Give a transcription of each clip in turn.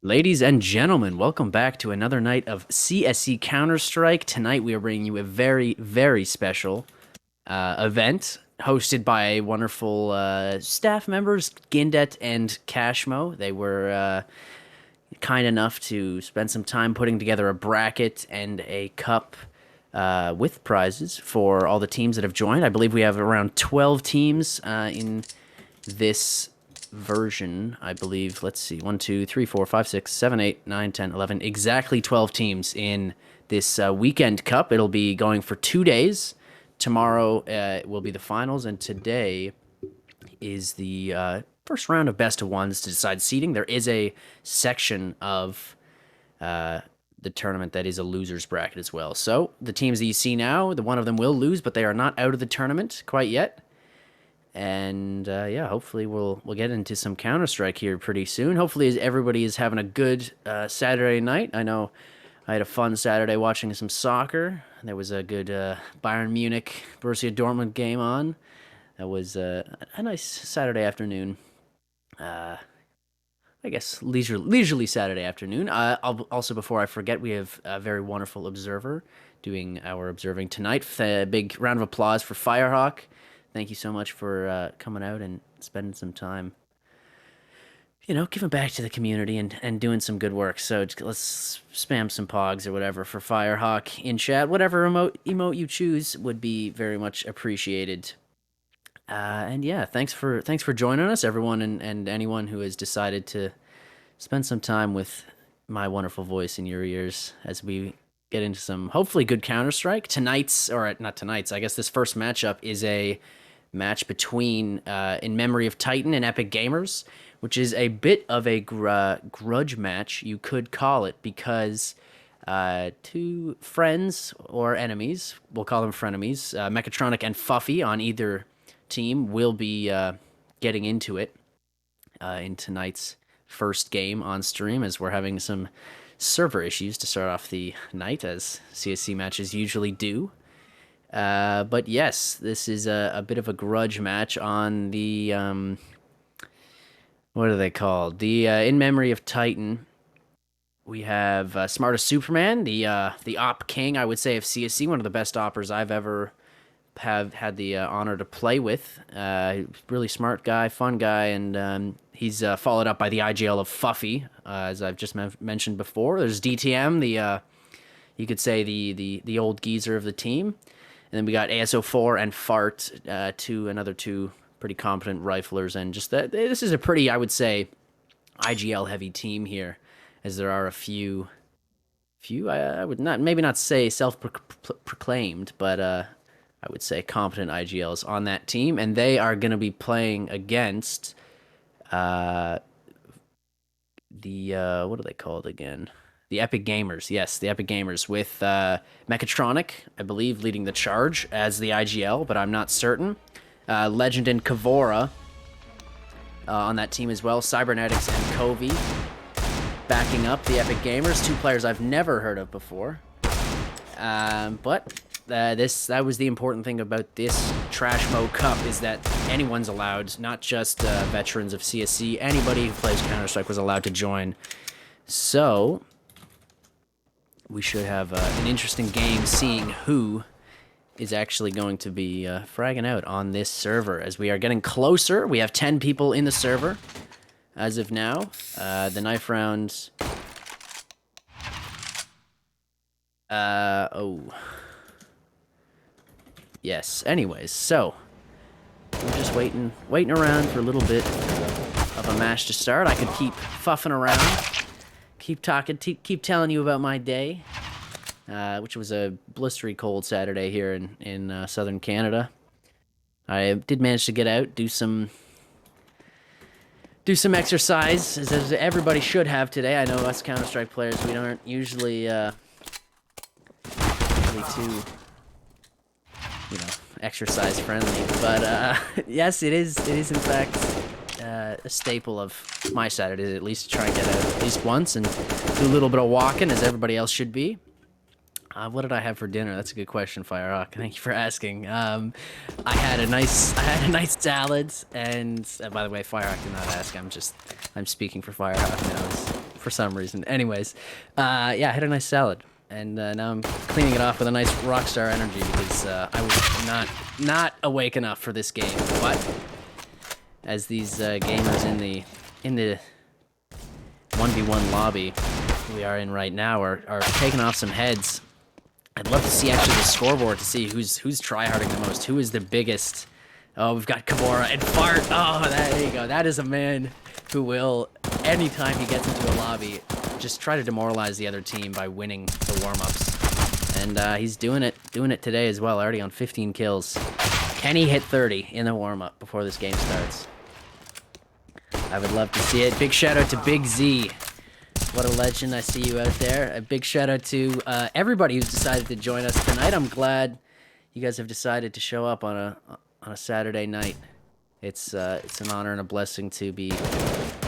Ladies and gentlemen, welcome back to another night of CSC Counter-Strike. Tonight we are bringing you a very, very special event hosted by wonderful staff members, Gindet and Cashmo. They were kind enough to spend some time putting together a bracket and a cup with prizes for all the teams that have joined. I believe we have around 12 teams in this version, I believe. Let's see, 1, 2, 3, 4, 5, 6, 7, 8, 9, 10, 11. Exactly 12 teams in this weekend cup. It'll be going for 2 days. Tomorrow will be the finals, and today is the first round of best of ones to decide seeding. There is a section of the tournament that is a loser's bracket as well. So the teams that you see now, the one of them will lose, but they are not out of the tournament quite yet. And yeah, hopefully we'll get into some Counter-Strike here pretty soon. Hopefully everybody is having a good Saturday night. I know I had a fun Saturday watching some soccer. There was a good Bayern Munich Borussia Dortmund game on. That was a nice Saturday afternoon. I guess leisurely Saturday afternoon. Also, before I forget, we have a very wonderful observer doing our observing tonight. A big round of applause for Firehawk. Thank you so much for coming out and spending some time, giving back to the community and doing some good work. So let's spam some pogs or whatever for Firehawk in chat. Whatever emote you choose would be very much appreciated. And yeah, thanks for joining us, everyone, and anyone who has decided to spend some time with my wonderful voice in your ears as we get into some hopefully good Counter-Strike. Not tonight's, I guess this first matchup is a match between In Memory of Titan and Epic Gamers, which is a bit of a grudge match, you could call it, because two friends or enemies, we'll call them frenemies, Mechatronic and Fuffy on either team will be getting into it in tonight's first game on stream, as we're having some server issues to start off the night, as CSC matches usually do. But yes, this is a bit of a grudge match on the what are they called? The In Memory of Titan. We have Smartest Superman, the op king, I would say, of CSC, one of the best oppers I've ever have had the honor to play with. Really smart guy, fun guy, and he's followed up by the IGL of Fuffy, as I've just mentioned before. There's DTM, the you could say the old geezer of the team, and then we got ASO4 and Fart, another two pretty competent riflers, and just that this is a pretty, I would say, IGL heavy team here, as there are a few. I would not say self-proclaimed, but I would say competent IGLs on that team, and they are going to be playing against the what are they called again? The Epic Gamers. Yes, the Epic Gamers, with Mechatronic, I believe, leading the charge as the IGL, but I'm not certain. Legend and Kavora on that team as well. Cybernetics and Kovi backing up the Epic Gamers, two players I've never heard of before. But that was the important thing about this TrashMoe Cup, is that anyone's allowed, not just veterans of CSC. Anybody who plays Counter-Strike was allowed to join. So we should have an interesting game, seeing who is actually going to be fragging out on this server. As we are getting closer, we have 10 people in the server as of now. The knife rounds. Oh. Yes. Anyways, so we're just waiting around for a little bit of a match to start. I could keep fuffing around, keep talking, keep telling you about my day, which was a blistery cold Saturday here in southern Canada. I did manage to get out, do some exercise, as everybody should have today. I know us Counter-Strike players, we aren't usually too, exercise friendly, but yes, it is in fact a staple of my Saturdays, at least, to try and get out at least once and do a little bit of walking, as everybody else should be. What did I have for dinner? That's a good question, Firehawk. Thank you for asking. I had a nice salad, and by the way, Firehawk did not ask. I'm speaking for Firehawk now. for some reason. Anyways, yeah, I had a nice salad, and now I'm cleaning it off with a nice Rockstar energy because I was not awake enough for this game. But as these gamers in the 1v1 lobby we are in right now are taking off some heads. I'd love to see actually the scoreboard to see who's tryharding the most, who is the biggest. Oh, we've got Kimura and Fart. Oh, there you go. That is a man who will, anytime he gets into a lobby, just try to demoralize the other team by winning the warm-ups. And he's doing it today as well, already on 15 kills. Can he hit 30 in the warm-up before this game starts? I would love to see it. Big shout out to Big Z. What a legend. I see you out there. A big shout out to everybody who's decided to join us tonight. I'm glad you guys have decided to show up on a Saturday night. It's an honor and a blessing to be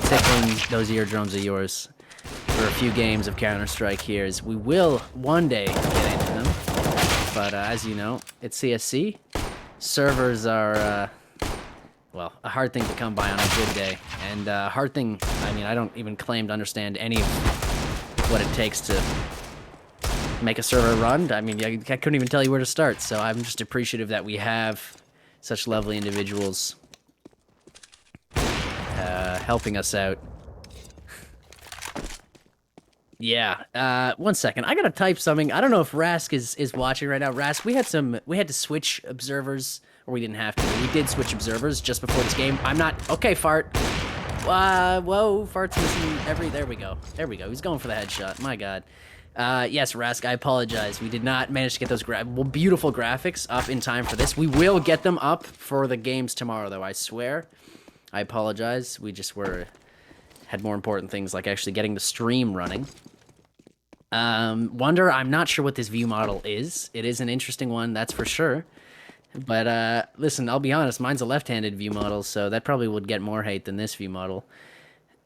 tickling those eardrums of yours for a few games of Counter-Strike here, as we will one day get into them. But as you know, it's CSC. Servers are well, a hard thing to come by on a good day. And a hard thing, I mean, I don't even claim to understand any of what it takes to make a server run. I mean, I couldn't even tell you where to start. So I'm just appreciative that we have such lovely individuals helping us out. Yeah, one second. I gotta type something. I don't know if Rask is watching right now. Rask, we had to switch observers. Or we didn't have to. We did switch observers just before this game. I'm not... Okay, Fart. Whoa, Fart's missing there we go. There we go. He's going for the headshot. My God. Yes, Rask, I apologize. We did not manage to get those beautiful graphics up in time for this. We will get them up for the games tomorrow, though, I swear. I apologize. We just had more important things, like actually getting the stream running. Wonder, I'm not sure what this view model is. It is an interesting one, that's for sure. But, listen, I'll be honest, mine's a left-handed view model, so that probably would get more hate than this view model.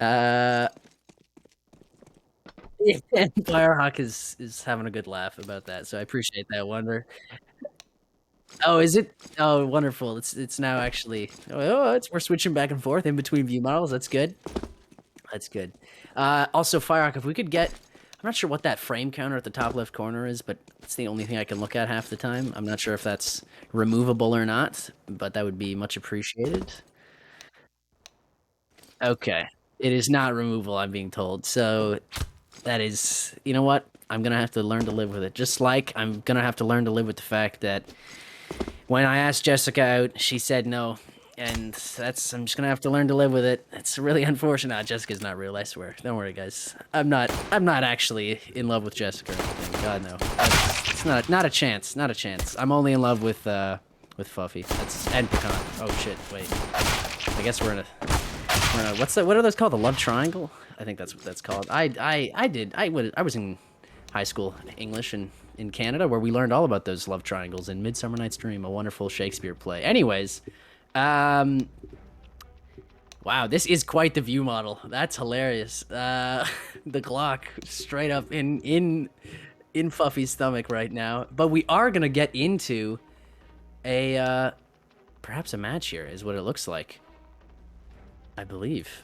Firehawk is having a good laugh about that, so I appreciate that, Wonder. Oh, is it? Oh, wonderful. It's now actually... Oh, we're switching back and forth in between view models. That's good. That's good. Also, Firehawk, if we could get... I'm not sure what that frame counter at the top left corner is, but it's the only thing I can look at half the time. I'm not sure if that's removable or not, but that would be much appreciated. Okay. It is not removable, I'm being told. So that is, you know what? I'm going to have to learn to live with it. Just like I'm going to have to learn to live with the fact that when I asked Jessica out, she said no. And I'm just gonna have to learn to live with it. It's really unfortunate. Jessica's not real, I swear. Don't worry, guys. I'm not actually in love with Jessica or anything. God, no. It's not a chance. Not a chance. I'm only in love with Fuffy. And Pecan. Oh shit, wait. I guess we're in a what are those called? The love triangle? I think that's what that's called. I was in high school English in Canada, where we learned all about those love triangles in Midsummer Night's Dream, a wonderful Shakespeare play. Anyways, wow, this is quite the view model. That's hilarious. The Glock straight up in Fuffy's stomach right now. But we are gonna get into perhaps a match here, is what it looks like, I believe.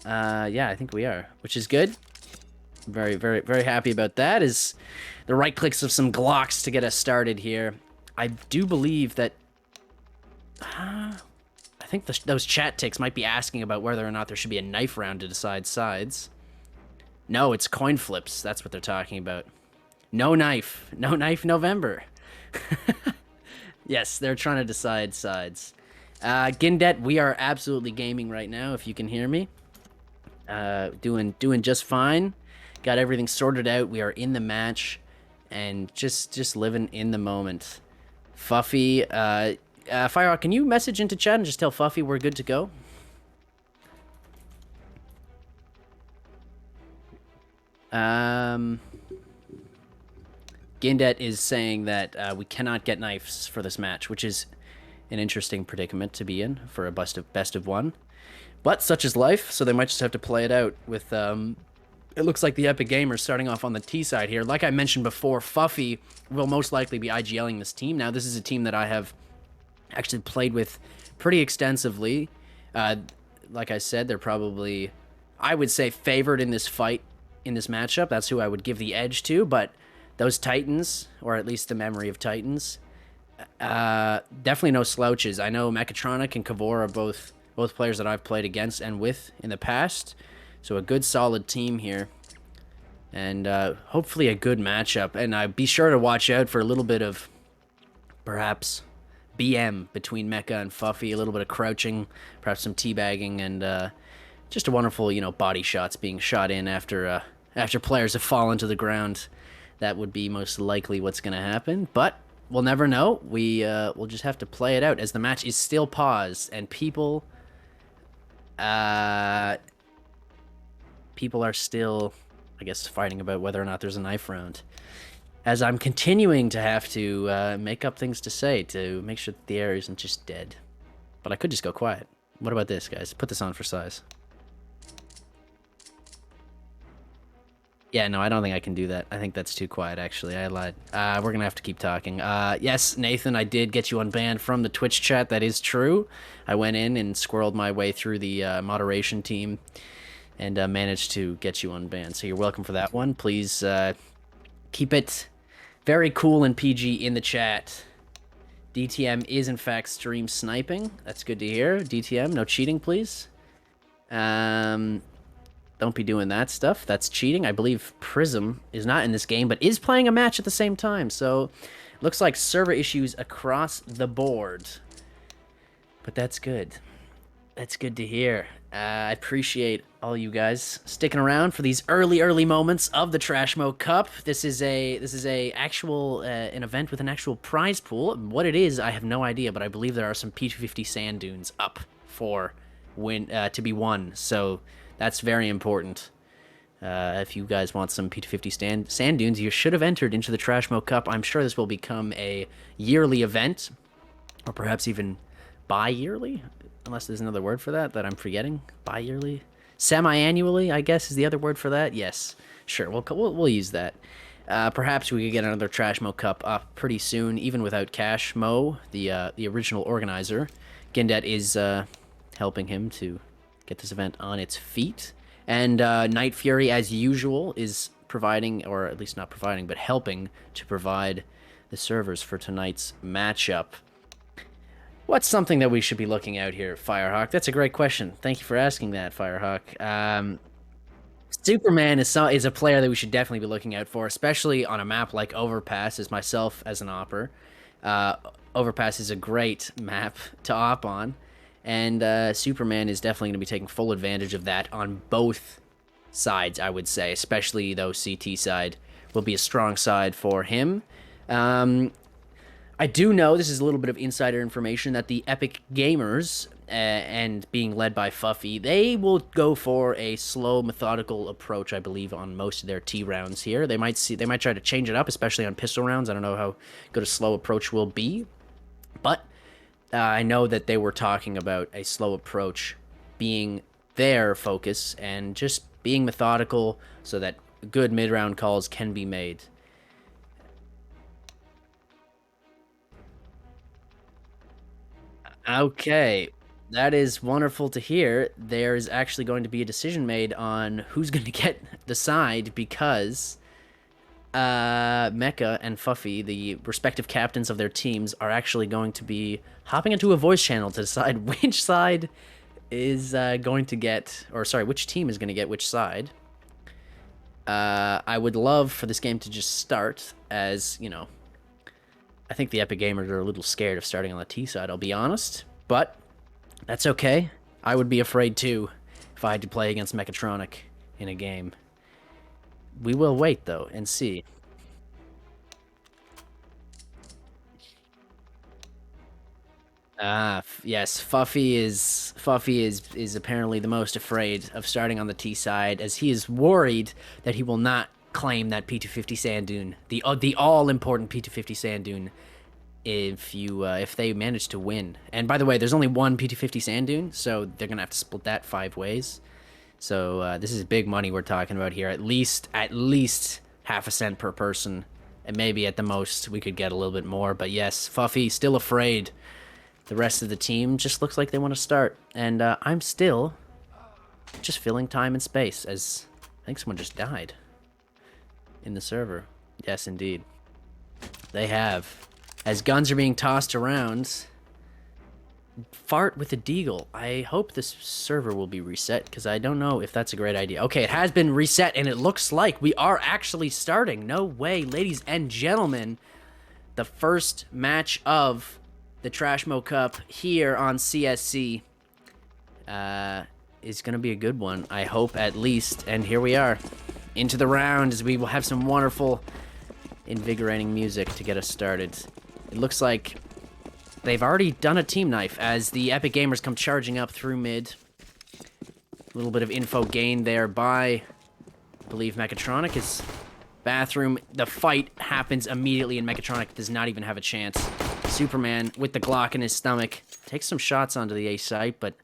Yeah, I think we are, which is good. Very, very, very happy about that. Is the right clicks of some Glocks to get us started here. I do believe that I think those chat ticks might be asking about whether or not there should be a knife round to decide sides. No, it's coin flips. That's what they're talking about. No knife. No knife November. Yes, they're trying to decide sides. Gindet, we are absolutely gaming right now, if you can hear me. Doing just fine. Got everything sorted out. We are in the match and just living in the moment. Fuffy, Firehawk, can you message into chat and just tell Fuffy we're good to go? Gindet is saying that we cannot get knives for this match, which is an interesting predicament to be in for a best of one. But such is life, so they might just have to play it out with... It looks like the Epic Gamers starting off on the T side here. Like I mentioned before, Fuffy will most likely be IGLing this team. Now, this is a team that I have actually played with pretty extensively. Like I said, they're probably... I would say, favored in this fight, in this matchup. That's who I would give the edge to. But those Titans, or at least the memory of Titans, definitely no slouches. I know Mechatronic and Kavor are both players that I've played against and with in the past. So a good solid team here. And hopefully a good matchup. And be sure to watch out for a little bit of perhaps BM between Mecha and Fuffy, a little bit of crouching, perhaps some teabagging, and just a wonderful, body shots being shot in after players have fallen to the ground. That would be most likely what's going to happen, but we'll never know. We'll just have to play it out as the match is still paused and uh people are still, I guess, fighting about whether or not there's a knife round. As I'm continuing to have to make up things to say to make sure that the air isn't just dead. But I could just go quiet. What about this, guys? Put this on for size. Yeah, no, I don't think I can do that. I think that's too quiet, actually. I lied. We're going to have to keep talking. Yes, Nathan, I did get you unbanned from the Twitch chat. That is true. I went in and squirreled my way through the moderation team and managed to get you unbanned. So you're welcome for that one. Please keep it very cool and PG in the chat. DTM is, in fact, stream sniping. That's good to hear. DTM, no cheating, please. Don't be doing that stuff. That's cheating. I believe Prism is not in this game, but is playing a match at the same time. So, looks like server issues across the board. But that's good. That's good to hear. I appreciate all you guys sticking around for these early moments of the TrashMoe Cup. This is a actual an event with an actual prize pool. What it is, I have no idea, but I believe there are some P250 sand dunes up for to be won. So that's very important. If you guys want some P250 sand dunes, you should have entered into the TrashMoe Cup. I'm sure this will become a yearly event, or perhaps even bi-yearly, unless there's another word for that I'm forgetting. Bi-yearly? Semi-annually, I guess, is the other word for that. Yes, sure, we'll use that. Perhaps we could get another TrashMoe Cup up pretty soon, even without Cash Mo, the original organizer. Gindet is helping him to get this event on its feet. And Night Fury, as usual, is providing, or at least not providing, but helping to provide the servers for tonight's matchup. What's something that we should be looking out here, Firehawk? That's a great question. Thank you for asking that, Firehawk. Superman is a player that we should definitely be looking out for, especially on a map like Overpass, as myself as an opper. Overpass is a great map to op on, and Superman is definitely going to be taking full advantage of that on both sides, I would say, especially though CT side will be a strong side for him. I do know, this is a little bit of insider information, that the Epic Gamers, and being led by Fuffy, they will go for a slow, methodical approach, I believe, on most of their T rounds here. They might try to change it up, especially on pistol rounds. I don't know how good a slow approach will be, but I know that they were talking about a slow approach being their focus and just being methodical so that good mid-round calls can be made. Okay, that is wonderful to hear. There's actually going to be a decision made on who's going to get the side because Mecha and Fuffy, the respective captains of their teams, are actually going to be hopping into a voice channel to decide which side is going to get, or sorry, which team is going to get which side. I would love for this game to just start, as, I think the Epic Gamers are a little scared of starting on the T side, I'll be honest. But that's okay. I would be afraid too if I had to play against Mechatronic in a game. We will wait, though, and see. Yes, Fuffy is apparently the most afraid of starting on the T side, as he is worried that he will not claim that P250 sand dune, the all important P250 sand dune, if they manage to win. And by the way, there's only one P250 sand dune, so they're gonna have to split that 5 ways. So this is big money we're talking about here. At least half a cent per person, and maybe at the most we could get a little bit more. But yes, Fuffy still afraid. The rest of the team just looks like they want to start, and I'm still just filling time and space, as I think someone just died in the server. Yes, indeed. They have. As guns are being tossed around, fart with a deagle. I hope this server will be reset, because I don't know if that's a great idea. Okay, it has been reset, and it looks like we are actually starting. No way, ladies and gentlemen. The first match of the TrashMoe Cup here on CSC is going to be a good one. I hope, at least. And here we are, into the round, as we will have some wonderful, invigorating music to get us started. It looks like they've already done a team knife as the Epic Gamers come charging up through mid. A little bit of info gained there by, I believe, Mechatronic. Is bathroom. The fight happens immediately, and Mechatronic does not even have a chance. Superman, with the Glock in his stomach, takes some shots onto the A site, but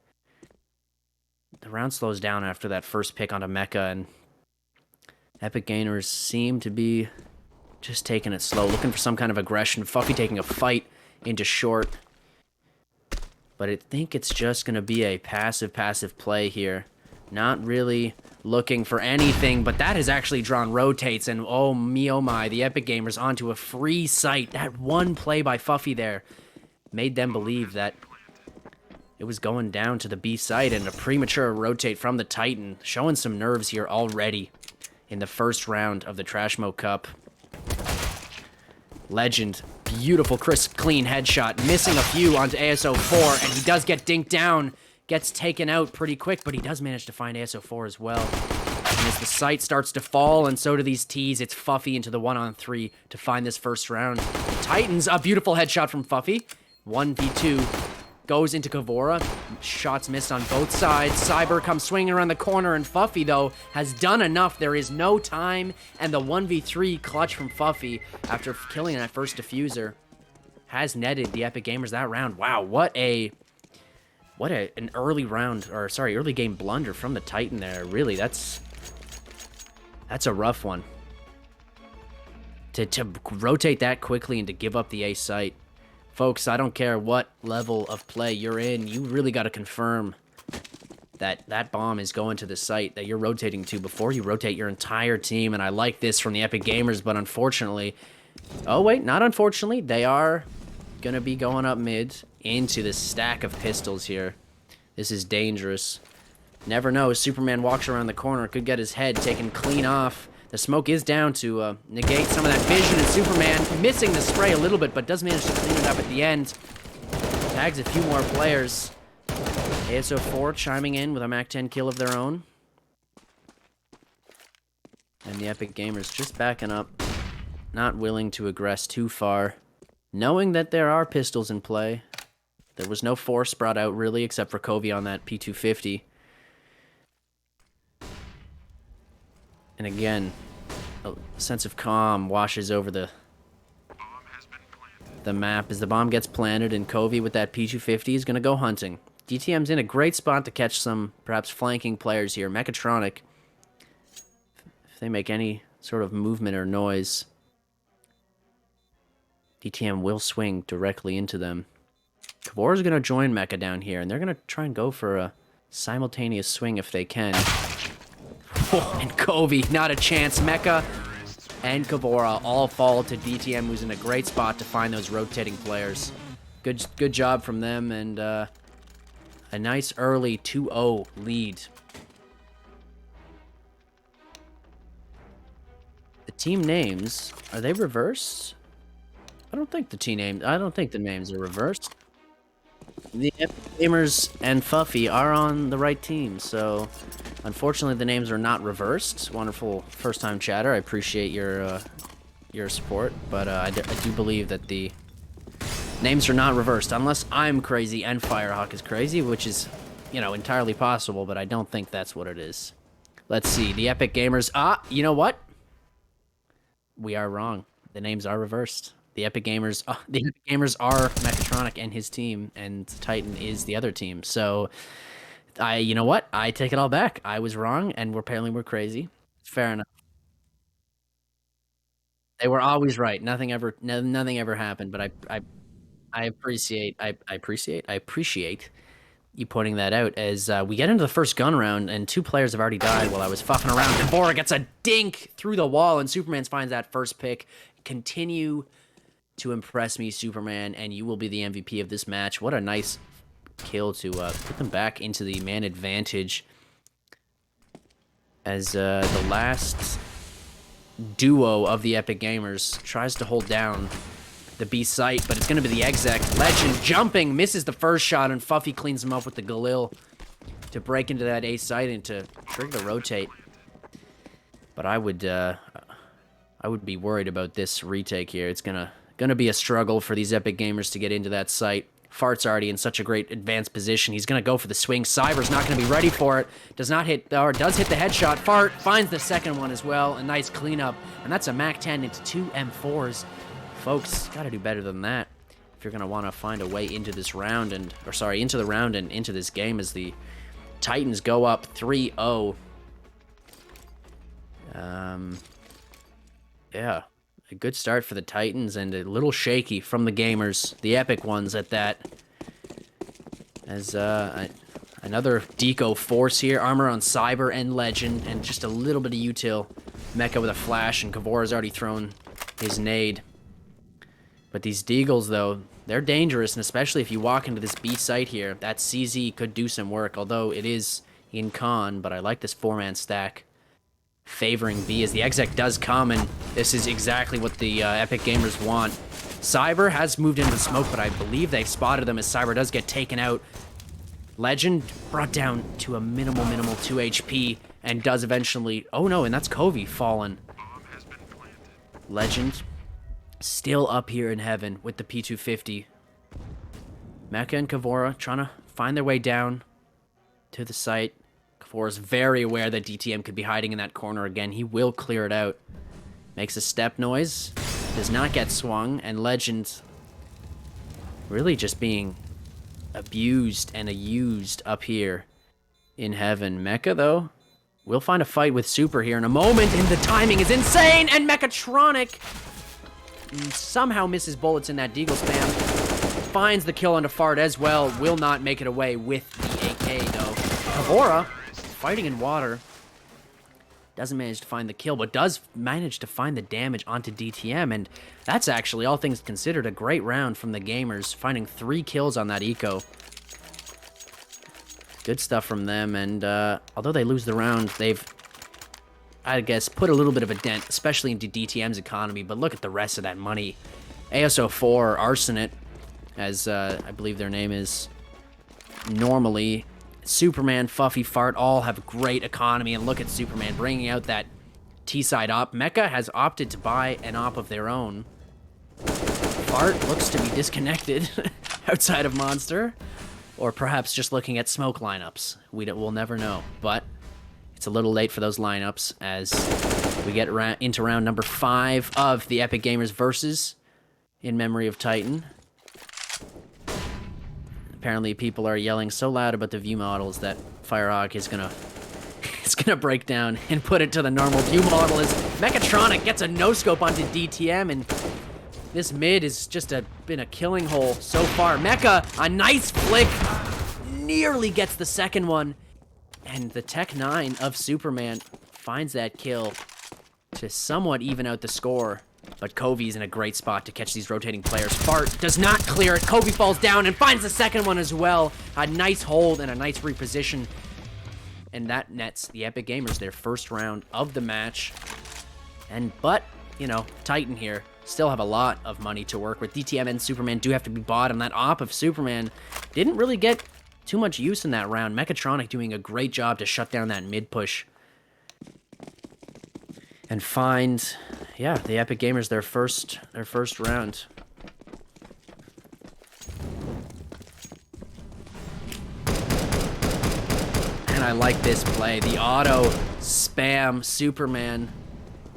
the round slows down after that first pick onto Mecha, and Epic Gamers seem to be just taking it slow, looking for some kind of aggression. Fuffy taking a fight into short. But I think it's just going to be a passive play here. Not really looking for anything, but that has actually drawn rotates, and oh me, oh my, the Epic Gamers onto a free site. That one play by Fuffy there made them believe that it was going down to the B site, and a premature rotate from the Titan, showing some nerves here already in the first round of the TrashMoe Cup. Legend, beautiful, crisp, clean headshot, missing a few onto ASO4, and he does get dinked down. Gets taken out pretty quick, but he does manage to find ASO4 as well. And as the site starts to fall, and so do these T's, it's Fuffy into the 1-on-3 to find this first round. Titans, a beautiful headshot from Fuffy. 1v2 goes into Kavora. Shots missed on both sides. Cyber comes swinging around the corner, and Fuffy, though, has done enough. There is no time, and the 1v3 clutch from Fuffy after killing that first diffuser has netted the Epic Gamers that round. Wow, what an early round, or sorry, early game blunder from the Titan there. Really, that's a rough one. To rotate that quickly and to give up the A site. Folks, I don't care what level of play you're in, you really got to confirm that that bomb is going to the site that you're rotating to before you rotate your entire team. And I like this from the Epic Gamers, but unfortunately, oh wait, not unfortunately, they are going to be going up mid into the stack of pistols here. This is dangerous. Never know, Superman walks around the corner, could get his head taken clean off. The smoke is down to negate some of that vision, and Superman missing the spray a little bit, but does manage to clean it up at the end. Tags a few more players. ASO4 chiming in with a MAC-10 kill of their own. And the Epic Gamers just backing up, not willing to aggress too far, knowing that there are pistols in play. There was no force brought out, really, except for Covey on that P250. And again, a sense of calm washes over the map as the bomb gets planted, and Covey with that P250 is going to go hunting. DTM's in a great spot to catch some, perhaps, flanking players here. Mechatronic, if they make any sort of movement or noise, DTM will swing directly into them. Kavora's going to join Mecha down here, and they're going to try and go for a simultaneous swing if they can. Oh, and Covey, not a chance. Mecha and Kavora all fall to DTM, who's in a great spot to find those rotating players. Good job from them, and a nice early 2-0 lead. The team names, are they reversed? I don't think the names are reversed. The Gamers and Fuffy are on the right team, so unfortunately the names are not reversed. Wonderful first-time chatter. I appreciate your support, but I do believe that the names are not reversed, unless I'm crazy and Firehawk is crazy, which is, you know, entirely possible, but I don't think that's what it is. Let's see. The Epic Gamers... you know what? We are wrong. The names are reversed. The Epic Gamers are Mechatronic and his team, and Titan is the other team. So, you know what? I take it all back. I was wrong, and apparently we're crazy. Fair enough. They were always right. Nothing ever happened. But I appreciate you pointing that out as we get into the first gun round, and two players have already died while I was fucking around. Devora gets a dink through the wall, and Superman finds that first pick. Continue to impress me, Superman, and you will be the MVP of this match. What a nice kill to put them back into the man advantage as the last duo of the Epic Gamers tries to hold down the B site, but it's going to be the exec. Legend jumping, misses the first shot, and Fuffy cleans him up with the Galil to break into that A site and to trigger the rotate. But I would be worried about this retake here. It's gonna be a struggle for these Epic Gamers to get into that site. Fart's already in such a great advanced position. He's gonna go for the swing. Cyber's not gonna be ready for it. Does not hit, or does hit the headshot. Fart finds the second one as well. A nice cleanup, and that's a Mac 10 into two M4s. Folks, gotta do better than that if you're gonna want to find a way into this round into the round and into this game as the Titans go up 3-0. Yeah, a good start for the Titans and a little shaky from the Gamers, the Epic ones at that. As another deco force here, armor on Cyber and Legend, and just a little bit of util. Mecha with a flash, and Kavora's already thrown his nade. But these Deagles, though, they're dangerous, and especially if you walk into this B site here, that CZ could do some work, although it is in con, but I like this four-man stack favoring B as the exec does come, and this is exactly what the Epic Gamers want. Cyber has moved into the smoke, but I believe they spotted them as Cyber does get taken out. Legend brought down to a minimal 2 HP, and does eventually... Oh no, and that's Covey fallen. Legend still up here in heaven with the P250. Mecha and Kavora trying to find their way down to the site. Kavora's very aware that DTM could be hiding in that corner again. He will clear it out. Makes a step noise. Does not get swung. And Legend really just being abused and used up here in heaven. Mecha, though, will find a fight with Super here in a moment, and the timing is insane, and Mechatronic somehow misses bullets in that Deagle spam. Finds the kill onto Fart as well. Will not make it away with the AK, though. Kavora, fighting in water, doesn't manage to find the kill, but does manage to find the damage onto DTM, and that's actually, all things considered, a great round from the Gamers, finding 3 kills on that eco. Good stuff from them, and although they lose the round, they've, I guess, put a little bit of a dent, especially into DTM's economy, but look at the rest of that money. ASO4, Arsenet, as I believe their name is normally, Superman, Fuffy, Fart, all have great economy, and look at Superman bringing out that T-side op. Mecha has opted to buy an op of their own. Fart looks to be disconnected outside of Monster, or perhaps just looking at smoke lineups. We'll never know, but it's a little late for those lineups as we get into round number 5 of the Epic Gamers Versus in memory of Titan. Apparently, people are yelling so loud about the view models that Firehawk is gonna break down and put it to the normal view model as Mechatronic gets a no-scope onto DTM, and this mid has just been a killing hole so far. Mecha, a nice flick, nearly gets the second one, and the Tech 9 of Superman finds that kill to somewhat even out the score. But Covey's in a great spot to catch these rotating players. Fart does not clear it. Covey falls down and finds the second one as well. A nice hold and a nice reposition. And that nets the Epic Gamers their first round of the match. But, you know, Titan here still have a lot of money to work with. DTM and Superman do have to be bought, and that op of Superman didn't really get too much use in that round. Mechatronic doing a great job to shut down that mid push. And find, yeah, the Epic Gamers their first round. And I like this play. The auto spam Superman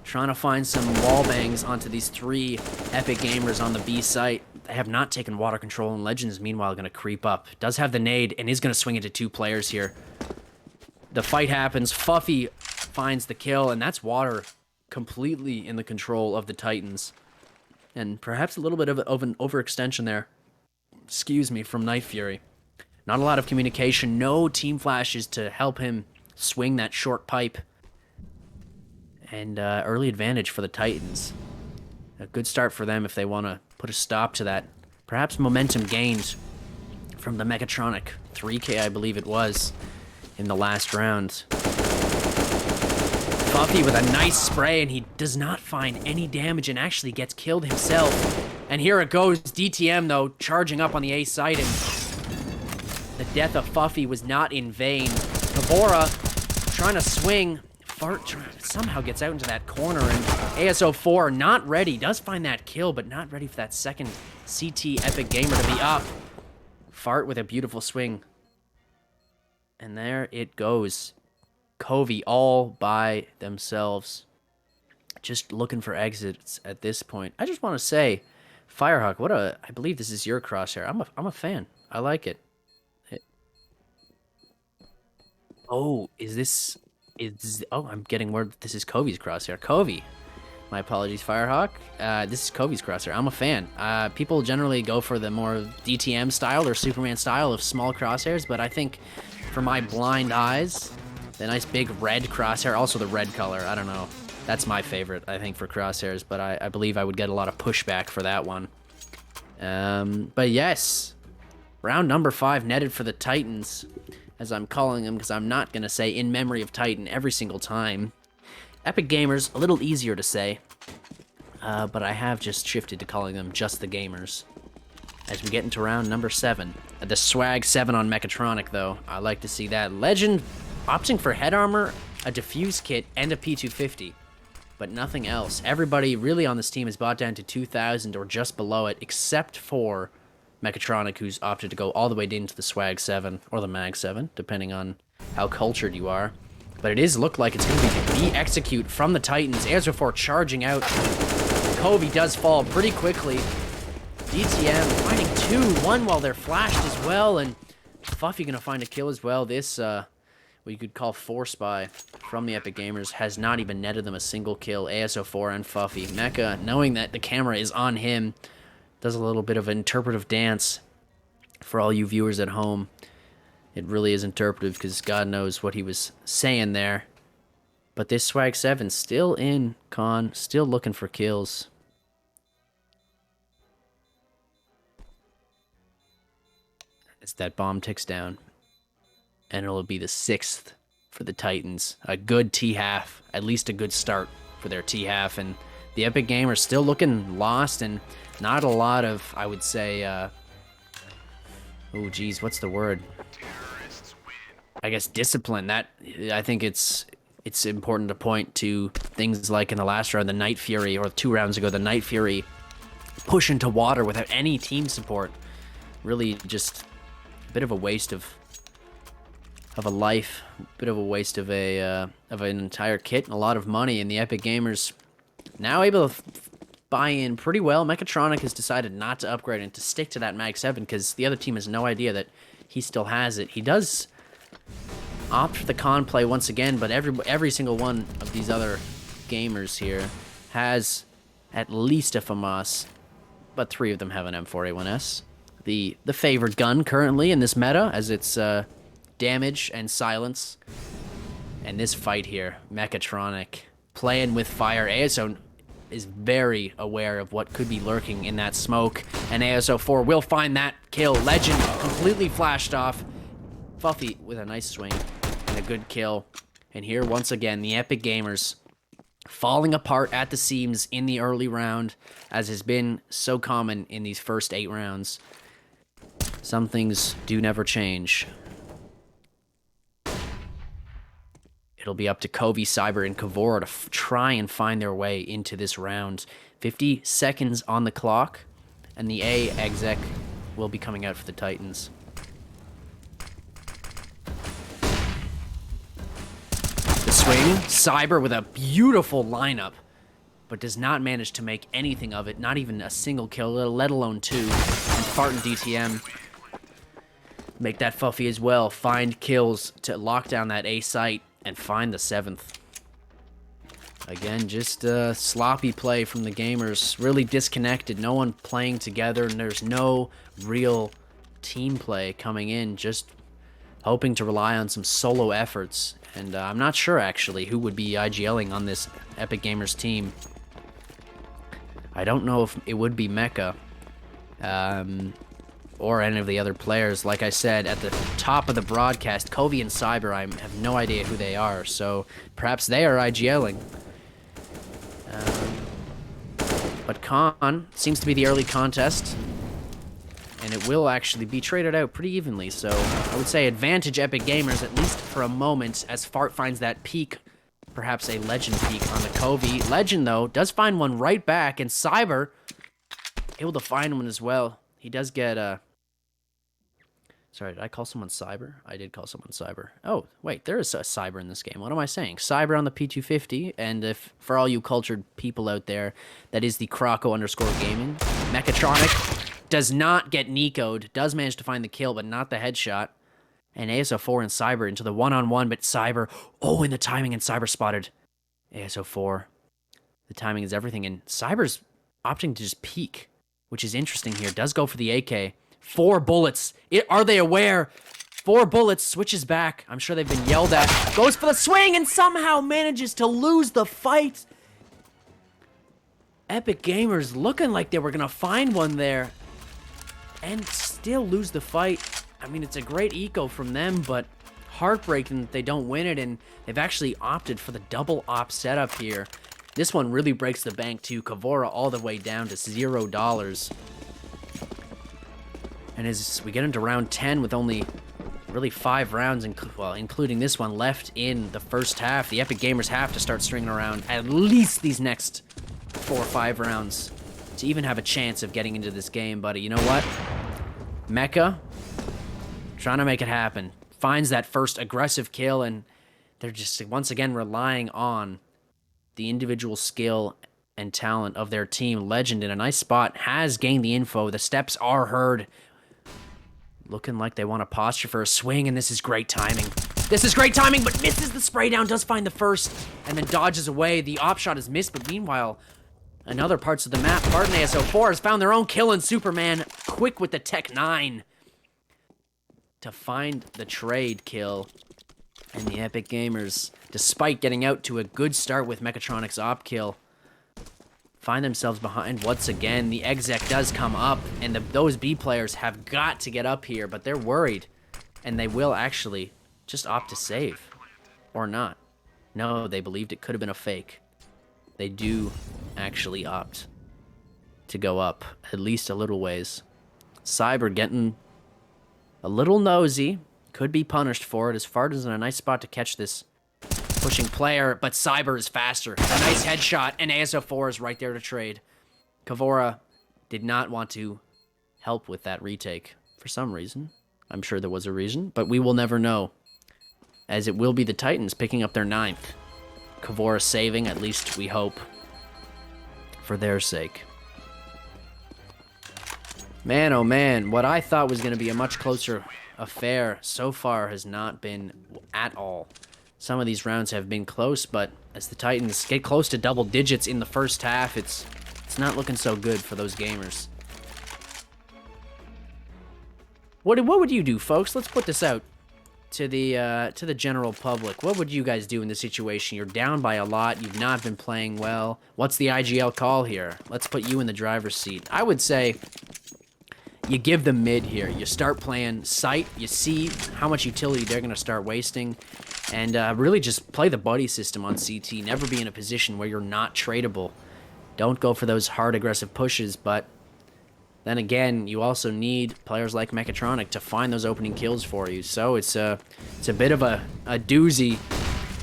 trying to find some wall bangs onto these 3 Epic Gamers on the B site. They have not taken water control, and Legend is meanwhile going to creep up. Does have the nade and is going to swing into 2 players here. The fight happens. Fuffy finds the kill, and that's water completely in the control of the Titans. And perhaps a little bit of an overextension there. Excuse me, from Night Fury. Not a lot of communication, no team flashes to help him swing that short pipe. And early advantage for the Titans. A good start for them if they want to put a stop to that. Perhaps momentum gained from the Mechatronic 3K, I believe it was, in the last round. Fuffy with a nice spray, and he does not find any damage and actually gets killed himself. And here it goes. DTM, though, charging up on the A site, and the death of Fuffy was not in vain. Navora trying to swing. Fart somehow gets out into that corner, and ASO4 not ready. Does find that kill, but not ready for that second CT Epic Gamer to be up. Fart with a beautiful swing. And there it goes. Covey all by themselves. Just looking for exits at this point. I just want to say, Firehawk, I believe this is your crosshair. I'm a fan. I like it. Oh, I'm getting word that this is Covey's crosshair. Covey. My apologies, Firehawk. This is Covey's crosshair. I'm a fan. People generally go for the more DTM style or Superman style of small crosshairs, but I think for my blind eyes, the nice big red crosshair, also the red color, I don't know. That's my favorite, I think, for crosshairs, but I believe I would get a lot of pushback for that one. But yes, round number 5 netted for the Titans, as I'm calling them, because I'm not going to say in memory of Titan every single time. Epic Gamers, a little easier to say, but I have just shifted to calling them just the Gamers. As we get into round number 7. The Swag 7 on Mechatronic, though. I like to see that. Legend opting for head armor, a diffuse kit, and a P250, but nothing else. Everybody really on this team is bought down to 2,000 or just below it, except for Mechatronic, who's opted to go all the way into the Swag 7, or the Mag 7, depending on how cultured you are. But it is look like it's going to be the execute from the Titans. Air4 charging out. Covey does fall pretty quickly. DTM finding 2, 1 while they're flashed as well, and Fuffy going to find a kill as well. This, what you could call force buy from the Epic Gamers, has not even netted them a single kill. ASO4 and Fuffy. Mecha, knowing that the camera is on him, does a little bit of an interpretive dance for all you viewers at home. It really is interpretive because God knows what he was saying there. But this Swag 7 still in con, still looking for kills. As that bomb ticks down. And it'll be the 6th for the Titans. A good T-half, at least a good start for their T-half. And the Epic Gamers still looking lost and not a lot of, I would say, oh geez, what's the word? I guess discipline. That, I think it's important to point to things like in the last round, the Night Fury, or 2 rounds ago, the Night Fury push into water without any team support. Really just a bit of a waste of a life, a bit of a waste of an entire kit and a lot of money. And the Epic Gamers now able to buy in pretty well. Mechatronic has decided not to upgrade and to stick to that Mag 7 because the other team has no idea that he still has it. He does opt for the con play once again, but every single one of these other gamers here has at least a FAMAS, but 3 of them have an M4A1S. The favored gun currently in this meta, as it's damage and silence. And this fight here, Mechatronic playing with fire. ASO is very aware of what could be lurking in that smoke, and ASO4 will find that kill. Legend completely flashed off. Fuffy with a nice swing and a good kill. And here once again, the Epic Gamers falling apart at the seams in the early round, as has been so common in these first 8 rounds. Some things do never change. It'll be up to Covey, Cyber, and Kavora to try and find their way into this round. 50 seconds on the clock, and the A exec will be coming out for the Titans. The swing, Cyber with a beautiful lineup, but does not manage to make anything of it, not even a single kill, let alone 2. And Fart and DTM make that Fuffy as well, find kills to lock down that A site, and find the 7th. Again, just sloppy play from the Gamers, really disconnected, no one playing together, and there's no real team play coming in, just hoping to rely on some solo efforts. And I'm not sure, actually, who would be IGLing on this Epic Gamers team. I don't know if it would be Mecha or any of the other players. Like I said at the top of the broadcast, Covey and Cyber, I have no idea who they are, so perhaps they are IGLing. But Con seems to be the early contest, and it will actually be traded out pretty evenly, so I would say advantage Epic Gamers, at least for a moment, as Fart finds that peak, perhaps a Legend peak on the Covey. Legend, though, does find one right back, and Cyber able to find one as well. He does get Sorry, did I call someone Cyber? I did call someone Cyber. Oh, wait, there is a Cyber in this game. What am I saying? Cyber on the P250, and if for all you cultured people out there, that is the Croco_gaming. Mechatronic does not get Nico'd, does manage to find the kill, but not the headshot. And ASO4 and Cyber into the one-on-one, but Cyber, and the timing, and Cyber spotted ASO4. The timing is everything, and Cyber's opting to just peek, which is interesting here. Does go for the AK. 4 bullets. Are they aware? 4 bullets, switches back. I'm sure they've been yelled at. Goes for the swing and somehow manages to lose the fight. Epic Gamers looking like they were going to find one there and still lose the fight. I mean, it's a great eco from them, but heartbreaking that they don't win it, and they've actually opted for the double op setup here. This one really breaks the bank too. Kavora all the way down to $0. And as we get into round 10 with only really 5 rounds, including this one, left in the first half, the Epic Gamers have to start stringing around at least these next 4 or 5 rounds to even have a chance of getting into this game. But you know what? Mecha, trying to make it happen, finds that first aggressive kill, and they're just once again relying on the individual skill and talent of their team. Legend in a nice spot, has gained the info. The steps are heard. Looking like they want to posture for a swing, and this is great timing. This is great timing, but misses the spray down, does find the first, and then dodges away. The op shot is missed, but meanwhile, in other parts of the map, Barton ASO4 has found their own kill, and Superman quick with the Tech 9 to find the trade kill. And the Epic Gamers, despite getting out to a good start with Mechatronic's op kill, find themselves behind once again. The exec does come up, and those B players have got to get up here, but they're worried, and they will actually just opt to save. Or not. No, they believed it could have been a fake. They do actually opt to go up, at least a little ways. Cyber getting a little nosy, could be punished for it, as Fart is in a nice spot to catch this pushing player, but Cyber is faster. A nice headshot, and ASO4 is right there to trade. Kavora did not want to help with that retake for some reason. I'm sure there was a reason, but we will never know, as it will be the Titans picking up their 9th. Kavora saving, at least we hope, for their sake. Man, oh man, what I thought was going to be a much closer affair so far has not been at all. Some of these rounds have been close, but as the Titans get close to double digits in the first half, it's not looking so good for those gamers. What would you do, folks? Let's put this out to the general public. What would you guys do in this situation? You're down by a lot. You've not been playing well. What's the IGL call here? Let's put you in the driver's seat. I would say you give them mid here. You start playing sight. You see how much utility they're going to start wasting. And really just play the buddy system on CT. Never be in a position where you're not tradable. Don't go for those hard, aggressive pushes. But then again, you also need players like Mechatronic to find those opening kills for you. So it's a bit of a doozy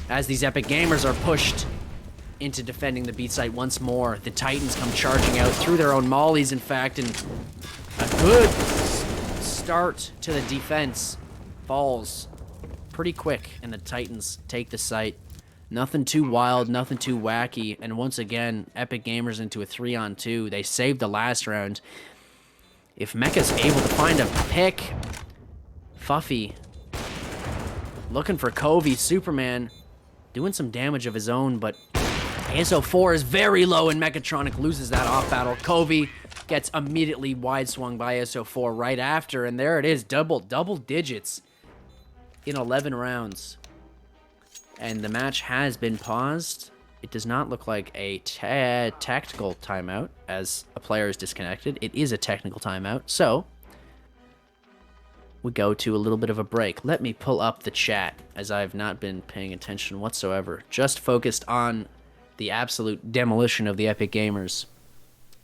as these Epic Gamers are pushed into defending the beat site once more. The Titans come charging out through their own mollies, in fact, and a good start to the defense falls pretty quick, and the Titans take the site. Nothing too wild, nothing too wacky, and once again, Epic Gamers into a 3-on-2. They saved the last round. If Mecha's able to find a pick, Fuffy looking for Covey. Superman doing some damage of his own, but ASO4 is very low, and Mechatronic loses that off battle. Covey gets immediately wide swung by SO4 right after, and there it is, double digits in 11 rounds. And the match has been paused. It does not look like a tactical timeout, as a player is disconnected. It is a technical timeout, so we go to a little bit of a break. Let me pull up the chat, as I have not been paying attention whatsoever. Just focused on the absolute demolition of the Epic Gamers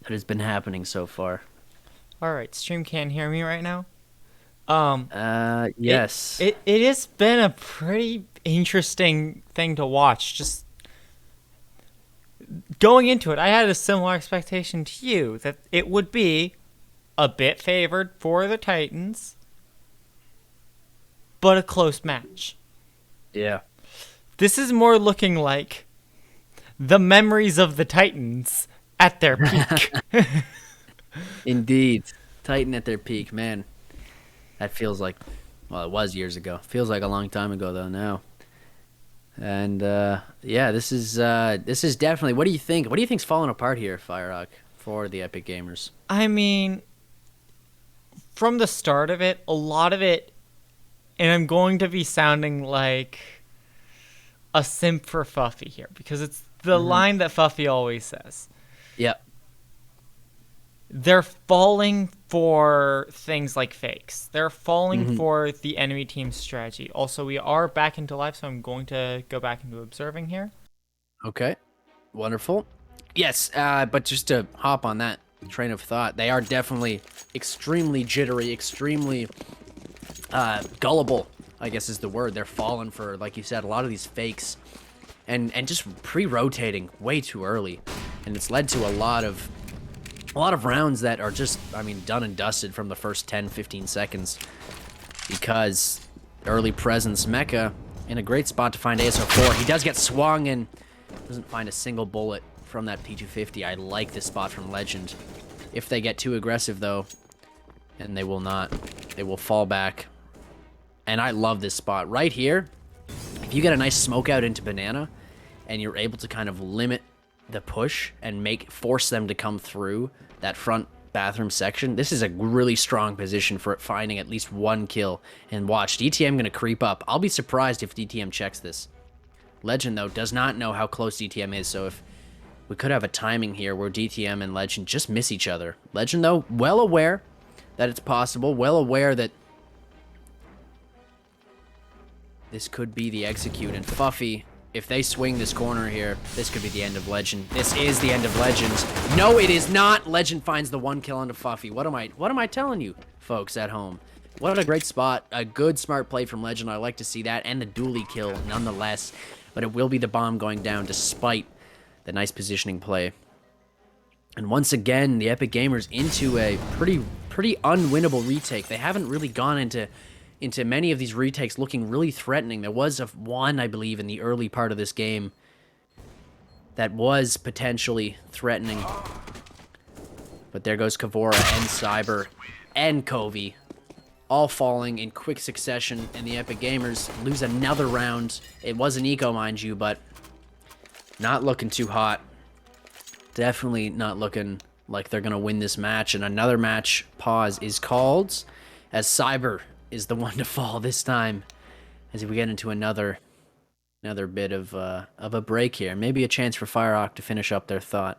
that has been happening so far. All right, stream can't hear me right now. Yes. It has been a pretty interesting thing to watch. Just going into it, I had a similar expectation to you that it would be a bit favored for the Titans, but a close match. Yeah. This is more looking like the memories of the Titans at their peak. Indeed. Titan at their peak, man. That feels like, well, it was years ago. Feels like a long time ago, though, now. And, yeah, this is definitely, what do you think? What do you think's falling apart here, Firehawk, for the Epic Gamers? I mean, from the start of it, a lot of it, and I'm going to be sounding like a simp for Fuffy here, because it's the line that Fuffy always says. Yep. They're falling for things like fakes. They're falling for the enemy team's strategy. Also, we are back into live, so I'm going to go back into observing here. Okay. Wonderful. Yes, but just to hop on that train of thought, they are definitely extremely jittery, extremely gullible, I guess is the word. They're falling for, like you said, a lot of these fakes and just pre-rotating way too early. And it's led to a lot of rounds that are just, I mean, done and dusted from the first 10, 15 seconds because early presence Mecha in a great spot to find ASO4. He does get swung and doesn't find a single bullet from that P250. I like this spot from Legend. If they get too aggressive, though, and they will not, they will fall back. And I love this spot right here. If you get a nice smoke out into Banana and you're able to kind of limit the push and force them to come through that front bathroom section, this is a really strong position for finding at least one kill. And watch, DTM gonna creep up. I'll be surprised if DTM checks this. Legend, though, does not know how close DTM is, so if we could have a timing here where DTM and Legend just miss each other. Legend, though, well aware that it's possible, well aware that this could be the execute, and Fuffy, if they swing this corner here, this could be the end of Legend. This is the end of Legend. No, it is not. Legend finds the one kill onto Fuffy. What am I telling you, folks at home? What a great spot. A good, smart play from Legend. I like to see that, and the dually kill, nonetheless. But it will be the bomb going down, despite the nice positioning play. And once again, the Epic Gamers into a pretty unwinnable retake. They haven't really gone into many of these retakes looking really threatening. There was one, I believe, in the early part of this game that was potentially threatening. But there goes Kavora and Cyber and Covey, all falling in quick succession, and the Epic Gamers lose another round. It was an eco, mind you, but not looking too hot. Definitely not looking like they're going to win this match, and another match pause is called as Cyber is the one to fall this time, as we get into another bit of a break here. Maybe a chance for Firehawk to finish up their thought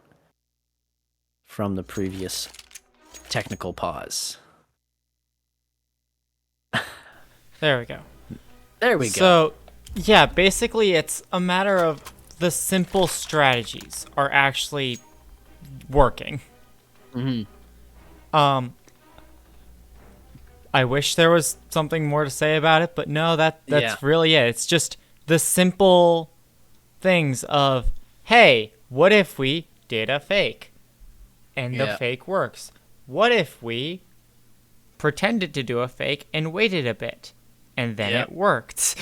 from the previous technical pause. There we go. There we go. So, yeah, basically it's a matter of the simple strategies are actually working. I wish there was something more to say about it, but no, that's really it. It's just the simple things of, hey, what if we did a fake? And the fake works. What if we pretended to do a fake and waited a bit? And then it worked.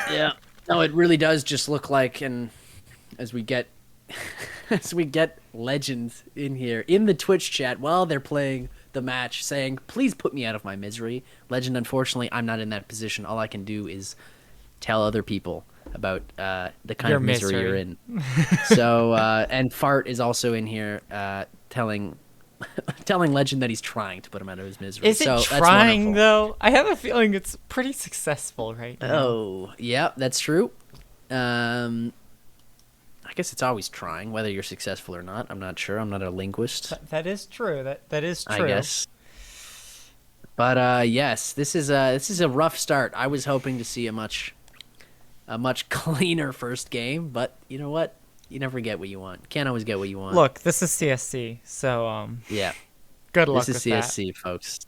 Yeah. No, it really does just look like, and as we get Legends in here in the Twitch chat while they're playing the match, saying, please put me out of my misery. Legend, unfortunately, I'm not in that position. All I can do is tell other people about the kind of misery you're in. So, and Fart is also in here telling telling Legend that he's trying to put him out of his misery. Is it So that's trying wonderful. though? I have a feeling it's pretty successful right now. Oh, yeah, that's true. Um, I guess it's always trying, whether you're successful or not. I'm not sure. I'm not a linguist, That is true. That is I true. guess. But yes, this is a rough start. I was hoping to see a much cleaner first game, but you know what? You never get what you want. Can't always get what you want. Look, this is CSC, so Yeah, good luck this is with that. CSC, folks.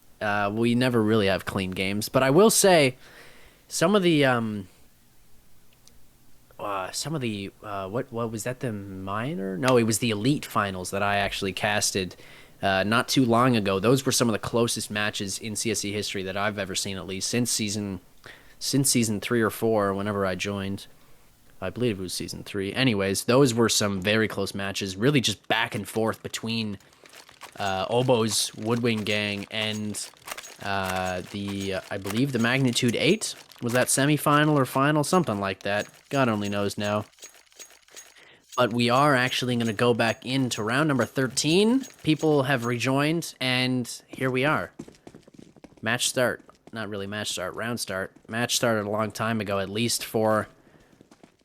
We never really have clean games, but I will say some of the what was that, the minor? No, it was the elite finals that I actually casted not too long ago. Those were some of the closest matches in CSC history that I've ever seen, at least since season 3 or 4. Whenever I joined, I believe it was season 3. Anyways, those were some very close matches, really just back and forth between Obo's Woodwing Gang and the I believe the Magnitude 8. Was that semifinal or final? Something like that. God only knows now. But we are actually going to go back into round number 13. People have rejoined, and here we are. Match start. Not really match start, round start. Match started a long time ago, at least for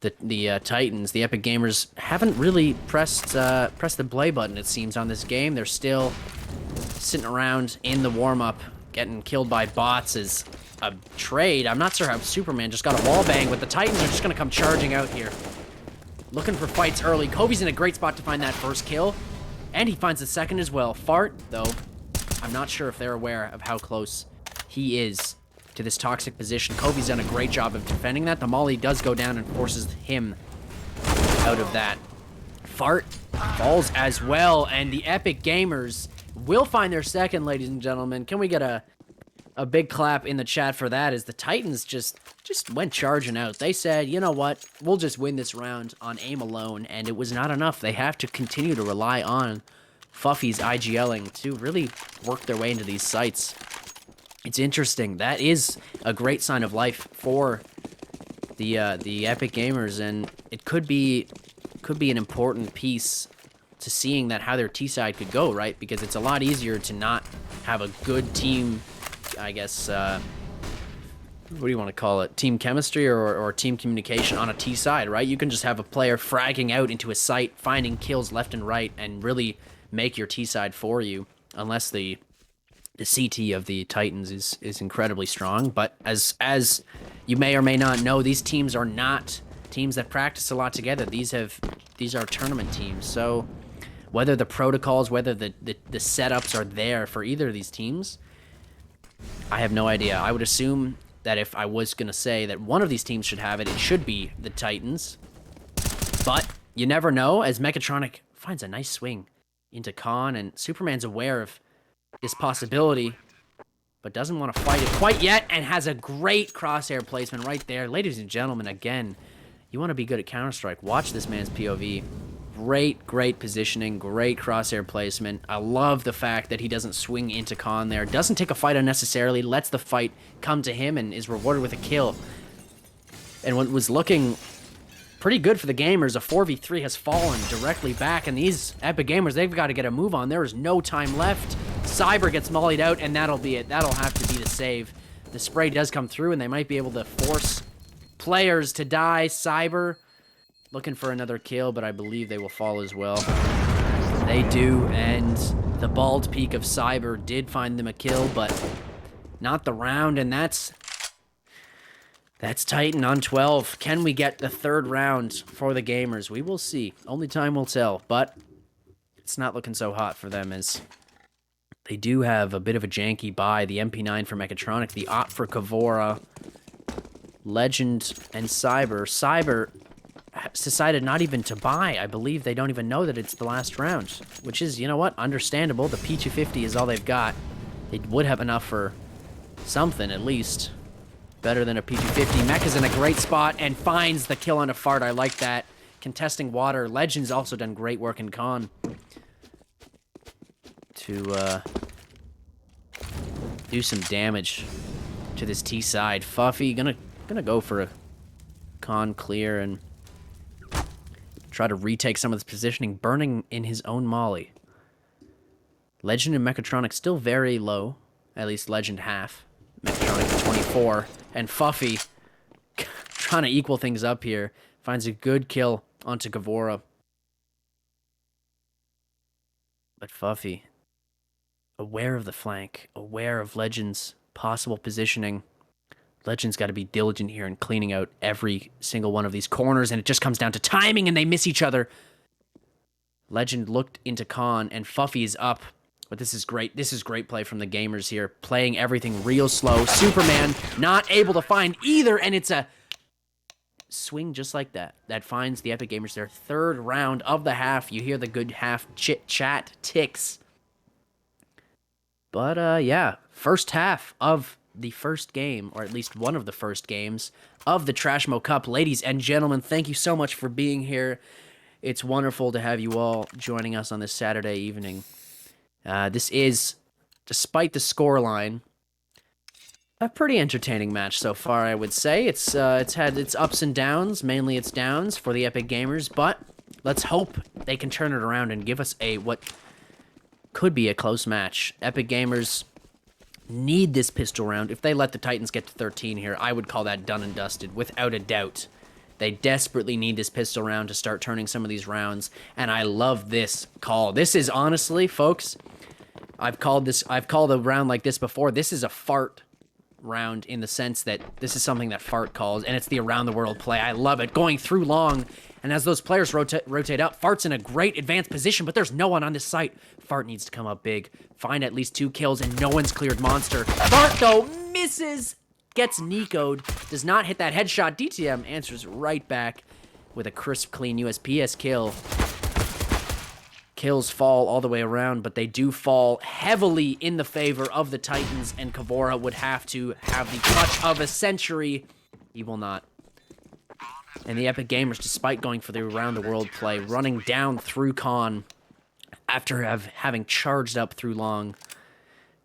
the Titans. The Epic Gamers haven't really pressed the play button, it seems, on this game. They're still sitting around in the warm-up, getting killed by bots as a trade. I'm not sure how Superman just got a wall bang, but the Titans are just going to come charging out here. Looking for fights early. Kobe's in a great spot to find that first kill, and he finds the second as well. Fart, though, I'm not sure if they're aware of how close he is to this toxic position. Kobe's done a great job of defending that. The molly does go down and forces him out of that. Fart falls as well, and the Epic Gamers will find their second, ladies and gentlemen. Can we get a big clap in the chat for that, as the Titans just went charging out. They said, you know what, we'll just win this round on aim alone, and it was not enough. They have to continue to rely on Fuffy's IGLing to really work their way into these sites. It's interesting. That is a great sign of life for the Epic Gamers, and it could be an important piece to seeing that how their T side could go, right? Because it's a lot easier to not have a good team, I guess, what do you want to call it? Team chemistry or team communication on a T side, right? You can just have a player fragging out into a site, finding kills left and right, and really make your T side for you, unless the CT of the Titans is incredibly strong. But as you may or may not know, these teams are not teams that practice a lot together. These are tournament teams. So whether the protocols, whether the setups are there for either of these teams, I have no idea. I would assume that if I was going to say that one of these teams should have it, it should be the Titans. But you never know, as Mechatronic finds a nice swing into Khan, and Superman's aware of this possibility, but doesn't want to fight it quite yet, and has a great crosshair placement right there. Ladies and gentlemen, again, you want to be good at Counter-Strike, watch this man's POV. Great positioning, great crosshair placement. I love the fact that he doesn't swing into Khan there. Doesn't take a fight unnecessarily, lets the fight come to him, and is rewarded with a kill. And what was looking pretty good for the Gamers, a 4v3 has fallen directly back, and these Epic Gamers, they've got to get a move on. There is no time left. Cyber gets mollied out, and that'll be it. That'll have to be the save. The spray does come through, and they might be able to force players to die. Cyber looking for another kill, but I believe they will fall as well. They do, and the bald peak of Cyber did find them a kill, but not the round, and that's Titan on 12. Can we get the third round for the Gamers? We will see. Only time will tell, but it's not looking so hot for them, as they do have a bit of a janky buy. The MP9 for Mechatronic, the Op for Kavora, Legend, and Cyber. Cyber decided not even to buy. I believe they don't even know that it's the last round, which is, you know what, understandable. The P250 is all they've got. They would have enough for something, at least. Better than a P250. Mech is in a great spot and finds the kill on a Fart. I like that. Contesting water. Legend's also done great work in Con to do some damage to this T side. Fuffy gonna go for a Con clear and try to retake some of this positioning, burning in his own molly. Legend and Mechatronic still very low, at least Legend half. Mechatronic at 24, and Fuffy trying to equal things up here. Finds a good kill onto Gavora. But Fuffy, aware of the flank, aware of Legend's possible positioning. Legend's got to be diligent here in cleaning out every single one of these corners, and it just comes down to timing, and they miss each other. Legend looked into Khan, and Fuffy's up. But this is great. This is great play from the gamers here. Playing everything real slow. Superman not able to find either, and it's a swing just like that. That finds the Epic Gamers their third round of the half. You hear the good half chit-chat ticks. But, yeah, first half of the first game, or at least one of the first games of the TrashMoe Cup. Ladies and gentlemen, thank you so much for being here. It's wonderful to have you all joining us on this Saturday evening. This is, despite the scoreline, a pretty entertaining match so far, I would say. It's had its ups and downs, mainly its downs for the Epic Gamers, but let's hope they can turn it around and give us what could be a close match. Epic Gamers need this pistol round. If they let the Titans get to 13 here, I would call that done and dusted, without a doubt. They desperately need this pistol round to start turning some of these rounds, and I love this call. This is honestly, folks, I've called a round like this before. This is a fart round in the sense that this is something that Fart calls, and it's the around the world play. I love it. Going through long, and as those players rotate up, Fart's in a great advanced position, but there's no one on this site. Fart needs to come up big, find at least 2 kills, and no one's cleared Monster. Fart, though, misses, gets Nico'd, does not hit that headshot. DTM answers right back with a crisp, clean USPS kill. Kills fall all the way around, but they do fall heavily in the favor of the Titans, and Kavora would have to have the clutch of a century. He will not. And the Epic Gamers, despite going for the around-the-world play, running down through Khan after having charged up through long,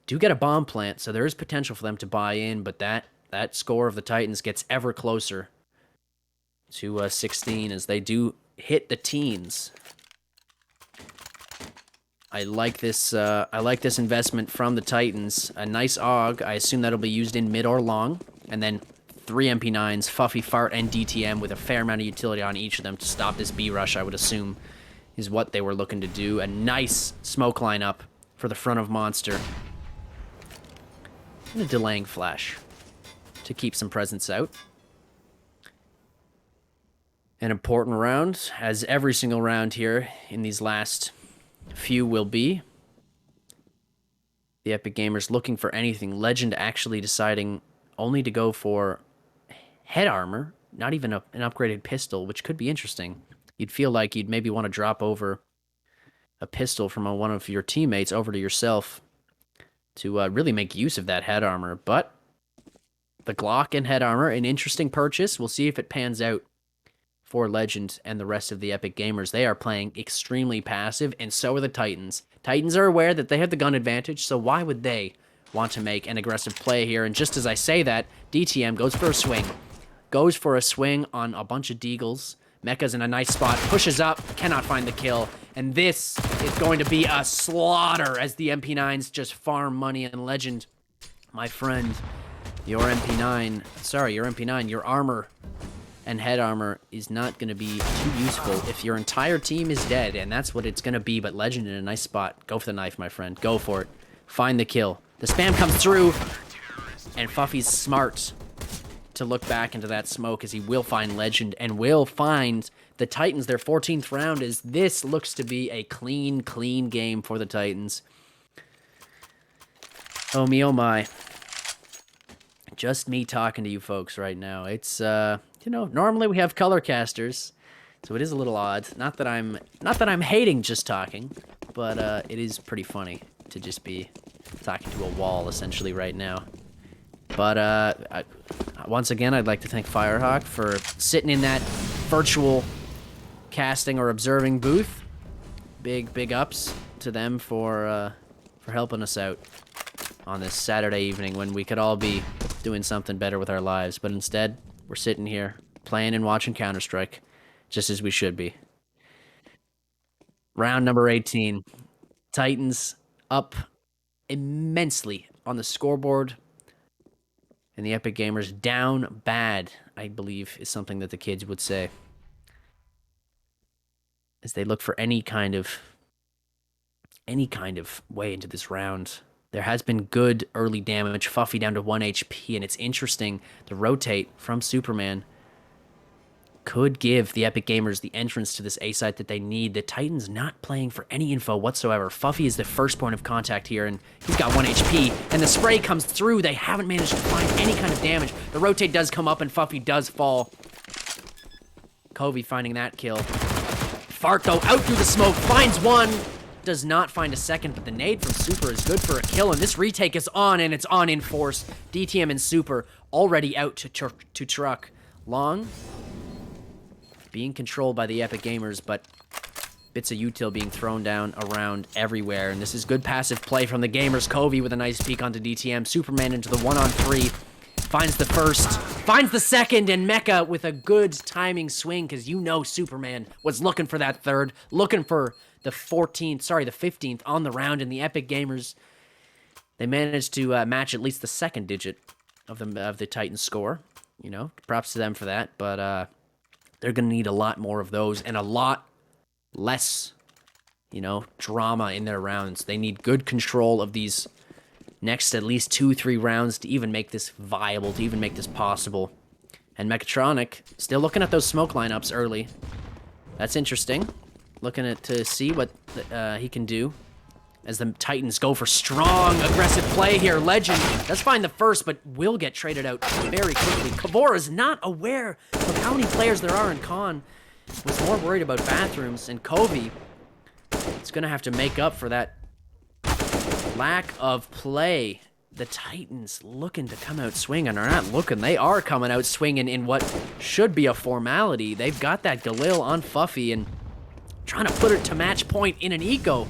do get a bomb plant, so there is potential for them to buy in, but that score of the Titans gets ever closer to 16 as they do hit the teens. I like this investment from the Titans. A nice AUG. I assume that'll be used in mid or long. And then 3 MP9s, Fuffy, Fart, and DTM with a fair amount of utility on each of them to stop this B rush, I would assume, is what they were looking to do. A nice smoke lineup for the front of Monster. And a delaying flash to keep some presence out. An important round, as every single round here in these last few will be. The Epic Gamers looking for anything. Legend actually deciding only to go for head armor, not even an upgraded pistol, which could be interesting. You'd feel like you'd maybe want to drop over a pistol from one of your teammates over to yourself to really make use of that head armor. But the Glock and head armor, an interesting purchase. We'll see if it pans out for Legend and the rest of the Epic Gamers. They are playing extremely passive, and so are the Titans. Titans are aware that they have the gun advantage, so why would they want to make an aggressive play here? And just as I say that, DTM goes for a swing. Goes for a swing on a bunch of deagles. Mecha's in a nice spot, pushes up, cannot find the kill. And this is going to be a slaughter as the MP9s just farm money. And Legend, my friend, your MP9, your armor and head armor is not going to be too useful if your entire team is dead, and that's what it's going to be. But Legend in a nice spot. Go for the knife, my friend. Go for it. Find the kill. The spam comes through, and Fuffy's smart to look back into that smoke as he will find Legend and will find the Titans their 14th round, as this looks to be a clean game for the Titans. Oh me, oh my. Just me talking to you folks right now. It's, normally we have color casters, so it is a little odd. Not that I'm hating just talking, but it is pretty funny to just be talking to a wall essentially right now. But once again, I'd like to thank Firehawk for sitting in that virtual casting or observing booth. Big ups to them for helping us out on this Saturday evening when we could all be doing something better with our lives, but instead we're sitting here playing and watching Counter-Strike, just as we should be. Round number 18. Titans up immensely on the scoreboard. And the Epic Gamers down bad, I believe, is something that the kids would say. As they look for any kind of way into this round. There has been good early damage. Fuffy down to 1 HP, and it's interesting. The rotate from Superman could give the Epic Gamers the entrance to this A site that they need. The Titans not playing for any info whatsoever. Fuffy is the first point of contact here, and he's got 1 HP, and the spray comes through. They haven't managed to find any kind of damage. The rotate does come up, and Fuffy does fall. Covey finding that kill. Fart, though, out through the smoke, finds one. Does not find a second, but the nade from Super is good for a kill, and this retake is on, and it's on in force. DTM and Super already out to truck. Long being controlled by the Epic Gamers, but bits of util being thrown down around everywhere, and this is good passive play from the Gamers. Covey with a nice peek onto DTM. Superman into the 1-on-3. Finds the first, finds the second, and Mecha with a good timing swing, because you know Superman was looking for that third, looking for the 15th on the round, and the Epic Gamers, they managed to match at least the second digit of the Titans score. You know, props to them for that, but they're going to need a lot more of those, and a lot less, drama in their rounds. They need good control of these next at least 2-3 rounds to even make this viable, to even make this possible. And Mechatronic still looking at those smoke lineups early. That's interesting. Looking to see what he can do as the Titans go for strong, aggressive play here. Legend does find the first, but will get traded out very quickly. Kavora is not aware of how many players there are in Con. Was more worried about bathrooms, and Covey is going to have to make up for that lack of play. The Titans looking to come out swinging, or not looking, they are coming out swinging in what should be a formality. They've got that Galil on Fuffy and trying to put it to match point in an eco.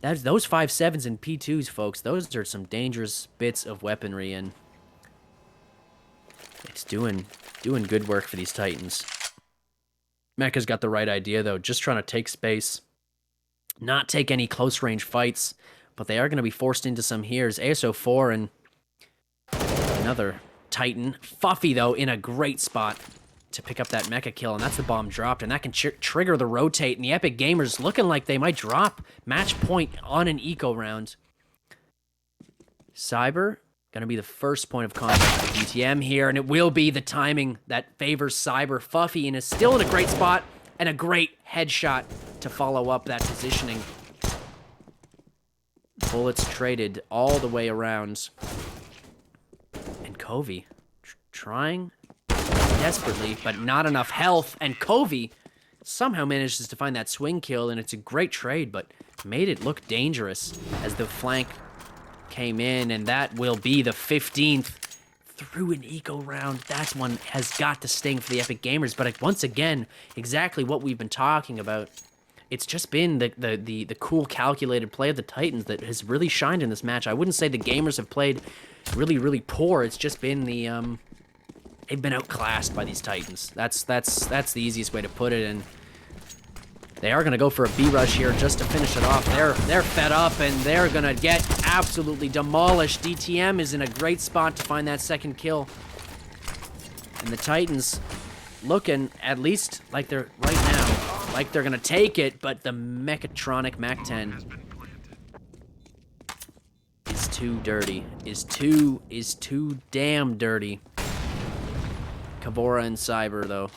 Those 5.7s and P2s, folks, those are some dangerous bits of weaponry, and it's doing good work for these Titans. Mecha's got the right idea, though, just trying to take space, not take any close-range fights, but they are going to be forced into some here's ASO4 and another Titan. Fuffy, though, in a great spot to pick up that mecha kill, and that's the bomb dropped, and that can trigger the rotate, and the Epic Gamers looking like they might drop match point on an eco round. Cyber gonna be the first point of contact for DTM here, and it will be the timing that favors Cyber. Fuffy and is still in a great spot, and a great headshot to follow up that positioning. Bullets traded all the way around, and Covey trying desperately, but not enough health, and Covey somehow manages to find that swing kill, and it's a great trade, but made it look dangerous as the flank came in, and that will be the 15th through an eco round. That one has got to sting for the Epic Gamers, but once again, exactly what we've been talking about. It's just been the cool, calculated play of the Titans that has really shined in this match. I wouldn't say the Gamers have played really, really poor. It's just been they've been outclassed by these Titans. That's the easiest way to put it, and they are going to go for a B-rush here just to finish it off. They're fed up, and they're going to get absolutely demolished. DTM is in a great spot to find that second kill. And the Titans looking, at least like they're right now, like they're going to take it, but the Mechatronic Mac-10 is too dirty. Is too damn dirty. Kavora and Cyber, though,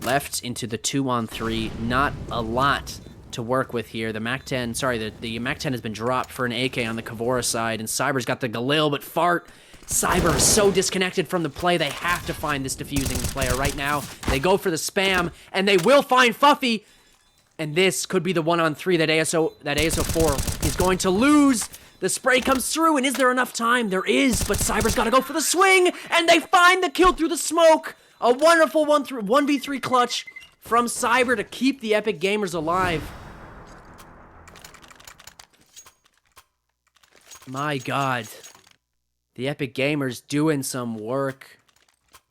left into the 2-on-3. Not a lot to work with here. The Mac-10, sorry, the Mac-10 has been dropped for an AK on the Kavora side, and Cyber's got the Galil, but Fart. Cyber is so disconnected from the play, they have to find this defusing player right now. They go for the spam, and they will find Fuffy, and this could be the 1-on-3 that ASO4 is going to lose. The spray comes through, and is there enough time? There is, but Cyber's got to go for the swing, and they find the kill through the smoke. A wonderful 1v3 clutch from Cyber to keep the Epic Gamers alive. My God. The Epic Gamers doing some work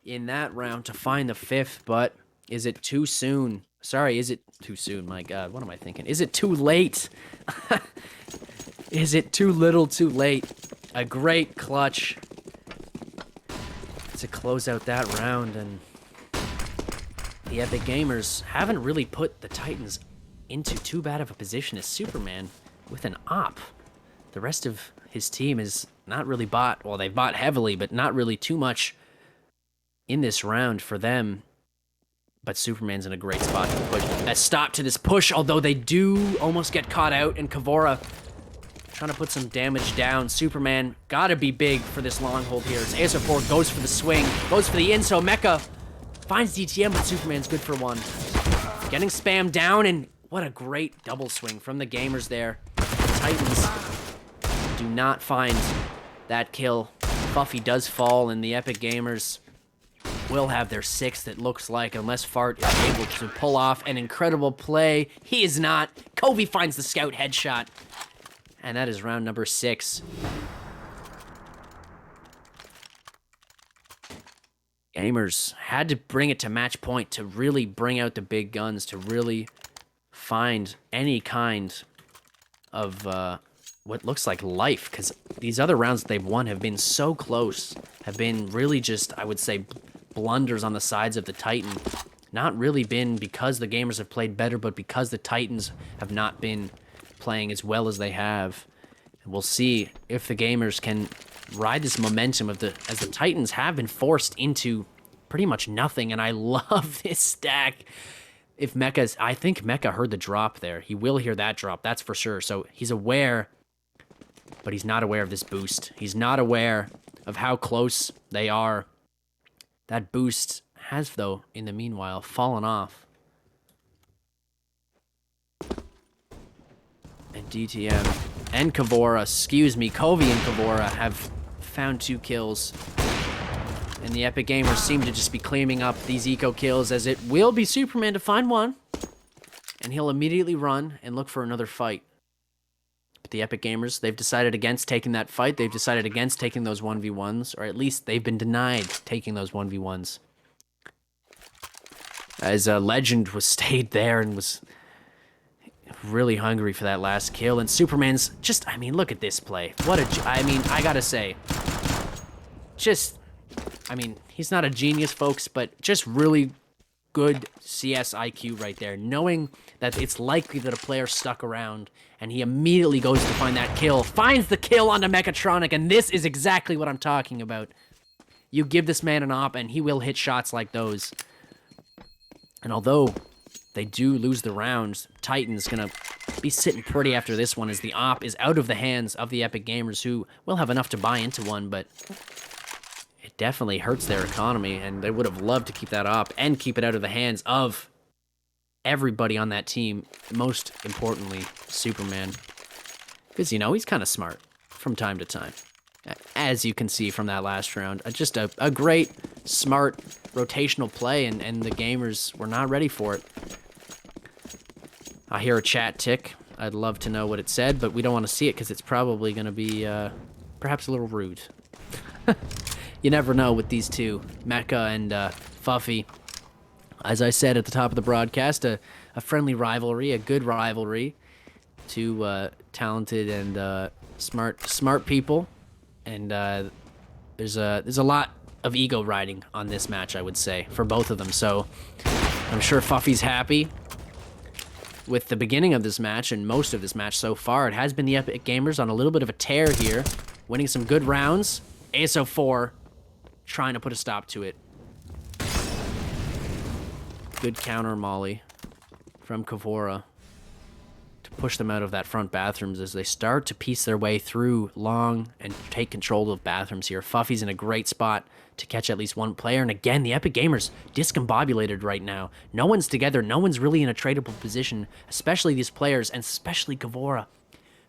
in that round to find the 5th, but is it too soon? Sorry, is it too soon? My God, what am I thinking? Is it too late? is it too little too late? A great clutch to close out that round, and the Epic Gamers haven't really put the Titans into too bad of a position as Superman with an op. The rest of his team is not really bought, well, they've bought heavily, but not really too much in this round for them. But Superman's in a great spot to put a stop to this push, although they do almost get caught out, and Kavora trying to put some damage down. Superman gotta be big for this long hold here. As ASO4 goes for the swing, goes for the in, so Mecha finds DTM, but Superman's good for one. Getting spammed down, and what a great double swing from the Gamers there. The Titans do not find that kill. Buffy does fall, and the Epic Gamers will have their sixth, it looks like, unless Fart is able to pull off an incredible play. He is not. Covey finds the scout headshot. And that is round number 6. Gamers had to bring it to match point to really bring out the big guns, to really find any kind of what looks like life, because these other rounds that they've won have been so close, have been really just, I would say, blunders on the sides of the Titan. Not really been because the Gamers have played better, but because the Titans have not been playing as well as they have. And we'll see if the Gamers can ride this momentum of as the Titans have been forced into pretty much nothing. And I love this stack. If I think Mecha heard the drop there. He will hear that drop, that's for sure. So he's aware, but he's not aware of this boost. He's not aware of how close they are. That boost has, though, in the meanwhile, fallen off. And DTM and Kavora, Covey and Kavora have found 2 kills. And the Epic Gamers seem to just be claiming up these eco kills, as it will be Superman to find one. And he'll immediately run and look for another fight. But the Epic Gamers, they've decided against taking that fight. They've decided against taking those 1v1s, or at least they've been denied taking those 1v1s. As Legend stayed there and was really hungry for that last kill. And Superman's just, I mean, look at this play. I gotta say, he's not a genius, folks, but just really good CS IQ right there, knowing that it's likely that a player stuck around, and he immediately goes to find that kill, finds the kill onto Mechatronic, and this is exactly what I'm talking about. You give this man an op, and he will hit shots like those. And although they do lose the round, Titan's gonna be sitting pretty after this one, as the op is out of the hands of the Epic Gamers, who will have enough to buy into one, but it definitely hurts their economy, and they would have loved to keep that op and keep it out of the hands of everybody on that team, most importantly, Superman. Because, he's kind of smart from time to time, as you can see from that last round. Just a great, smart, rotational play, and the Gamers were not ready for it. I hear a chat tick. I'd love to know what it said, but we don't want to see it because it's probably going to be perhaps a little rude. You never know with these two, Mecha and Fuffy. As I said at the top of the broadcast, a friendly rivalry, a good rivalry. Two talented and smart people, and there's a lot of ego riding on this match, I would say, for both of them. So I'm sure Fuffy's happy with the beginning of this match and most of this match so far. It has been the Epic Gamers on a little bit of a tear here, winning some good rounds. ASO4 trying to put a stop to it. Good counter molly from Kavora to push them out of that front bathrooms as they start to piece their way through long and take control of bathrooms here. Fuffy's in a great spot to catch at least one player. And again, the Epic Gamers discombobulated right now. No one's together. No one's really in a tradable position, especially these players, and especially Kavora,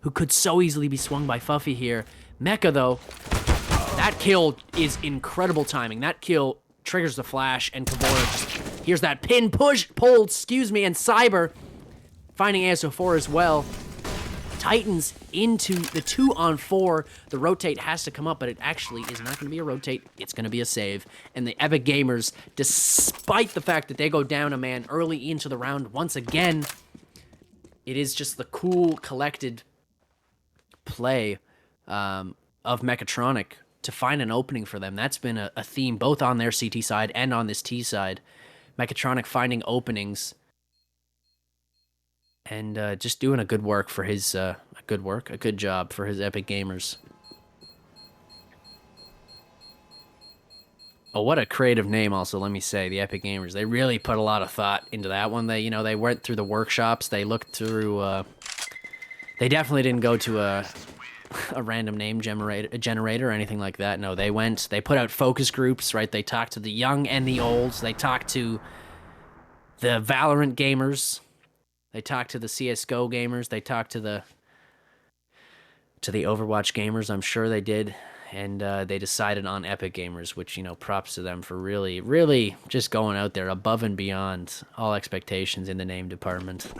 who could so easily be swung by Fuffy here. Mecha, though, that kill is incredible timing. That kill triggers the flash, and Kavora just here's that pin push, pull, and Cyber finding ASO4 as well. Titans into the 2-on-4. The rotate has to come up, but it actually is not going to be a rotate. It's going to be a save. And the Epic Gamers, despite the fact that they go down a man early into the round, once again, it is just the cool, collected play of Mechatronic to find an opening for them. That's been a theme both on their CT side and on this T side. Mechatronic finding openings and just doing a good work for his a good job for his Epic Gamers. Oh, what a creative name! Also, let me say, the Epic Gamers. They really put a lot of thought into that one. They went through the workshops. They looked through. They definitely didn't go to a random name generator or anything like that. No, they put out focus groups, right? They talked to the young and the old. They talked to the Valorant gamers. They talked to the CS:GO gamers. They talked to the Overwatch gamers. I'm sure they did, and they decided on Epic Gamers, which props to them for really, really just going out there above and beyond all expectations in the name department,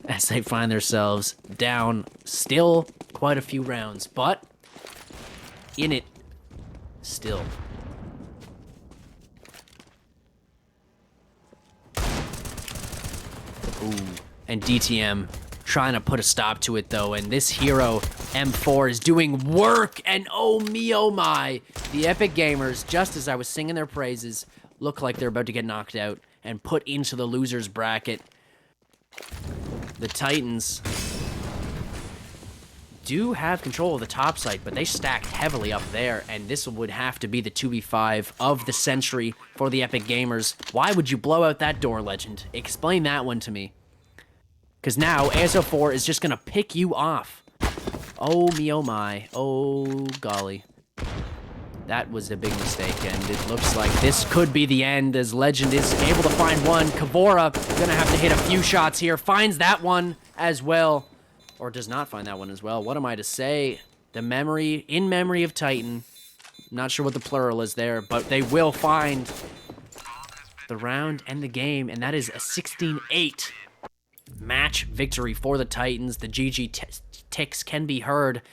as they find themselves down still quite a few rounds, but in it still. Ooh, and DTM trying to put a stop to it though, and this hero M4 is doing work, and oh me oh my, the Epic Gamers, just as I was singing their praises, look like they're about to get knocked out and put into the losers bracket. The Titans do have control of the top site, but they stacked heavily up there, and this would have to be the 2v5 of the century for the Epic Gamers. Why would you blow out that door, Legend? Explain that one to me. Because now, ASO4 is just going to pick you off. Oh me oh my. Oh golly. That was a big mistake, and it looks like this could be the end as Legend is able to find one. Kavora going to have to hit a few shots here. Finds that one as well. Or does not find that one as well. What am I to say? In memory of Titan. Not sure what the plural is there, but they will find the round and the game, and that is a 16-8 match victory for the Titans. The GG ticks can be heard,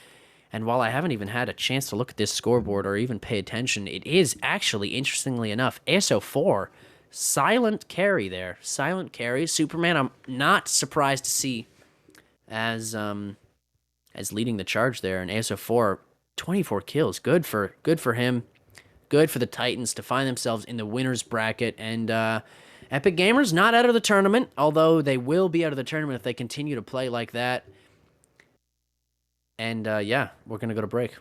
and while I haven't even had a chance to look at this scoreboard or even pay attention, it is actually, interestingly enough, ASO4, silent carry there. Silent carry. Superman, I'm not surprised to see as leading the charge there, and ASO4, 24 kills. Good for him. Good for the Titans to find themselves in the winner's bracket, and Epic Gamers not out of the tournament, although they will be out of the tournament if they continue to play like that. And yeah, we're gonna go to break.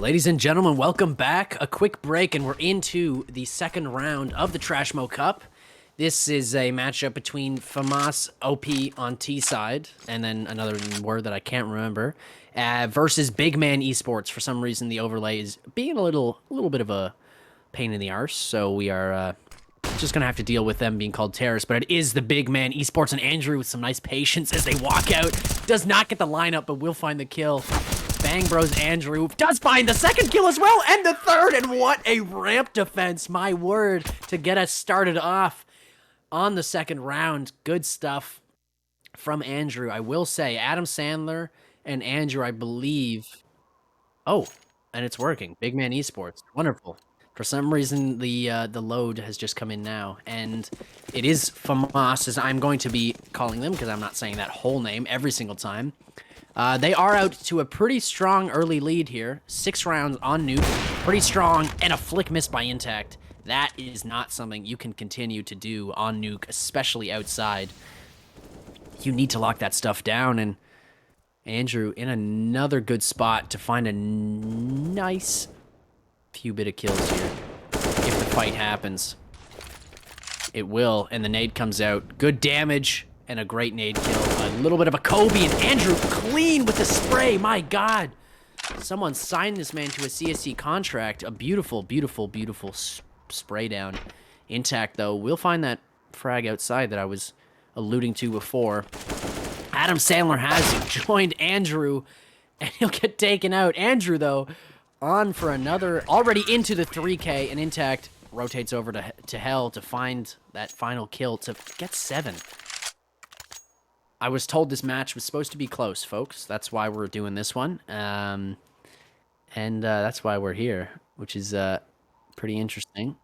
Ladies and gentlemen, welcome back. A quick break, and we're into the second round of the TrashMoe Cup. This is a matchup between FAMAS OP on T side, and then another word that I can't remember, versus Big Man Esports. For some reason, the overlay is being a little bit of a pain in the arse, so we are just gonna have to deal with them being called terrorists. But it is the Big Man Esports, and Andrew with some nice patience as they walk out. Does not get the lineup, but will find the kill. Bang Bros Andrew does find the second kill as well, and the third, and what a ramp defense, my word, to get us started off on the second round. Good stuff from Andrew. I will say, Adam Sandler and Andrew, I believe... Oh, and it's working. Big Man Esports. Wonderful. For some reason, the load has just come in now, and it is FAMAS, as I'm going to be calling them, because I'm not saying that whole name every single time. They are out to a pretty strong early lead here. 6 rounds on Nuke. Pretty strong, and a flick miss by Intact. That is not something you can continue to do on Nuke, especially outside. You need to lock that stuff down, and Andrew in another good spot to find a nice few bit of kills here. If the fight happens. It will, and the nade comes out. Good damage. And a great nade kill. A little bit of a Kobe, and Andrew clean with the spray. My God. Someone signed this man to a CSC contract. A beautiful, beautiful, beautiful spray down. Intact, though. We'll find that frag outside that I was alluding to before. Adam Sandler has joined Andrew, and he'll get taken out. Andrew, though, on for another. Already into the 3K, and Intact rotates over to Hell to find that final kill to get 7. I was told this match was supposed to be close, folks. That's why we're doing this one. And that's why we're here, which is pretty interesting.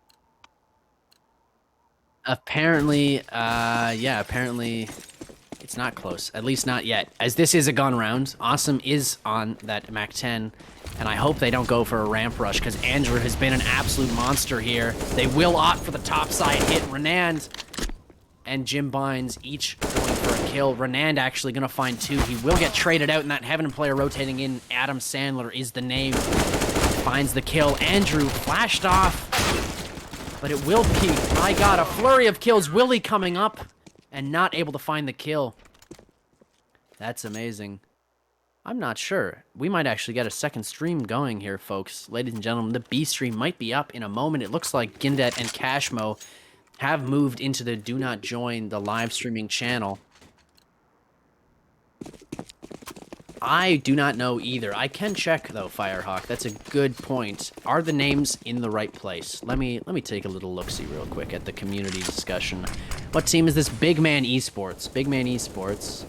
Apparently, apparently it's not close. At least not yet. As this is a gun round, Awesome is on that MAC-10, and I hope they don't go for a ramp rush, because Andrew has been an absolute monster here. They will opt for the top side hit. Renand and Jim Bynes each going for a kill. Renand actually going to find 2. He will get traded out, and that Heaven player rotating in. Adam Sandler is the name. Finds the kill. Andrew flashed off, but it will be, my God, a flurry of kills. Willie coming up and not able to find the kill. That's amazing. I'm not sure. We might actually get a second stream going here, folks. Ladies and gentlemen, the B stream might be up in a moment. It looks like Gindet and TrashMoe have moved into the do not join the live streaming channel. I do not know either. I can check though, Firehawk. That's a good point. Are the names in the right place? Let me take a little look-see real quick at the community discussion. What team is this? Big Man Esports. Big Man Esports.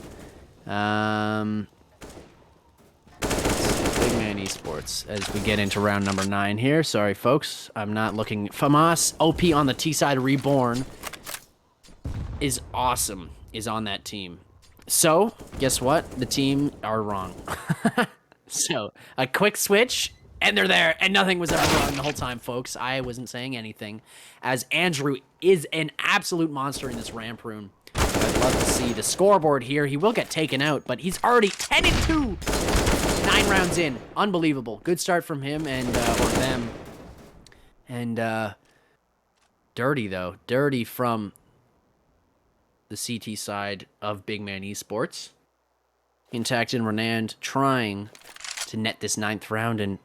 Big Man Esports as we get into round number 9 here. Sorry, folks. I'm not looking. FAMAS OP on the T side. Reborn is awesome. Is on that team. So, guess what? The team are wrong. So, a quick switch, and they're there, and nothing was ever wrong the whole time, folks. I wasn't saying anything, as Andrew is an absolute monster in this ramp room. I'd love to see the scoreboard here. He will get taken out, but he's already 10-2. 9 rounds in. Unbelievable. Good start from him and or them. And dirty, though. Dirty from the CT side of Big Man Esports. Intact and Renand trying to net this 9th round, and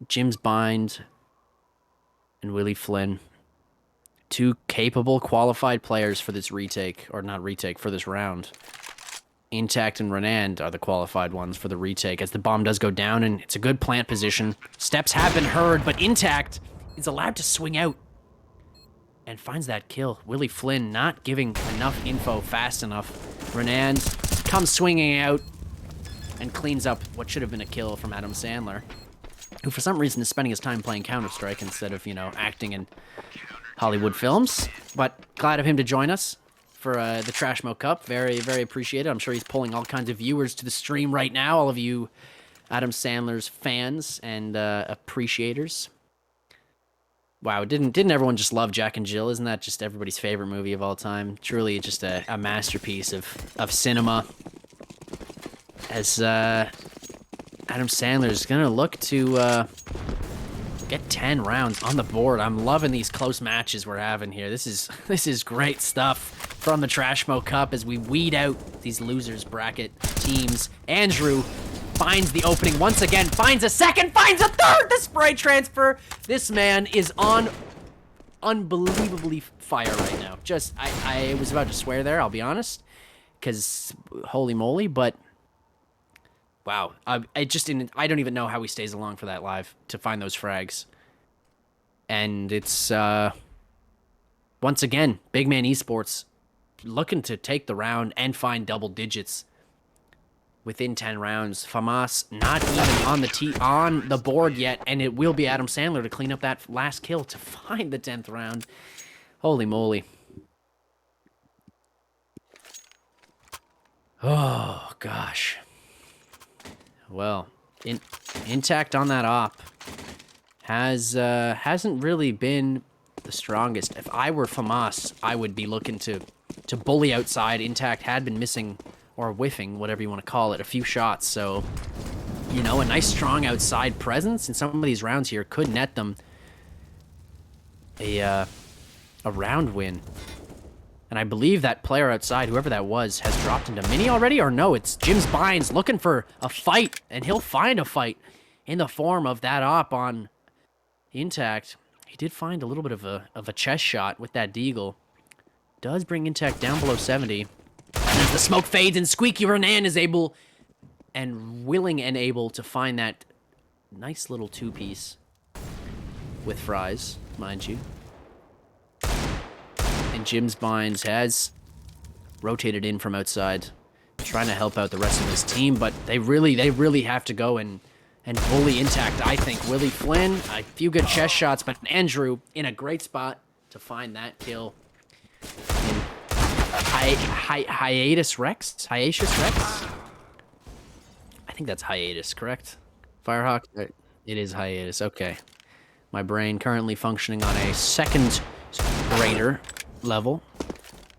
Jim's Bind and Willie Flynn. 2 capable, qualified players for this retake, or not retake, for this round. Intact and Renand are the qualified ones for the retake, as the bomb does go down, and it's a good plant position. Steps have been heard, but Intact is allowed to swing out and finds that kill. Willie Flynn not giving enough info fast enough. Renand comes swinging out and cleans up what should have been a kill from Adam Sandler, who for some reason is spending his time playing Counter-Strike instead of, you know, acting in Hollywood films. But glad of him to join us for the TrashMoe Cup. Very, very appreciated. I'm sure he's pulling all kinds of viewers to the stream right now, all of you Adam Sandler's fans and appreciators. Wow, didn't everyone just love Jack and Jill? Isn't that just everybody's favorite movie of all time? Truly just a masterpiece of cinema. As Adam Sandler's going to look to get 10 rounds on the board. I'm loving these close matches we're having here. This is great stuff from the TrashMoe Cup as we weed out these losers bracket teams. Andrew finds the opening once again, finds a second, finds a third! The spray transfer! This man is on unbelievably fire right now. Just, I was about to swear there, I'll be honest, because holy moly, but wow. I don't even know how he stays along for that live to find those frags. And it's, once again, Big Man Esports looking to take the round and find double digits within 10 rounds. Famas not even on the board yet, and it will be Adam Sandler to clean up that last kill to find the 10th round. Holy moly. Oh, gosh. Well, Intact on that op hasn't really been the strongest. If I were Famas, I would be looking to bully outside. Intact had been missing or whiffing, whatever you want to call it, a few shots. So, you know, a nice strong outside presence in some of these rounds here could net them a round win. And I believe that player outside, whoever that was, has dropped into mini already, or no, it's Jim's Bynes looking for a fight, and he'll find a fight in the form of that op on Intact. He did find a little bit of a chest shot with that deagle. Does bring Intact down below 70. And as the smoke fades and Squeaky Renan is able and willing and able to find that nice little two-piece with fries, mind you. And Jim's Bynes has rotated in from outside, trying to help out the rest of his team, but they really have to go and bully Intact, I think. Willie Flynn, a few good chest shots, but Andrew in a great spot to find that kill. Hiatus Rex? Hiatus Rex? I think that's hiatus, correct? Firehawk? It is hiatus, okay. My brain currently functioning on a second grader level.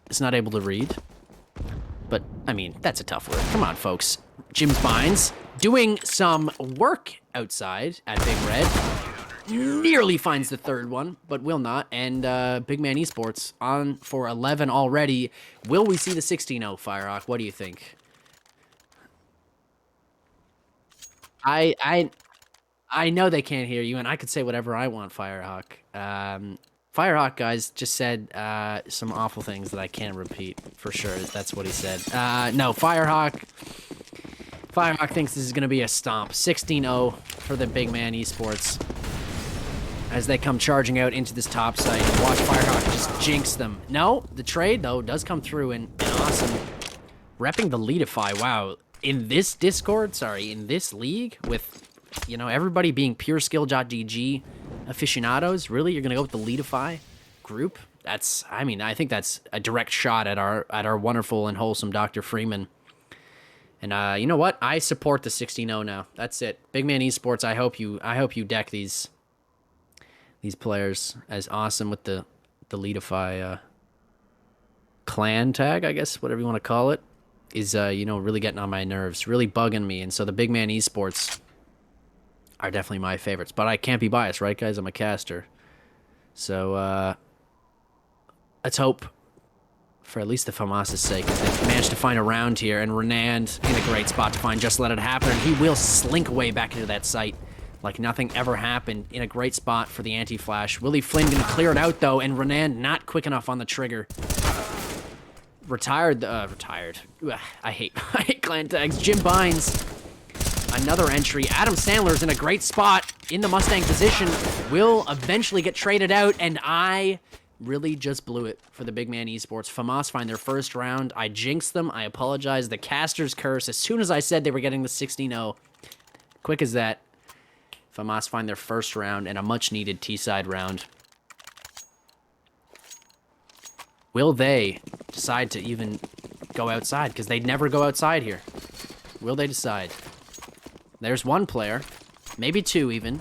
It's not able to read. But, I mean, that's a tough word. Come on, folks. Jim's Bynes doing some work outside at Big Red. Nearly finds the third one, but will not. And Big Man Esports on for 11 already. Will we see the 16-0, Firehawk? What do you think? I know they can't hear you, and I could say whatever I want, Firehawk. Firehawk, guys, just said some awful things that I can't repeat, for sure. That's what he said. No, Firehawk thinks this is going to be a stomp. 16-0 for the Big Man Esports as they come charging out into this top site. Watch Firehawk just jinx them. No, the trade, though, does come through and awesome. Repping the Leadify. Wow. In this Discord, in this league, with, you know, everybody being pureskill.gg aficionados, really? You're going to go with the Leadify group? That's, I mean, I think that's a direct shot at our wonderful and wholesome Dr. Freeman. And you know what? I support the 16-0 now. That's it. Big Man Esports, I hope you deck these players as awesome with the Leadify clan tag, I guess, whatever you want to call it, is you know, really getting on my nerves, really bugging me. And so the Big Man Esports are definitely my favorites, but I can't be biased, right, guys? I'm a caster. So let's hope, for at least the Famas' sake, they managed to find a round here, and Renand in a great spot to find Just Let It Happen, and he will slink away back into that site like nothing ever happened, in a great spot for the anti-flash. Willie Flynn gonna clear it out, though, and Renand not quick enough on the trigger. Retired. Ugh, I hate clan tags. Jim Bynes, another entry. Adam Sandler's in a great spot in the Mustang position. Will eventually get traded out, and I really just blew it for the Big Man Esports. Famas find their first round. I jinxed them. I apologize. The caster's curse. As soon as I said they were getting the 16-0, quick as that, Famas find their first round and a much-needed T-side round. Will they decide to even go outside? Because they'd never go outside here. Will they decide? There's one player, maybe two even,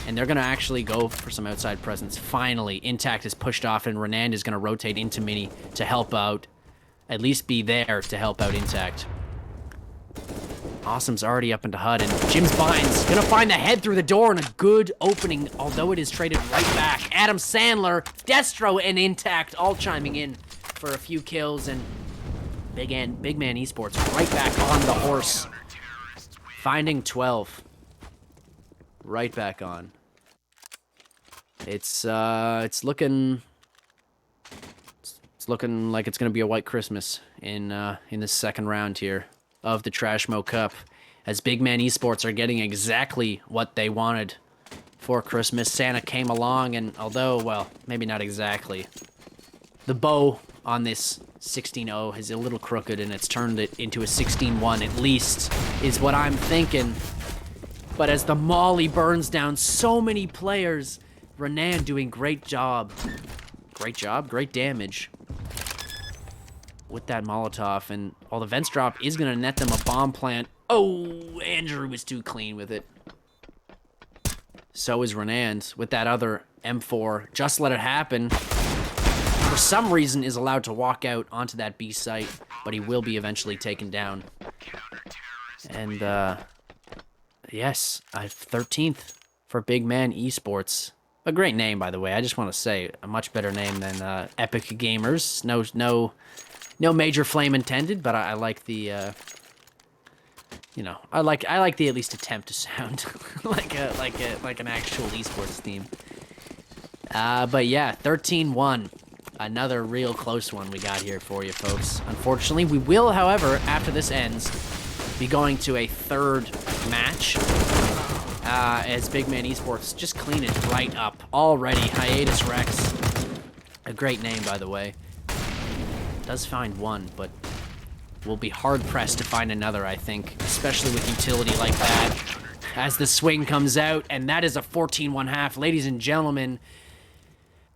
and they're going to actually go for some outside presence. Finally, Intact is pushed off, and Renand is going to rotate into Mini to help out, at least be there to help out Intact. Awesome's already up into HUD, and Jim's Bynes gonna find the head through the door and a good opening, although it is traded right back. Adam Sandler, Destro, and Intact all chiming in for a few kills, and Big Man Esports right back on the horse. Finding 12. Right back on. It's looking like it's gonna be a white Christmas in this second round here of the TrashMoe Cup, as Big Man Esports are getting exactly what they wanted for Christmas. Santa came along, and although, well, maybe not exactly, the bow on this 16-0 is a little crooked, and it's turned it into a 16-1 at least, is what I'm thinking. But as the Molly burns down so many players, Renan doing great job. Great damage with that Molotov, and while the vents drop is going to net them a bomb plant. Oh, Andrew was too clean with it. So is Renand with that other M4. Just let it happen. For some reason is allowed to walk out onto that B site, but he will be eventually taken down. And, yes, 13th for Big Man Esports. A great name, by the way. I just want to say, a much better name than Epic Gamers. No major flame intended, but I like the, I like the at least attempt to sound like an actual esports team. But yeah, 13-1. Another real close one we got here for you, folks. Unfortunately, we will, however, after this ends, be going to a third match. As Big Man Esports just clean it right up already. Hiatus Rex. A great name, by the way. Does find one, but will be hard-pressed to find another, I think, especially with utility like that. As the swing comes out, and that is a 14-1/2. Ladies and gentlemen,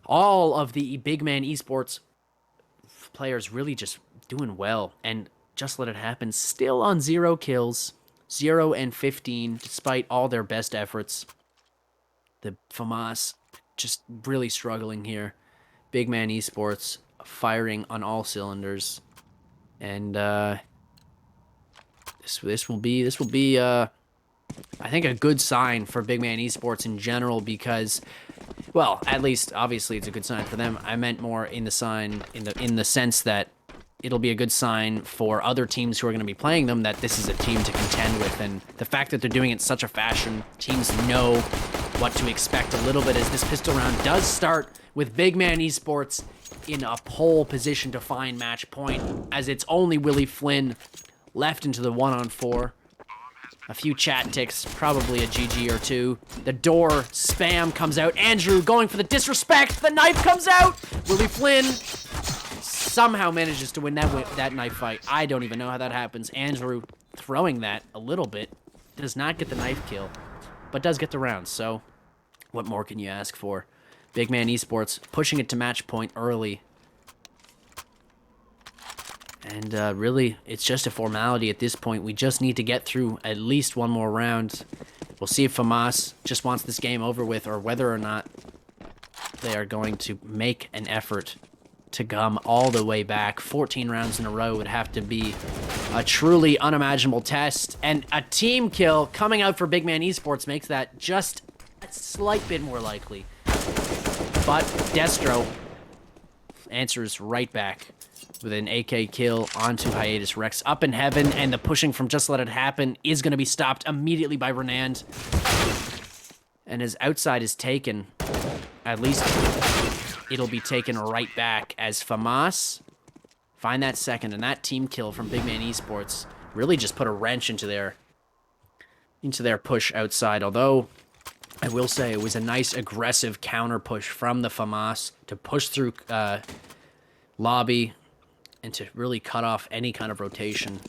all of the Big Man Esports players really just doing well, and just let it happen. Still on 0 kills, 0 and 15, despite all their best efforts. The FAMAS just really struggling here. Big Man Esports firing on all cylinders, and this will be I think a good sign for Big Man Esports in general, because, well, at least obviously it's a good sign for them. I meant more in the sense that it'll be a good sign for other teams who are going to be playing them that this is a team to contend with, and the fact that they're doing it in such a fashion, teams know what to expect a little bit, as this pistol round does start with Big Man Esports in a pole position to find match point, as it's only Willie Flynn left into the 1-on-4. A few chat ticks, probably a GG or two. The door spam comes out. Andrew going for the disrespect. The knife comes out. Willie Flynn somehow manages to win that knife fight. I don't even know how that happens. Andrew throwing that a little bit. Does not get the knife kill, but does get the round. So what more can you ask for? Big Man Esports pushing it to match point early. And really, it's just a formality at this point. We just need to get through at least one more round. We'll see if FAMAS just wants this game over with, or whether or not they are going to make an effort to come all the way back. 14 rounds in a row would have to be a truly unimaginable test. And a team kill coming out for Big Man Esports makes that just a slight bit more likely. But Destro answers right back with an AK kill onto Hiatus Rex up in heaven, and the pushing from Just Let It Happen is going to be stopped immediately by Renand. And as outside is taken, at least it'll be taken right back as FAMAS find that second, and that team kill from Big Man Esports really just put a wrench into their push outside. Although I will say it was a nice aggressive counter push from the FAMAS to push through lobby and to really cut off any kind of rotation.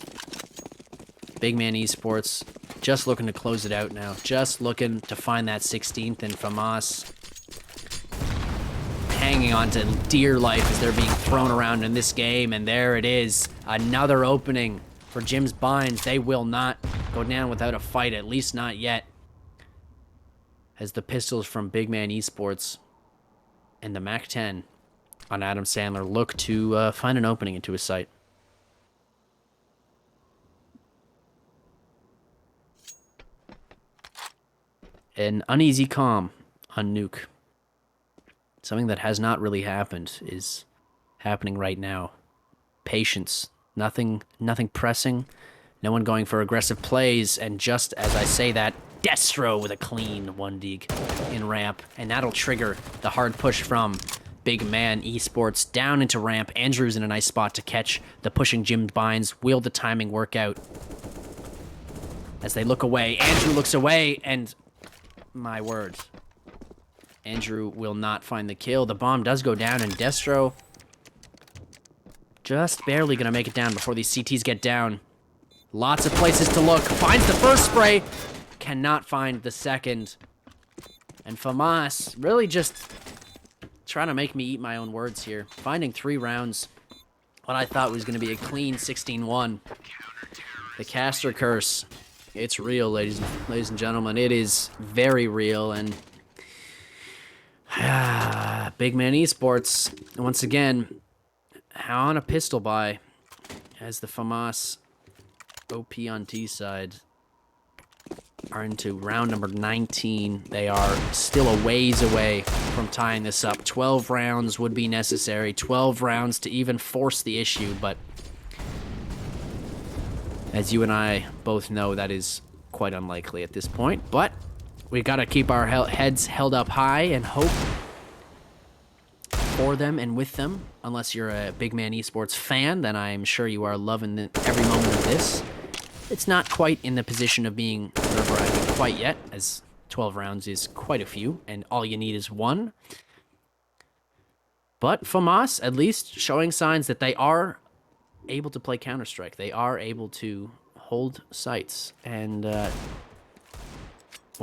Big Man Esports just looking to close it out now. Just looking to find that 16th, and FAMAS hanging on to dear life as they're being thrown around in this game. And there it is. Another opening for Jim's Binds. They will not go down without a fight, at least not yet. As the pistols from Big Man Esports and the MAC-10 on Adam Sandler look to find an opening into his sight. An uneasy calm on Nuke. Something that has not really happened is happening right now. Patience. Nothing pressing. No one going for aggressive plays. And just as I say that, Destro with a clean 1 dig in ramp. And that'll trigger the hard push from Big Man Esports down into ramp. Andrew's in a nice spot to catch the pushing Jim Binds. Will the timing work out? As they look away, Andrew looks away, and my word. Andrew will not find the kill. The bomb does go down, and Destro just barely gonna make it down before these CTs get down. Lots of places to look. Finds the first spray. Cannot find the second. And FAMAS really just trying to make me eat my own words here. Finding 3 rounds. What I thought was going to be a clean 16-1. The caster curse. It's real, ladies and gentlemen. It is very real. And Big Man Esports, once again, on a pistol buy as the FAMAS OP on T side are into round number 19. They are still a ways away from tying this up. 12 rounds would be necessary. 12 rounds to even force the issue, but as you and I both know, that is quite unlikely at this point. But we got to keep our heads held up high and hope for them and with them. Unless you're a Big Man Esports fan, then I'm sure you are loving every moment of this. It's not quite in the position of being nerve-wracking quite yet, as 12 rounds is quite a few, and all you need is 1. But FAMAS, at least, showing signs that they are able to play Counter-Strike. They are able to hold sites, and well,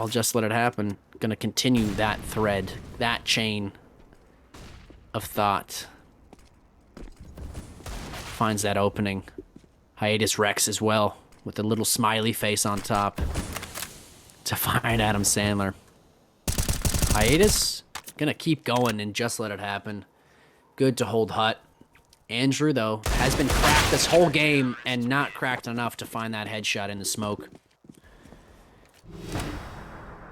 just let it happen. Gonna continue that thread, that chain of thought. Finds that opening. Hiatus Rex as well, with a little smiley face on top to find Adam Sandler. Hiatus, gonna keep going and just let it happen. Good to hold Hut. Andrew, though, has been cracked this whole game and not cracked enough to find that headshot in the smoke.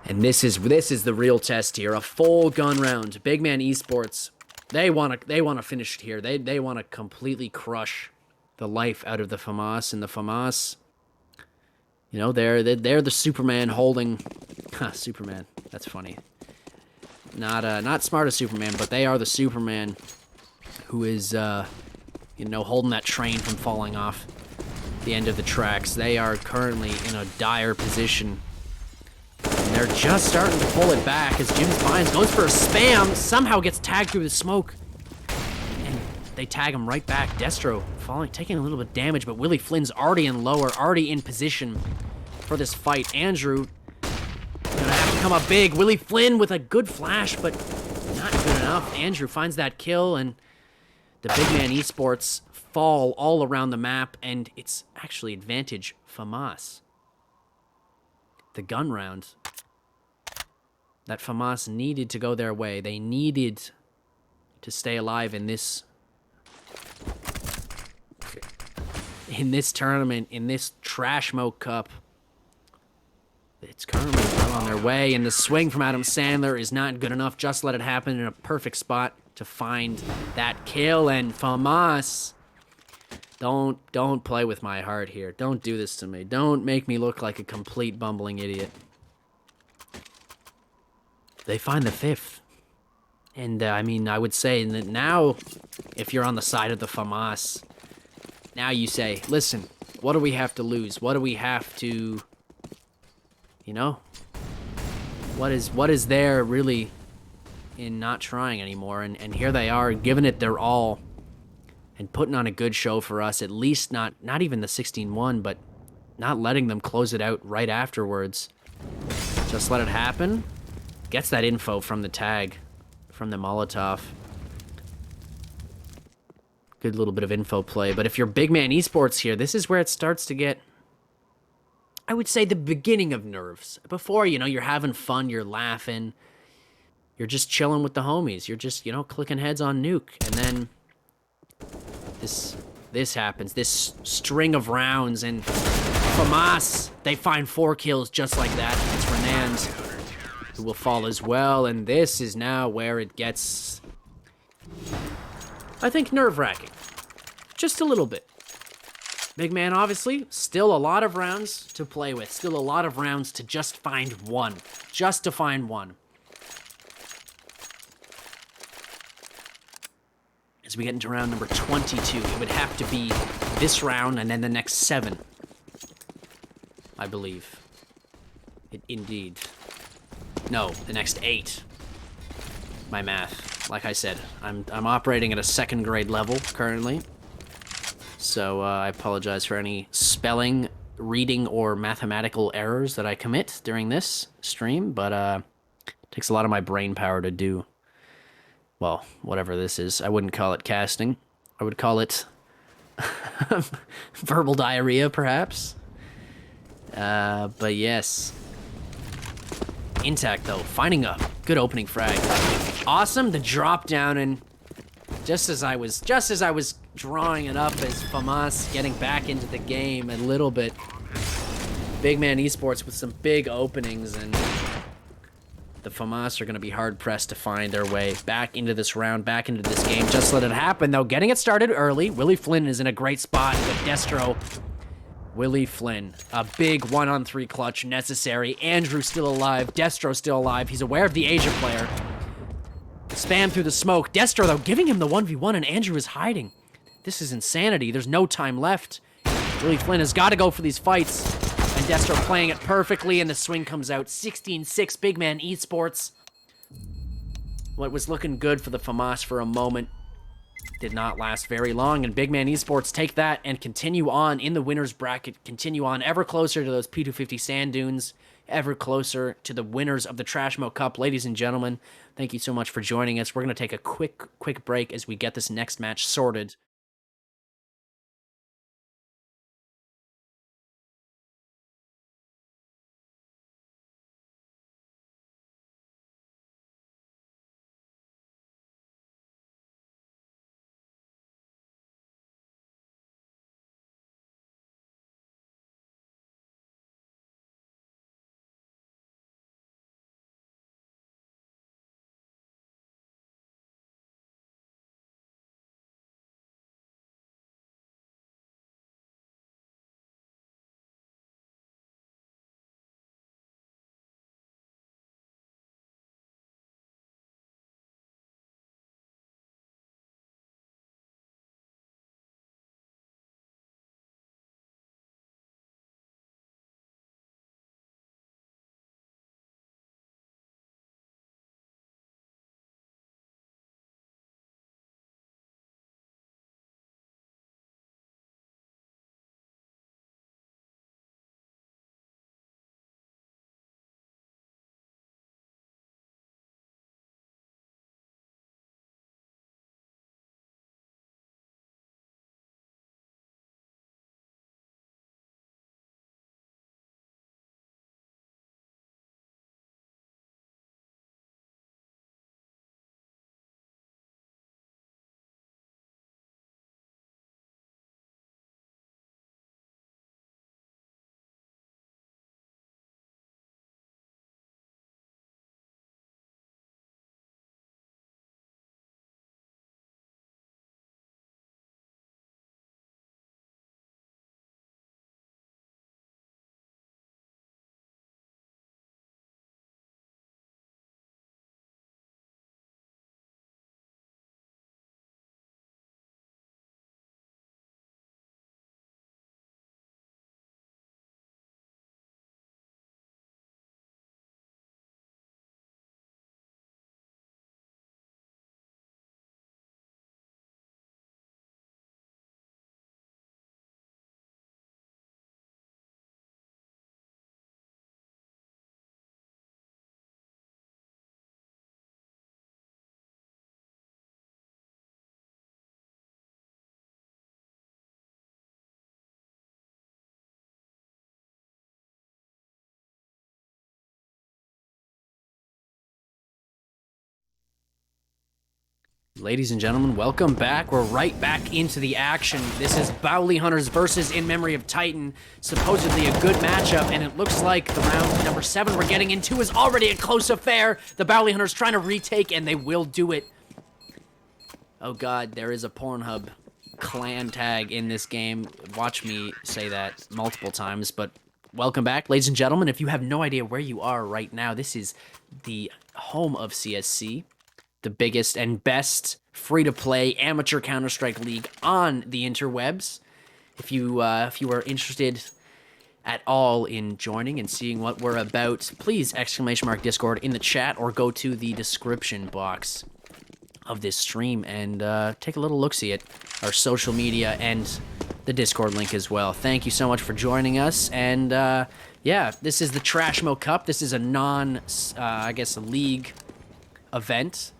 And this is the real test here. A full gun round. Big Man Esports, they wanna finish it here. They wanna completely crush the life out of the FAMAS, and the FAMAS, you know, they're the Superman holding... Superman. That's funny. Not smart as Superman, but they are the Superman who is, you know, holding that train from falling off the end of the tracks. They are currently in a dire position. And they're just starting to pull it back as Jim Spines goes for a spam, somehow gets tagged through the smoke. And they tag him right back. Destro taking a little bit of damage, but Willie Flynn's already in lower, already in position for this fight. Andrew gonna have to come up big. Willie Flynn with a good flash, but not good enough. Andrew finds that kill, and the Big Man Esports fall all around the map, and it's actually advantage FAMAS. The gun round that FAMAS needed to go their way. They needed to stay alive in this tournament, in this TrashMoe Cup. It's currently well on their way, and the swing from Adam Sandler is not good enough. Just let it happen in a perfect spot to find that kill, and FAMAS, don't play with my heart here. Don't do this to me. Don't make me look like a complete bumbling idiot. They find the 5th. And, I mean, I would say that now, if you're on the side of the FAMAS, now you say, listen, what do we have to lose? What do we have to, you know? What is there really in not trying anymore? And here they are, giving it their all and putting on a good show for us. At least not even the 16-1, but not letting them close it out right afterwards. Just let it happen. Gets that info from the tag, from the Molotov. Good little bit of info play. But if you're Big Man Esports here, this is where it starts to get, I would say, the beginning of nerves. Before, you know, you're having fun, you're laughing, you're just chilling with the homies, you're just, you know, clicking heads on Nuke, and then this happens, this string of rounds, and FAMAS, they find 4 kills just like that. It's Renan's who will fall as well, and this is now where it gets, I think, nerve-wracking. Just a little bit. Big man, obviously, still a lot of rounds to play with. Still a lot of rounds to just find one. Just to find one. As we get into round number 22, it would have to be this round and then the next 7. I believe. Indeed. No, the next 8. My math. Like I said, I'm operating at a 2nd grade level currently. So I apologize for any spelling, reading, or mathematical errors that I commit during this stream, but it takes a lot of my brain power to do, well, whatever this is. I wouldn't call it casting. I would call it verbal diarrhea, perhaps. But yes. Intact, though. Finding a good opening frag. Awesome, the drop down, and just as I was drawing it up as FAMAS getting back into the game a little bit, Big Man Esports with some big openings, and the FAMAS are going to be hard-pressed to find their way back into this round, back into this game. Just let it happen, though. Getting it started early. Willie Flynn is in a great spot, but Destro... Willie Flynn, a big 1-on-3 clutch necessary. Andrew still alive. Destro still alive. He's aware of the Asia player. Spam through the smoke. Destro, though, giving him the 1v1, and Andrew is hiding. This is insanity. There's no time left. Willie Flynn has got to go for these fights. And Destro playing it perfectly, and the swing comes out. 16-6, Big Man Esports. What was looking good for the FAMAS for a moment did not last very long, and Big Man Esports take that and continue on in the winner's bracket, continue on ever closer to those P250 sand dunes, ever closer to the winners of the TrashMoe Cup. Ladies and gentlemen, thank you so much for joining us. We're going to take a quick break as we get this next match sorted. Ladies and gentlemen, welcome back. We're right back into the action. This is Bounty Hunters versus In Memory of Titan. Supposedly a good matchup, and it looks like the round number 7 we're getting into is already a close affair. The Bounty Hunters trying to retake, and they will do it. Oh god, there is a Pornhub clan tag in this game. Watch me say that multiple times, but welcome back, ladies and gentlemen. If you have no idea where you are right now, this is the home of CSC. The biggest and best free-to-play amateur Counter-Strike league on the interwebs. If you are interested at all in joining and seeing what we're about, please !Discord in the chat or go to the description box of this stream and take a little look-see at our social media and the Discord link as well. Thank you so much for joining us, and yeah, this is the TrashMoe Cup. This is a I guess a league event.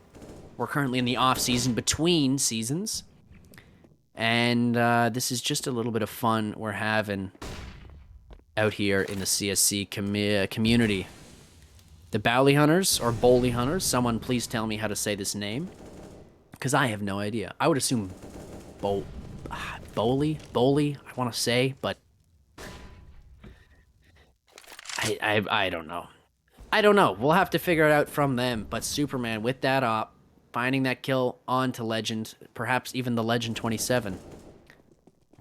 We're currently in the off-season between seasons. And this is just a little bit of fun we're having out here in the CSC community. The Bounty Hunters, or Bounty Hunters, someone please tell me how to say this name. Because I have no idea. I would assume Bowley, I want to say, but I don't know. I don't know. We'll have to figure it out from them. But Superman, with that op, finding that kill onto Legend, perhaps even the Legend 27.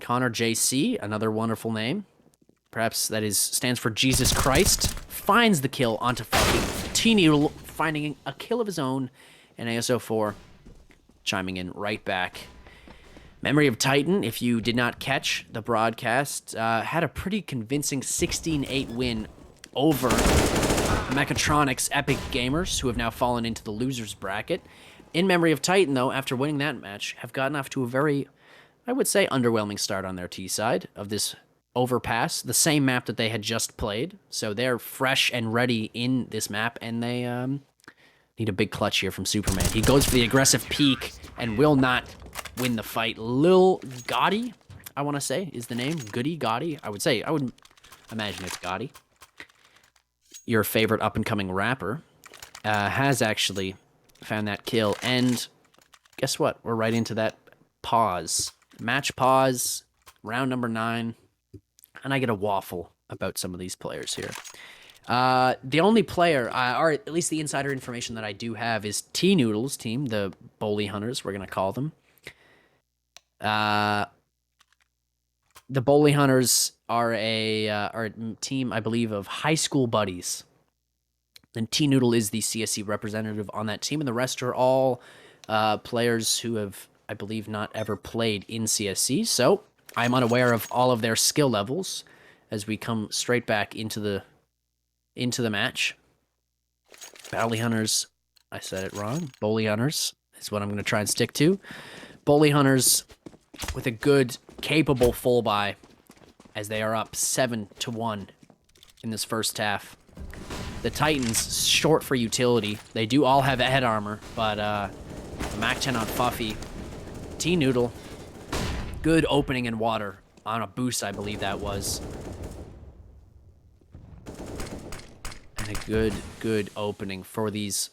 Connor JC, another wonderful name. Perhaps that stands for Jesus Christ. Finds the kill onto fucking T-Noodle, finding a kill of his own. And ASO4 chiming in right back. Memory of Titan, if you did not catch the broadcast, had a pretty convincing 16-8 win over Mechatronics Epic Gamers, who have now fallen into the losers bracket. In Memory of Titan, though, after winning that match, have gotten off to a very, I would say, underwhelming start on their T side of this overpass, the same map that they had just played. So they're fresh and ready in this map, and they need a big clutch here from Superman. He goes for the aggressive peek and will not win the fight. Lil Gotti, I want to say, is the name. Goody Gotti, I would imagine it's Gotti. Your favorite up-and-coming rapper has actually found that kill, and guess what? We're right into that pause. Match pause, round number 9, and I get a waffle about some of these players here. The only player, or at least the insider information that I do have, is T-Noodle's team, the Bounty Hunters, we're going to call them. The Bounty Hunters are a team, I believe, of high school buddies. And T-Noodle is the CSC representative on that team, and the rest are all players who have, I believe, not ever played in CSC. So I'm unaware of all of their skill levels as we come straight back into the match. Bounty Hunters, I said it wrong. Bounty Hunters is what I'm going to try and stick to. Bounty Hunters with a good, capable full buy as they are up 7-1 in this first half. The Titans, short for utility. They do all have head armor, but MAC-10 on Fuffy. T-Noodle, good opening in water on a boost, I believe that was. And a good opening for these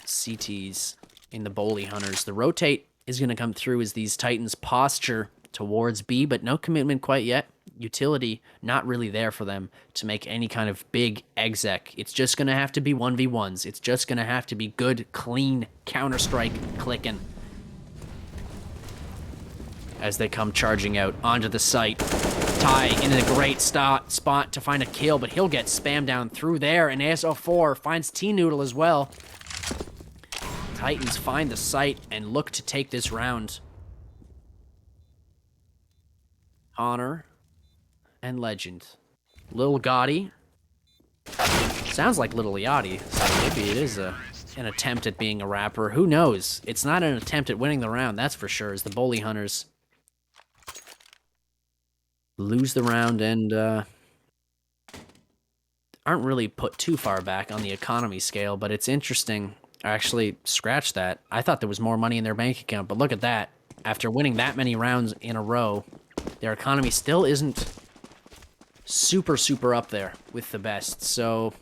CTs in the Bounty Hunters. The rotate is going to come through as these Titans posture towards B, but no commitment quite yet. Utility not really there for them to make any kind of big exec. It's just going to have to be 1v1s. It's just going to have to be good, clean Counter-Strike clicking as they come charging out onto the site. Ty in a great spot to find a kill, but he'll get spammed down through there, and ASO4 finds T-Noodle as well. Titans find the site and look to take this round. Honor and Legend. Lil Gotti. Sounds like Little Yachty, so maybe it is an attempt at being a rapper. Who knows? It's not an attempt at winning the round, that's for sure, as the Bounty Hunters lose the round and aren't really put too far back on the economy scale, but it's interesting. Actually, scratch that. I thought there was more money in their bank account, but look at that. After winning that many rounds in a row, their economy still isn't super up there with the best. So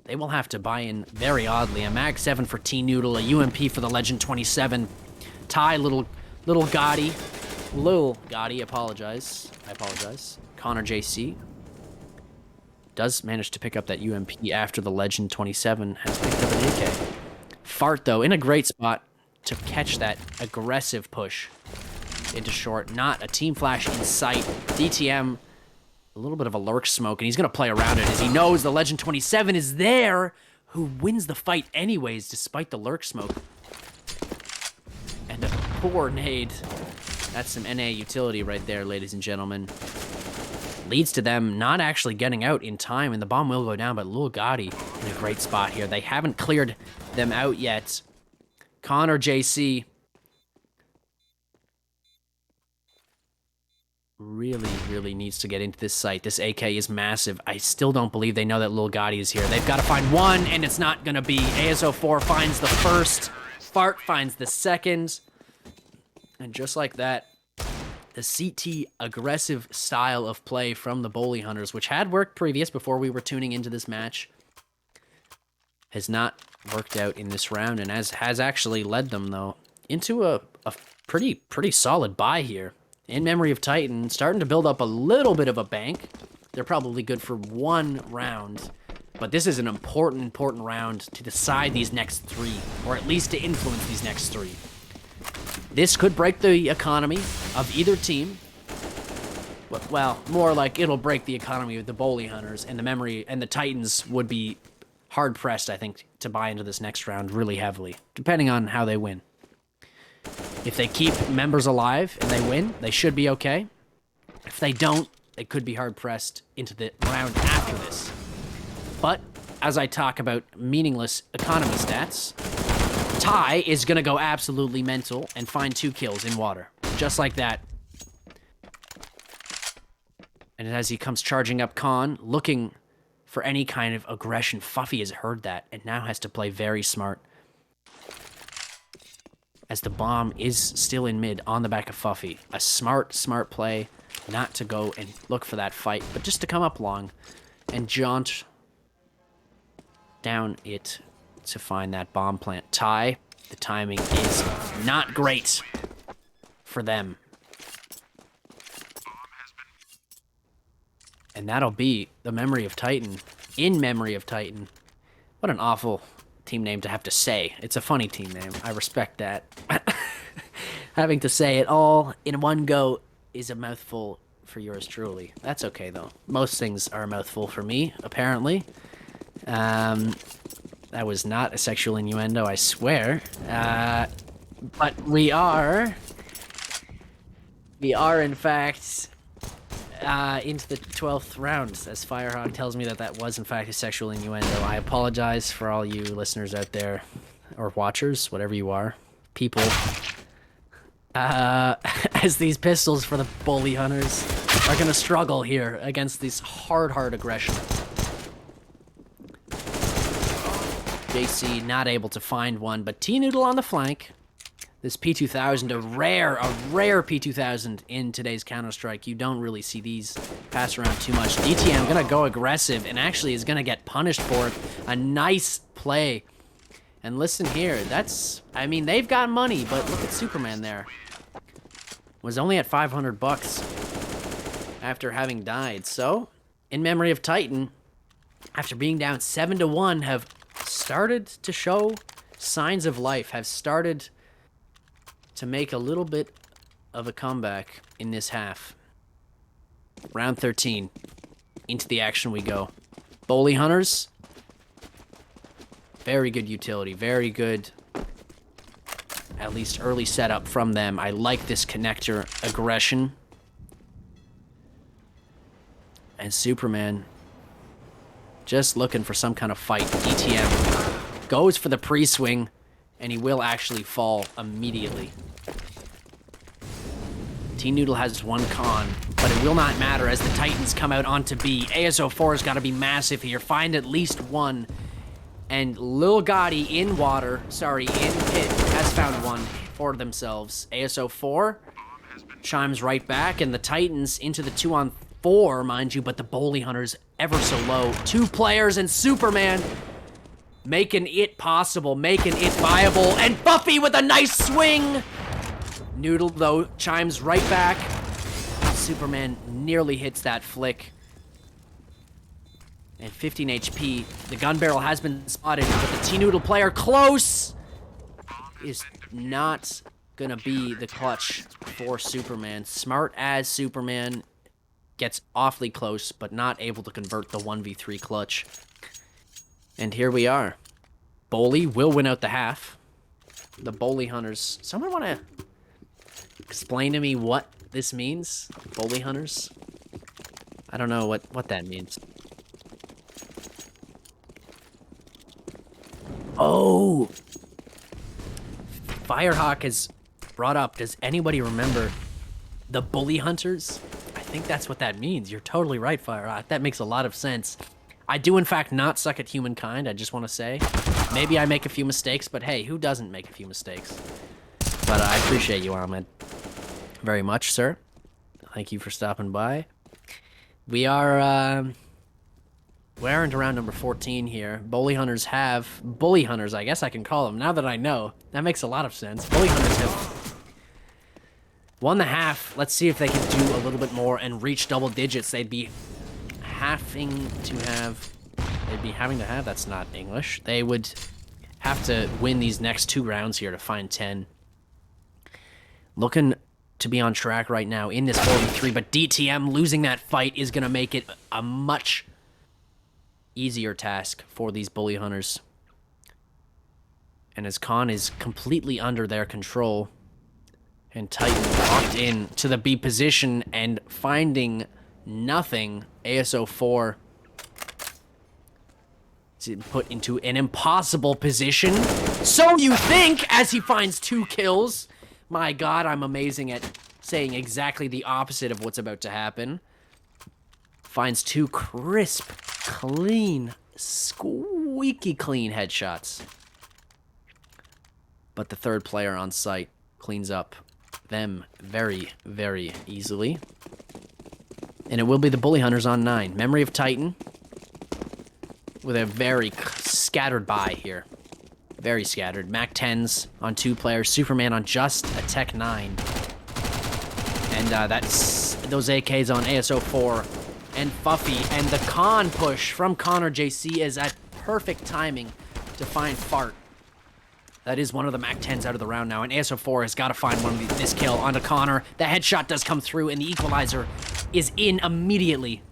They will have to buy in very oddly. A Mag 7 for T-Noodle, a UMP for the Legend 27. Ty, Little Gotti. Lil Gotti, I apologize. Connor JC does manage to pick up that UMP after the Legend 27 has picked up an AK. Fart, though, in a great spot to catch that aggressive push into short. Not a team flash in sight. DTM, a little bit of a lurk smoke, and he's going to play around it as he knows the Legend 27 is there, who wins the fight anyways, despite the lurk smoke. And a poor nade. That's some NA utility right there, ladies and gentlemen. Leads to them not actually getting out in time, and the bomb will go down, but Lil Gotti in a great spot here. They haven't cleared them out yet. Connor JC really needs to get into this site. This AK is massive. I still don't believe they know that Lil Gotti is here. They've got to find one, and it's not going to be. ASO4 finds the first. Fart finds the second. And just like that, the CT aggressive style of play from the Bully Hunters, which had worked previous before we were tuning into this match, has not worked out in this round, and has actually led them, though, into a pretty solid buy here. In Memory of Titan, starting to build up a little bit of a bank. They're probably good for one round, but this is an important round to decide these next three, or at least to influence these next three. This could break the economy of either team. Well, more like it'll break the economy of the Bully Hunters, and the Titans would be hard-pressed, I think, to buy into this next round really heavily, depending on how they win. If they keep members alive and they win, they should be okay. If they don't, they could be hard-pressed into the round after this. But, as I talk about meaningless economy stats, Ty is going to go absolutely mental and find 2 kills in water. Just like that. And as he comes charging up Khan, looking for any kind of aggression, Fuffy has heard that and now has to play very smart. As the bomb is still in mid on the back of Fuffy. A smart play not to go and look for that fight, but just to come up long and jaunt down it to find that bomb plant. Ty, the timing is not great for them. And that'll be the Memory of Titan. In Memory of Titan. What an awful team name to have to say. It's a funny team name. I respect that. Having to say it all in one go is a mouthful for yours truly. That's okay, though. Most things are a mouthful for me, apparently. That was not a sexual innuendo, I swear. But we are, in fact, into the 12th round, as Firehawk tells me that was, in fact, a sexual innuendo. I apologize for all you listeners out there, or watchers, whatever you are, people. As these pistols for the Bully Hunters are going to struggle here against this hard aggression. JC not able to find one, but T-Noodle on the flank. This P2000, a rare P2000 in today's Counter-Strike. You don't really see these pass around too much. DTM gonna go aggressive and actually is gonna get punished for it. A nice play. And listen here, I mean, they've got money, but look at Superman there. Was only at 500 bucks after having died. So, in Memory of Titan, after being down 7-1, have started to show signs of life, have started to make a little bit of a comeback in this half. Round 13. Into the action we go. Bully Hunters. Very good utility. Very good, at least early setup from them. I like this connector aggression. And Superman just looking for some kind of fight. DTM goes for the pre-swing, and he will actually fall immediately. T-Noodle has one con, but it will not matter as the Titans come out onto B. ASO4 has got to be massive here. Find at least one. And Lil Gotti in pit, has found one for themselves. ASO4 chimes right back, and the Titans into the 2-on-4, mind you, but the Bully Hunters ever so low. 2 players, and Superman making it possible, making it viable, and Buffy with a nice swing! Noodle, though, chimes right back. Superman nearly hits that flick. And 15 HP. The gun barrel has been spotted, but the T-Noodle player close is not gonna be the clutch for Superman. Smart as Superman gets awfully close, but not able to convert the 1v3 clutch. And here we are. Bully will win out the half. The Bully Hunters. Someone want to explain to me what this means? Bully Hunters? I don't know what that means. Oh! Firehawk has brought up, does anybody remember the Bully Hunters? I think that's what that means. You're totally right, Firehawk. That makes a lot of sense. I do, in fact, not suck at humankind, I just want to say. Maybe I make a few mistakes, but hey, who doesn't make a few mistakes? But I appreciate you, Ahmed. Very much, sir. Thank you for stopping by. We are, we're into round number 14 here. Bully Hunters, I guess I can call them, now that I know. That makes a lot of sense. Bully Hunters have won the half. Let's see if they can do a little bit more and reach double digits. They'd be having to have, that's not English. They would have to win these next 2 rounds here to find 10. Looking to be on track right now in this 4v3, but DTM losing that fight is going to make it a much easier task for these Bully Hunters. And as Khan is completely under their control, and Titan locked in to the B position and finding nothing, ASO4 is put into an impossible position. So you think, as he finds 2 kills. My god, I'm amazing at saying exactly the opposite of what's about to happen. Finds 2 crisp, clean, squeaky clean headshots. But the third player on site cleans up them very, very easily. And it will be the Bully Hunters on 9. Memory of Titan with a very scattered buy here. Very scattered. Mac 10s on 2 players. Superman on just a Tech 9. And that's those AKs on ASO4 and Fuffy. And the con push from Connor JC is at perfect timing to find Fart. That is one of the Mac 10s out of the round now. And ASO4 has got to find one of this kill onto Connor. The headshot does come through, and the equalizer is in immediately.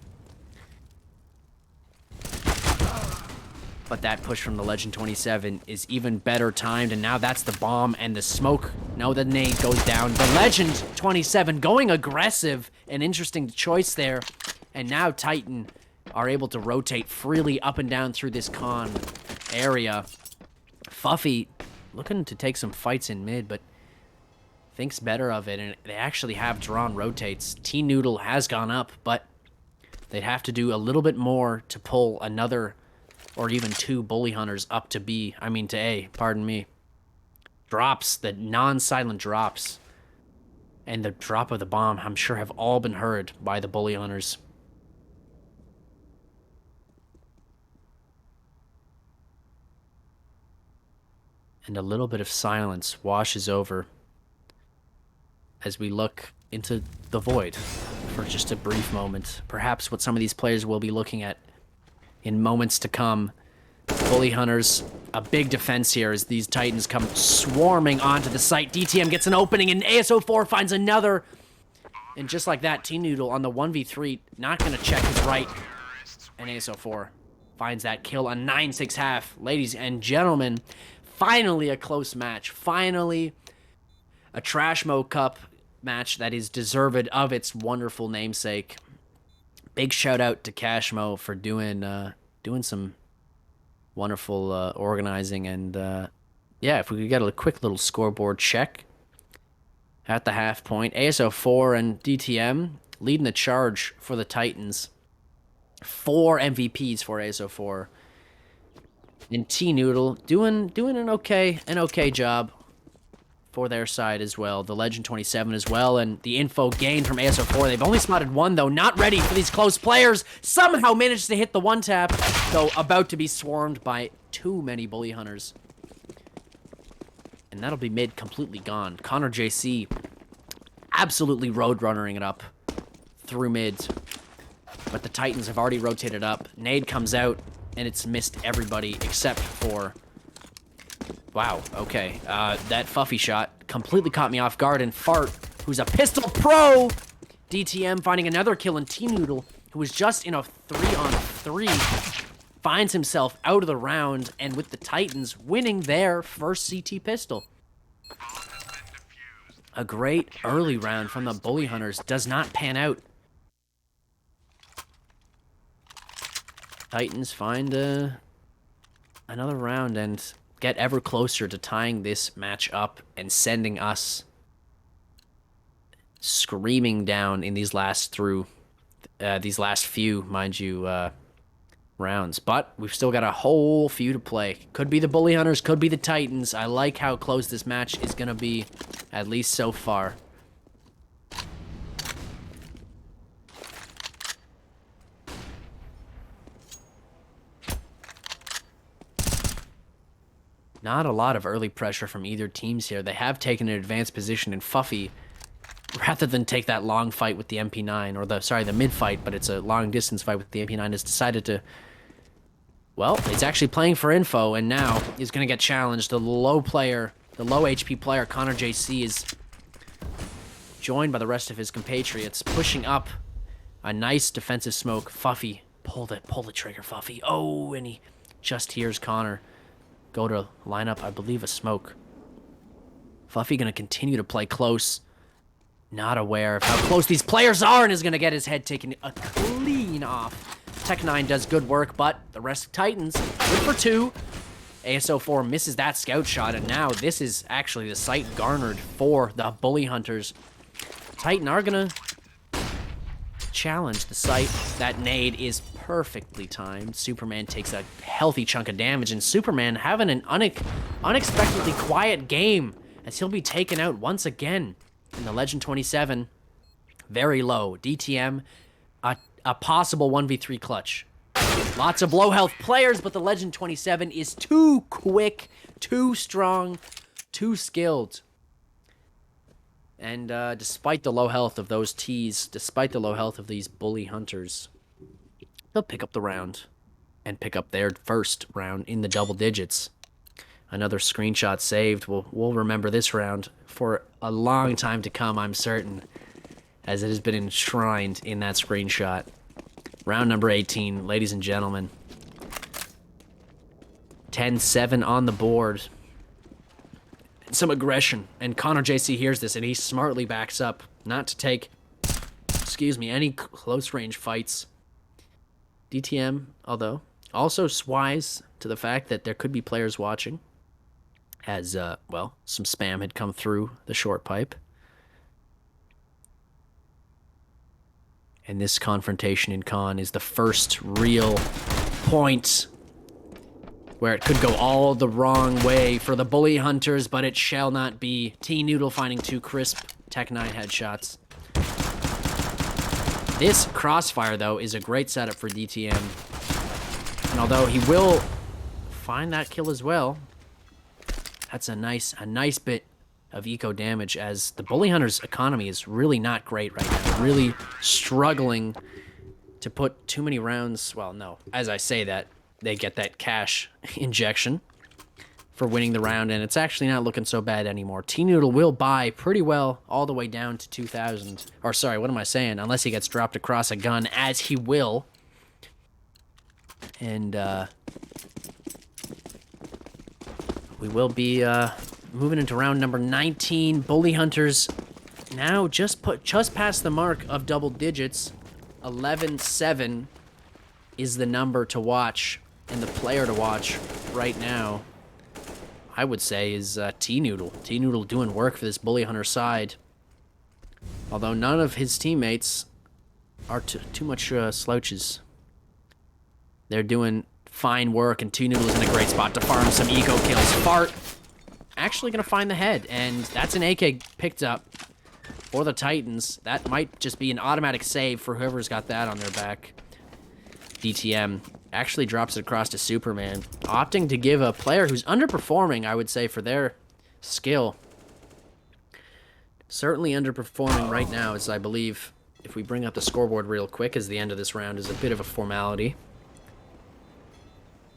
But that push from the Legend 27 is even better timed, and now that's the bomb and the smoke. No, the nade goes down. The Legend 27 going aggressive. An interesting choice there. And now Titan are able to rotate freely up and down through this con area. Fuffy looking to take some fights in mid, but thinks better of it, and they actually have drawn rotates. T-Noodle has gone up, but they'd have to do a little bit more to pull another or even 2 Bully Hunters up to B. I mean to A, pardon me. Drops, the non-silent drops, and the drop of the bomb, I'm sure have all been heard by the Bully Hunters. And a little bit of silence washes over as we look into the void for just a brief moment. Perhaps what some of these players will be looking at in moments to come. Bully Hunters, a big defense here as these Titans come swarming onto the site. DTM gets an opening, and ASO4 finds another. And just like that, T-Noodle on the 1v3, not going to check his right. And ASO4 finds that kill, a 9-6 half. Ladies and gentlemen, finally a close match. Finally a TrashMoe Cup match that is deserved of its wonderful namesake. Big shout out to Cashmo for doing some wonderful organizing, and yeah, if we could get a quick little scoreboard check at the half point. ASO4 and DTM leading the charge for the Titans. 4 MVPs for ASO4. And T-Noodle doing an okay job for their side as well. The Legend 27 as well, and the info gained from ASO4. They've only spotted one, though. Not ready for these close players. Somehow managed to hit the one tap, though about to be swarmed by too many bully hunters. And that'll be mid completely gone. Connor JC absolutely roadrunnering it up through mid. But the Titans have already rotated up. Nade comes out, and it's missed everybody except for... Wow, okay. That Fuffy shot completely caught me off guard, and Fart, who's a pistol pro, DTM finding another kill, and T-Noodle, who was just in a 3-on-3, finds himself out of the round, and with the Titans winning their first CT pistol. A great early round from the Bully Hunters does not pan out. Titans find another round and get ever closer to tying this match up and sending us screaming down in these last few, mind you, rounds. But we've still got a whole few to play. Could be the Bully Hunters, could be the Titans. I like how close this match is going to be, at least so far. Not a lot of early pressure from either teams here. They have taken an advanced position in Fuffy, rather than take that long fight with the MP9, or the mid fight, but it's a long distance fight with the MP9, has decided to, well, he's actually playing for info, and now he's going to get challenged. The low HP player, Connor JC, is joined by the rest of his compatriots, pushing up a nice defensive smoke. Fuffy, pull the trigger, Fuffy. Oh, and he just hears Connor go to line up, I believe, a smoke. Fuffy going to continue to play close, not aware of how close these players are, and is going to get his head taken a clean off. Tech9 does good work, but the rest of Titans, good for 2. ASO4 misses that scout shot, and now this is actually the site garnered for the Bully Hunters. Titan are going to challenge the site. That nade is perfectly timed. Superman takes a healthy chunk of damage, and Superman having an unexpectedly quiet game as he'll be taken out once again. And the Legend 27, very low. DTM, a possible 1v3 clutch. Lots of low health players, but the Legend 27 is too quick, too strong, too skilled. And despite the low health of those Ts, despite the low health of these Bully Hunters, they'll pick up the round and pick up their first round in the double digits. Another screenshot saved. We'll remember this round for a long time to come, I'm certain, as it has been enshrined in that screenshot. Round number 18, ladies and gentlemen. 10-7 on the board. Some aggression, and Connor JC hears this, and he smartly backs up, not to take, any close-range fights. DTM, although, also wise to the fact that there could be players watching, as, some spam had come through the short pipe. And this confrontation in Con is the first real point where it could go all the wrong way for the Bully Hunters, but it shall not be. T-Noodle finding 2 crisp Tech9 headshots. This crossfire, though, is a great setup for DTM. And although he will find that kill as well, that's a nice bit of eco damage, as the Bully Hunters' economy is really not great right now. They're really struggling to put too many rounds. Well, no, as I say that, they get that cash injection for winning the round, and it's actually not looking so bad anymore. T-Noodle will buy pretty well all the way down to 2,000. Or sorry, what am I saying? Unless he gets dropped across a gun, as he will. And we will be moving into round number 19. Bully Hunters now just past the mark of double digits. 11-7 is the number to watch, and the player to watch right now, I would say, is T-Noodle. T-Noodle doing work for this Bully Hunter side. Although none of his teammates are too much slouches. They're doing fine work, and T-Noodle is in a great spot to farm some eco kills. Fart actually going to find the head, and that's an AK picked up for the Titans. That might just be an automatic save for whoever's got that on their back. DTM actually drops it across to Superman, opting to give a player who's underperforming, I would say, for their skill. Certainly underperforming right now, as I believe, if we bring up the scoreboard real quick, as the end of this round is a bit of a formality.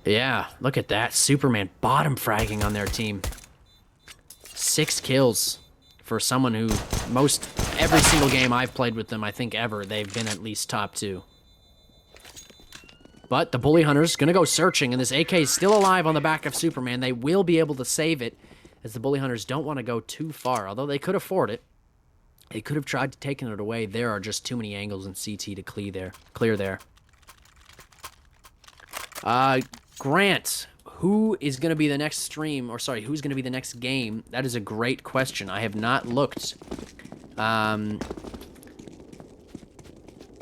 Yeah, look at that. Superman bottom fragging on their team. 6 kills for someone who every single game I've played with them, I think ever, they've been at least top 2. But the Bully Hunter's going to go searching, and this AK is still alive on the back of Superman. They will be able to save it, as the Bully Hunters don't want to go too far, although they could afford it. They could have tried to take it away. There are just too many angles in CT to clear there. Grant, who is going to be the next stream, or sorry, who's going to be the next game? That is a great question. I have not looked.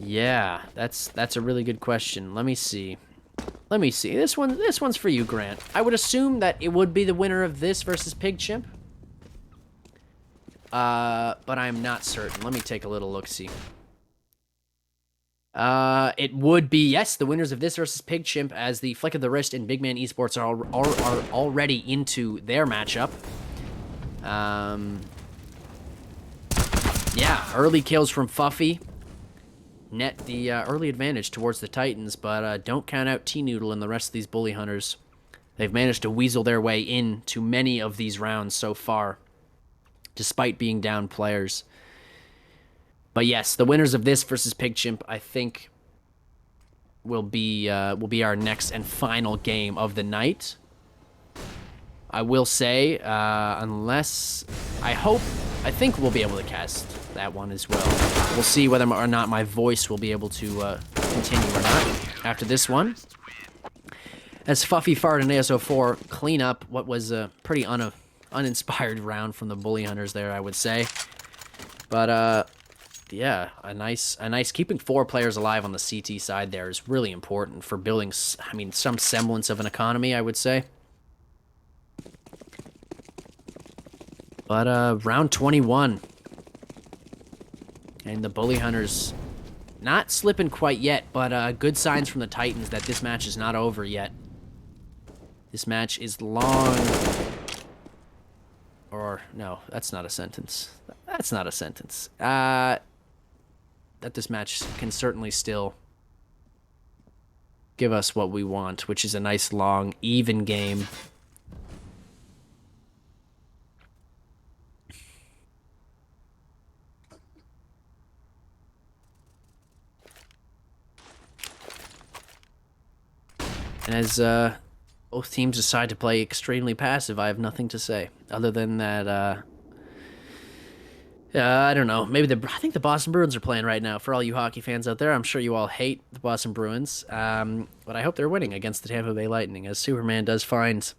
Yeah, that's a really good question. Let me see. This one's for you, Grant. I would assume that it would be the winner of this versus Pig Chimp. But I'm not certain. Let me take a little look-see. It would be, yes, the winners of this versus Pig Chimp, as the Flick of the Wrist and Big Man Esports are already into their matchup. Yeah, early kills from Fuffy. Net the early advantage towards the Titans, but don't count out T-Noodle and the rest of these Bully Hunters. They've managed to weasel their way into many of these rounds so far, despite being down players. But yes, the winners of this versus Pig Chimp, I think, will be our next and final game of the night. I will say, I think we'll be able to cast that one as well. We'll see whether or not my voice will be able to continue or not after this one. As Fuffy Fart and ASO4 clean up what was a pretty uninspired round from the Bully Hunters there, I would say. But yeah, a nice keeping 4 players alive on the CT side there is really important for building, some semblance of an economy, I would say. But round 21. And the Bully Hunters not slipping quite yet, but good signs from the Titans that this match is not over yet. This match is long. Or, no, that's not a sentence. That's not a sentence. That this match can certainly still give us what we want, which is a nice, long, even game. And as both teams decide to play extremely passive, I have nothing to say. Other than that, I don't know. Maybe I think the Boston Bruins are playing right now. For all you hockey fans out there, I'm sure you all hate the Boston Bruins. But I hope they're winning against the Tampa Bay Lightning, as Superman does find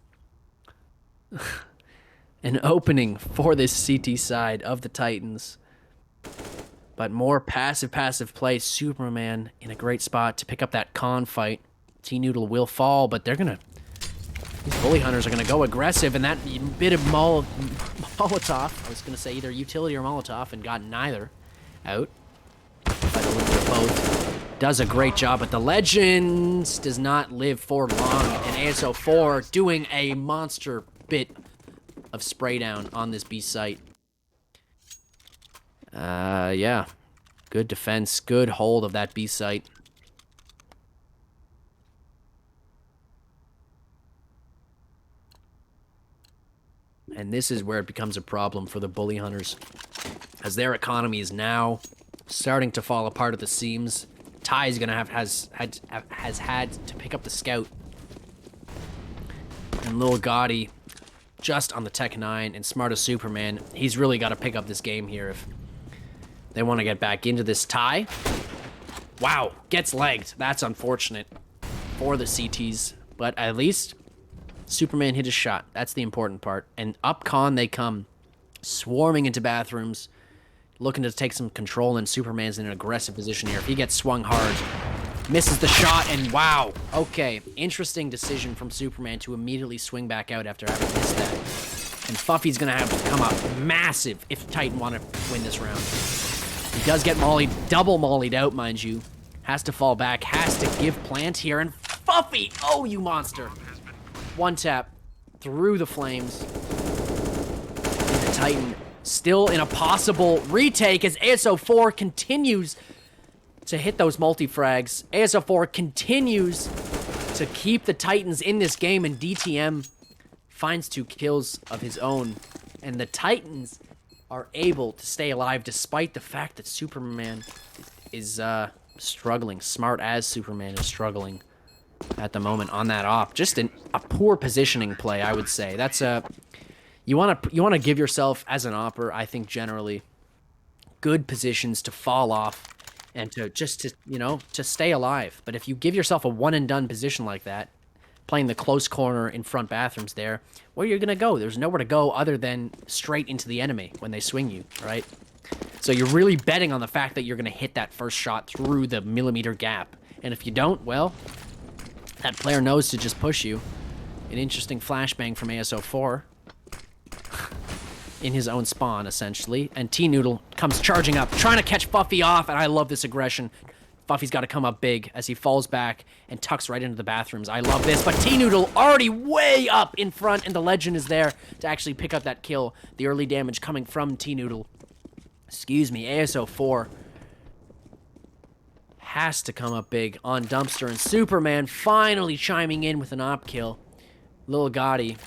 an opening for this CT side of the Titans. But more passive play. Superman in a great spot to pick up that con fight. T-Noodle will fall, but these Bully Hunters are going to go aggressive, and that bit of Molotov, I was going to say either utility or Molotov, and got neither out. But a little bit of both. Does a great job, but the Legends does not live for long, and ASO4 doing a monster bit of spray down on this B site. Yeah. Good defense, good hold of that B site. And this is where it becomes a problem for the Bully Hunters, as their economy is now starting to fall apart at the seams. Ty is gonna has had to pick up the scout, and Lil Gotti just on the Tech 9, and smart as Superman. He's really got to pick up this game here if they want to get back into this tie. Wow, gets legged. That's unfortunate for the CTs, but at least Superman hit his shot. That's the important part. And up con they come, swarming into bathrooms, looking to take some control, and Superman's in an aggressive position here. If he gets swung hard, misses the shot, and wow. Okay, interesting decision from Superman to immediately swing back out after having missed that. And Fuffy's gonna have to come up massive if Titan want to win this round. He does get mollied, double mollied out, mind you. Has to fall back, has to give plant here, and Fuffy! Oh, you monster! One tap through the flames. And the Titan still in a possible retake as ASO4 continues to hit those multi-frags. ASO4 continues to keep the Titans in this game, and DTM finds 2 kills of his own. And the Titans are able to stay alive despite the fact that Superman is struggling. Smart as Superman is struggling at the moment on that op. Just a poor positioning play, I would say. That's you want to give yourself as an opper, I think generally, good positions to fall off and to stay alive. But if you give yourself a one and done position like that, playing the close corner in front bathrooms there, where you're gonna go? There's nowhere to go other than straight into the enemy when they swing you, right? So you're really betting on the fact that you're gonna hit that first shot through the millimeter gap. And if you don't, well, that player knows to just push you. An interesting flashbang from ASO4 in his own spawn, essentially. And T-Noodle comes charging up, trying to catch Fuffy off, and I love this aggression. Fuffy's got to come up big as he falls back and tucks right into the bathrooms. I love this, but T-Noodle already way up in front, and the Legend is there to actually pick up that kill. The early damage coming from T-Noodle. Excuse me, ASO4 has to come up big on Dumpster, and Superman finally chiming in with an op kill. Lil Gotti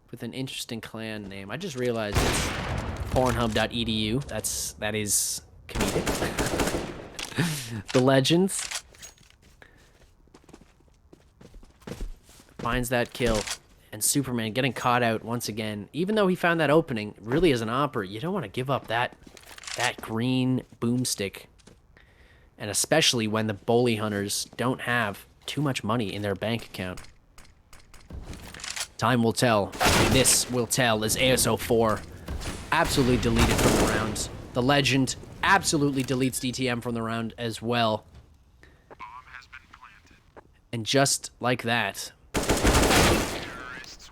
with an interesting clan name. I just realized it's pornhub.edu. That is comedic. The Legends finds that kill, and Superman getting caught out once again. Even though he found that opening, really as an opper, you don't want to give up that green boomstick. And especially when the Bully Hunters don't have too much money in their bank account. Time will tell. This will tell as ASO4 absolutely deleted from the round. The Legend absolutely deletes DTM from the round as well. And just like that,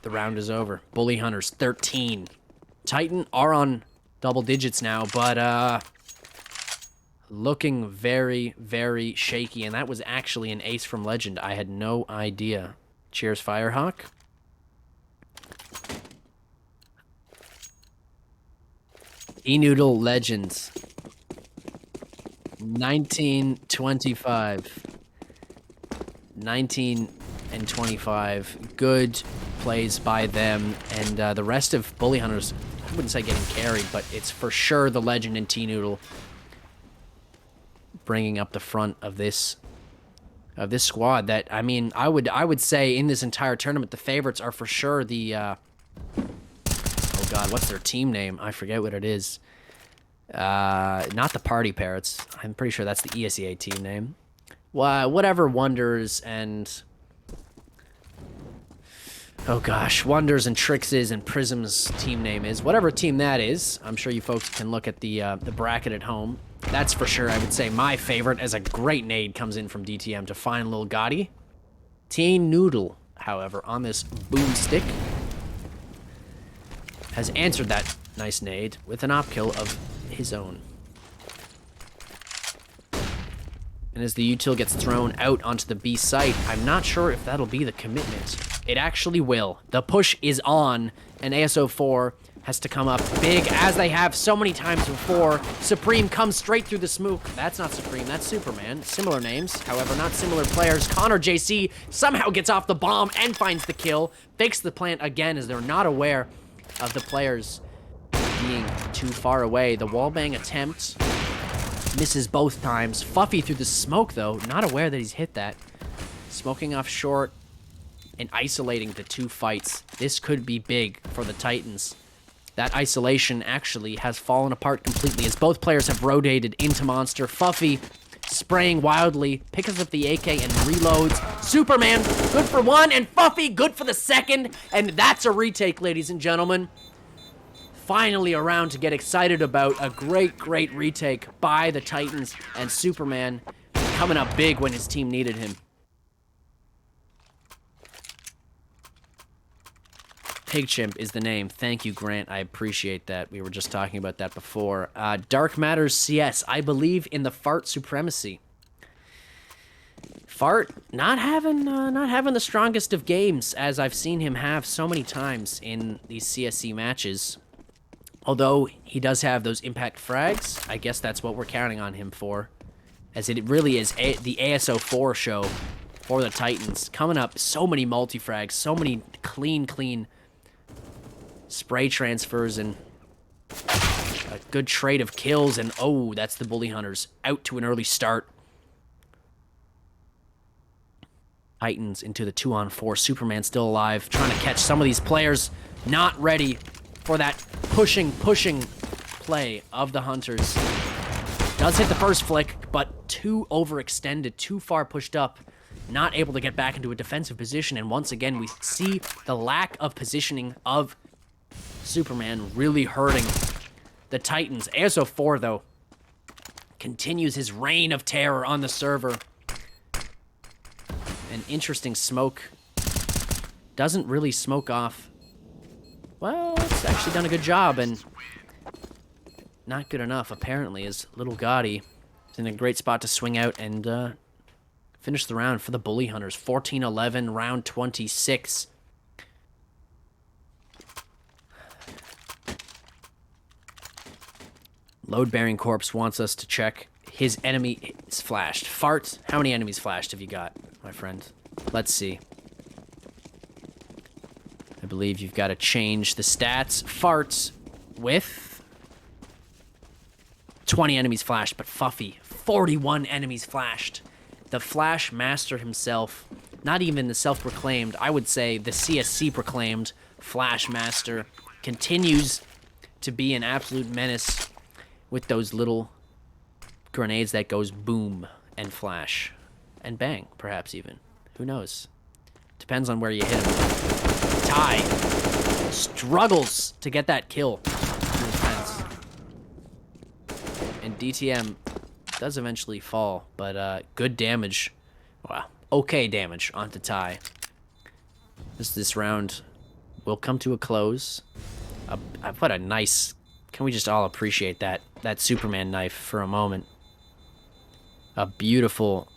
the round is over. Bully Hunters 13. Titan are on double digits now, but looking very, very shaky. And that was actually an ace from Legend. I had no idea. Cheers, Firehawk. E-Noodle Legends. 19-25. 19 and 25. Good plays by them. And the rest of Bully Hunters, I wouldn't say getting carried, but it's for sure the Legend and T-Noodle bringing up the front of this squad. That, I mean, I would say in this entire tournament, the favorites are for sure the oh god, what's their team name? I forget what it is. Not the Party Parrots. I'm pretty sure that's the ESEA team name. Well, whatever Wonders and oh gosh, Wonders and Trix's and Prism's team name is, whatever team that is. I'm sure you folks can look at the bracket at home. That's for sure, I would say, my favorite, as a great nade comes in from DTM to find Lil Gotti. T-Noodle, however, on this boomstick, has answered that nice nade with an op kill of his own. And as the util gets thrown out onto the B site, I'm not sure if that'll be the commitment. It actually will. The push is on, and ASO4 has to come up big, as they have so many times before. Supreme comes straight through the smoke. That's not Supreme, that's Superman. Similar names, however, not similar players. Connor JC somehow gets off the bomb and finds the kill. Fakes the plant again, as they're not aware of the players being too far away. The wallbang attempt misses both times. Fuffy through the smoke, though, not aware that he's hit that. Smoking off short and isolating the two fights. This could be big for the Titans. That isolation actually has fallen apart completely as both players have rotated into Monster. Fuffy spraying wildly, picks up the AK and reloads. Superman, good for one, and Fuffy, good for the second. And that's a retake, ladies and gentlemen. Finally around to get excited about a great, great retake by the Titans, and Superman coming up big when his team needed him. Pig Chimp is the name. Thank you, Grant. I appreciate that. We were just talking about that before. Dark Matters CS. I believe in the Fart supremacy. Fart not having the strongest of games, as I've seen him have so many times in these CSC matches. Although he does have those impact frags, I guess that's what we're counting on him for, as it really is the ASO4 show for the Titans. Coming up, so many multi-frags, so many clean spray transfers, and a good trade of kills, and oh, that's the Bully Hunters out to an early start. Titans into the 2-on-4. Superman still alive, trying to catch some of these players. Not ready for that pushing play of the Hunters. Does hit the first flick, but too overextended, too far pushed up. Not able to get back into a defensive position, and once again, we see the lack of positioning of Superman really hurting the Titans. ASO4, though, continues his reign of terror on the server. An interesting smoke. Doesn't really smoke off. Well, it's actually done a good job, and not good enough, apparently, as Little Gotti is in a great spot to swing out and finish the round for the Bully Hunters. 14-11, round 26. Load-bearing corpse wants us to check. His enemy is flashed. Fart, how many enemies flashed have you got, my friend? Let's see. I believe you've got to change the stats. Fart with 20 enemies flashed, but Fuffy, 41 enemies flashed. The Flash Master himself, not even the self-proclaimed, I would say the CSC-proclaimed Flash Master, continues to be an absolute menace with those little grenades that goes boom and flash and bang, perhaps even. Who knows? Depends on where you hit him. Ty struggles to get that kill in the fence. And DTM does eventually fall, but good damage. Wow, okay damage onto Ty. This round will come to a close. What a nice... Can we just all appreciate that Superman knife for a moment? A beautiful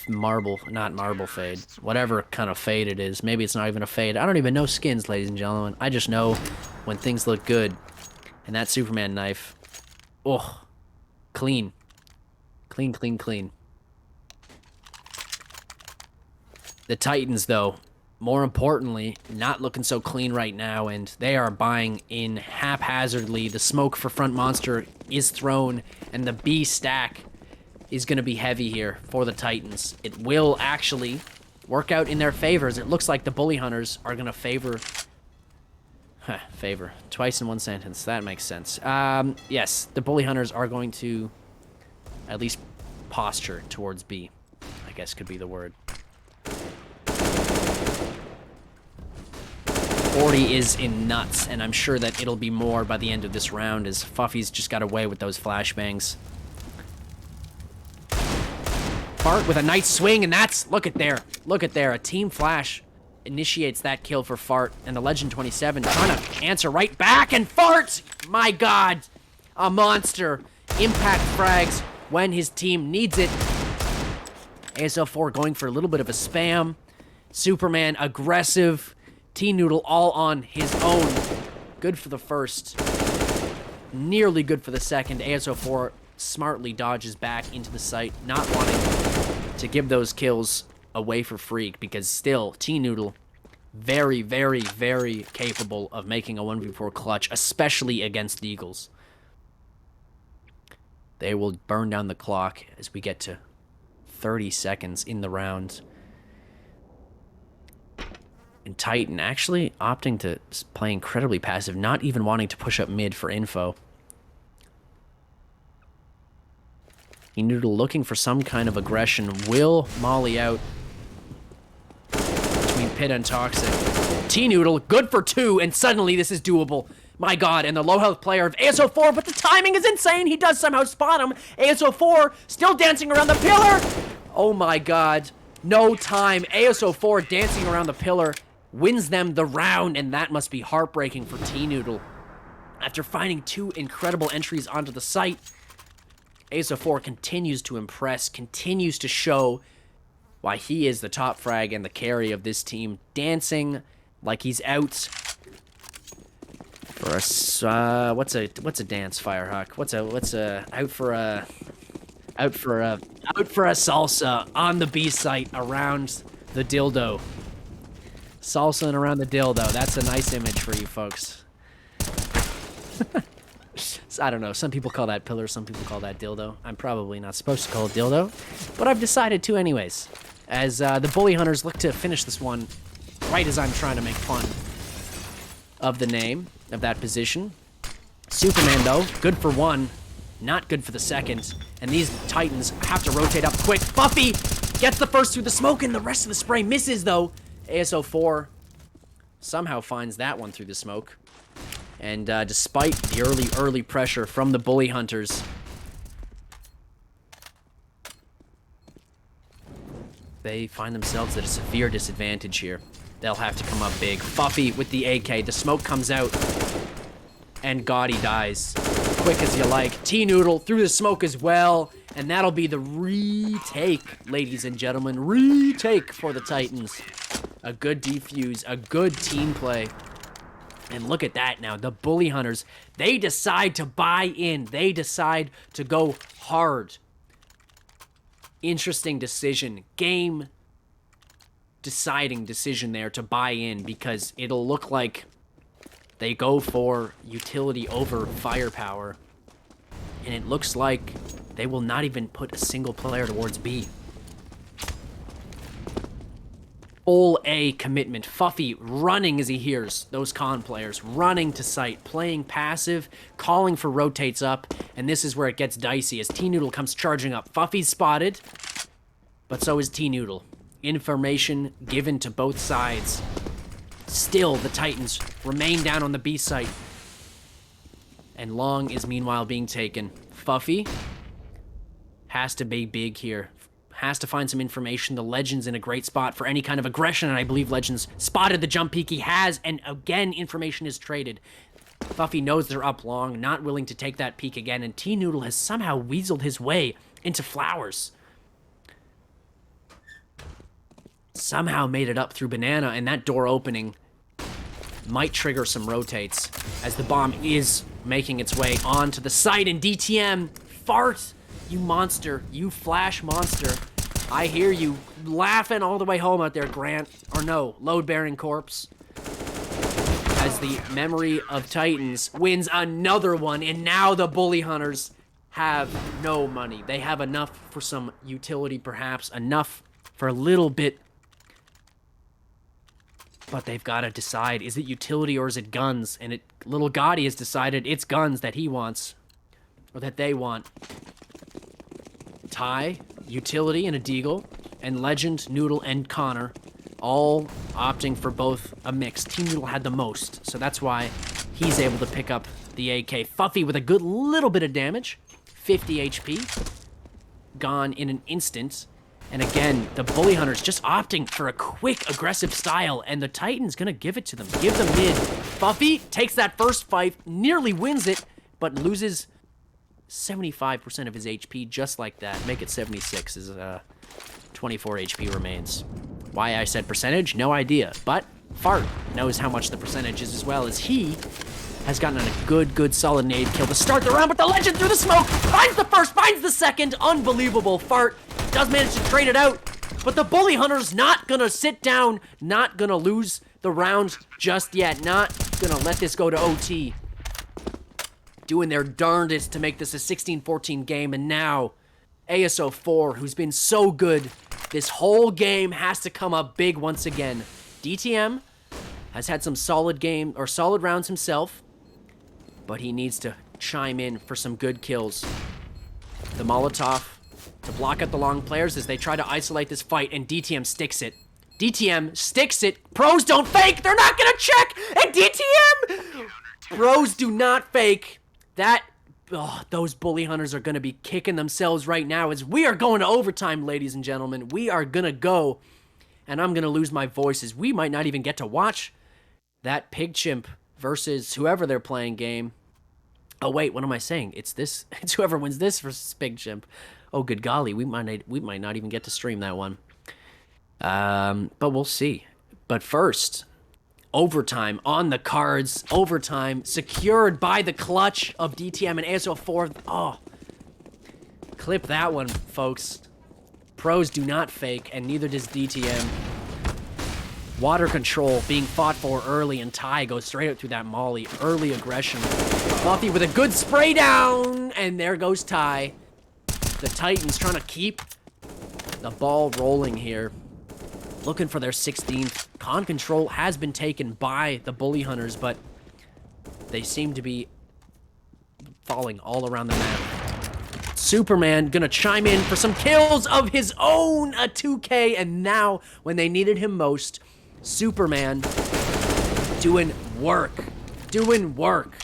not marble fade. Whatever kind of fade it is. Maybe it's not even a fade. I don't even know skins, ladies and gentlemen. I just know when things look good. And that Superman knife. Oh, clean. Clean. The Titans, though, more importantly, not looking so clean right now, and they are buying in haphazardly. The smoke for Front Monster is thrown, and the B stack is going to be heavy here for the Titans. It will actually work out in their favors. It looks like the Bully Hunters are going to favor... favor. Twice in one sentence. That makes sense. Yes, the Bully Hunters are going to at least posture towards B, I guess could be the word. 40 is in nuts, and I'm sure that it'll be more by the end of this round, as Fuffy's just got away with those flashbangs. Fart with a nice swing, and that's... Look at there. A team flash initiates that kill for Fart, and the Legend 27 trying to answer right back, and Fart! My God! A monster. Impact frags when his team needs it. ASO4 going for a little bit of a spam. Superman aggressive. T-Noodle all on his own. Good for the first. Nearly good for the second. ASO4 smartly dodges back into the site, not wanting to give those kills away for free, because still, T-Noodle, very, very, very capable of making a 1v4 clutch, especially against the Eagles. They will burn down the clock as we get to 30 seconds in the round. And Titan actually opting to play incredibly passive, not even wanting to push up mid for info. T-Noodle looking for some kind of aggression. Will molly out between Pit and Toxic. T-Noodle, good for 2, and suddenly this is doable. My God, and the low health player of ASO4, but the timing is insane. He does somehow spot him. ASO4 still dancing around the pillar. Oh my God. No time. ASO4 dancing around the pillar. wins them the round, and that must be heartbreaking for T-Noodle. After finding 2 incredible entries onto the site, ASO4 continues to impress, continues to show why he is the top frag and the carry of this team, dancing like he's out for a what's a dance, Firehawk? What's a out for a salsa on the B site around the dildo. Salsa and around the dildo. That's a nice image for you folks. I don't know. Some people call that pillar. Some people call that dildo. I'm probably not supposed to call it dildo, but I've decided to anyways. As the Bully Hunters look to finish this one right as I'm trying to make fun of the name of that position. Superman, though, good for 1, not good for the 2nd. And these Titans have to rotate up quick. Buffy gets the first through the smoke, and the rest of the spray misses, though. ASO4 somehow finds that one through the smoke. And despite the early pressure from the Bully Hunters, they find themselves at a severe disadvantage here. They'll have to come up big. Fuffy with the AK. The smoke comes out, and Gotti dies. Quick as you like. T-Noodle through the smoke as well, and that'll be the retake, ladies and gentlemen. Retake for the Titans. A good defuse, a good team play. And look at that now. The Bully Hunters, they decide to buy in. They decide to go hard. Interesting decision. Game deciding decision there to buy in, because it'll look like they go for utility over firepower. And it looks like they will not even put a single player towards B. Full A commitment. Fuffy running as he hears those con players, running to site, playing passive, calling for rotates up, and this is where it gets dicey as T-Noodle comes charging up. Fuffy's spotted, but so is T-Noodle. Information given to both sides. Still, the Titans remain down on the B site, and Long is meanwhile being taken. Fuffy has to be big here. Has to find some information. The Legend's in a great spot for any kind of aggression, and I believe Legend's spotted the jump peek he has, and again, information is traded. Fuffy knows they're up long, not willing to take that peek again, and T-Noodle has somehow weaseled his way into Flowers. Somehow made it up through Banana, and that door opening might trigger some rotates as the bomb is making its way onto the site, and DTM, fart! You monster, you flash monster. I hear you laughing all the way home out there, Grant. Or no, load-bearing corpse. As the memory of Titans wins another one, and now the Bully Hunters have no money. They have enough for some utility, perhaps, enough for a little bit. But they've got to decide, is it utility or is it guns? And little Gotti has decided it's guns that he wants, or that they want. Ty, Utility, and a Deagle, and Legend, Noodle, and Connor, all opting for both a mix. Team Noodle had the most, so that's why he's able to pick up the AK. Fuffy with a good little bit of damage, 50 HP, gone in an instant. And again, the Bully Hunters just opting for a quick, aggressive style, and the Titan's gonna give it to them. Give them mid. Fuffy takes that first fight, nearly wins it, but loses 75% of his HP just like that. Make it 76 as 24 HP remains. Why I said percentage, no idea. But Fart knows how much the percentage is as well, as he has gotten a good solid nade kill to start the round, but the Legend through the smoke finds the first, finds the second. Unbelievable. Fart does manage to trade it out, but the Bully Hunter's not gonna sit down, not gonna lose the round just yet, not gonna let this go to OT. Doing their darndest to make this a 16-14 game, and now ASO4, who's been so good this whole game, has to come up big once again. DTM has had some solid rounds himself, but he needs to chime in for some good kills. The Molotov to block out the long players as they try to isolate this fight, and DTM sticks it. DTM sticks it. Pros don't fake. They're not gonna check. And DTM, pros do not fake. Those Bully Hunters are going to be kicking themselves right now as we are going to overtime, ladies and gentlemen. We are going to go and I'm gonna lose my voice as we might not even get to watch that Pig Chimp versus whoever they're playing game. Oh wait, what am I saying? It's this. It's whoever wins this versus Pig Chimp. Oh good golly, we might not even get to stream that one. But we'll see. But first, overtime on the cards. Overtime secured by the clutch of DTM and ASO4. Oh, clip that one, folks. Pros do not fake, and neither does DTM. Water control being fought for early, and Ty goes straight up through that molly. Early aggression. Buffy with a good spray down, and there goes Ty. The Titans trying to keep the ball rolling here. Looking for their 16th. Con control has been taken by the Bully Hunters, but they seem to be falling all around the map. Superman gonna chime in for some kills of his own, a 2K, and now, when they needed him most, Superman doing work. Doing work.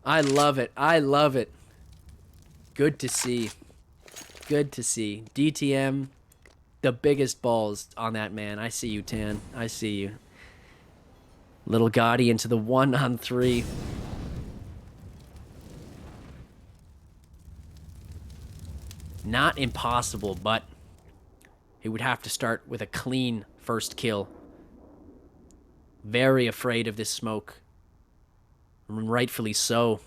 I love it. I love it. Good to see. Good to see. DTM, the biggest balls on that man. I see you, Tan. I see you. Little Gotti into the 1-on-3. Not impossible, but he would have to start with a clean first kill. Very afraid of this smoke. Rightfully so.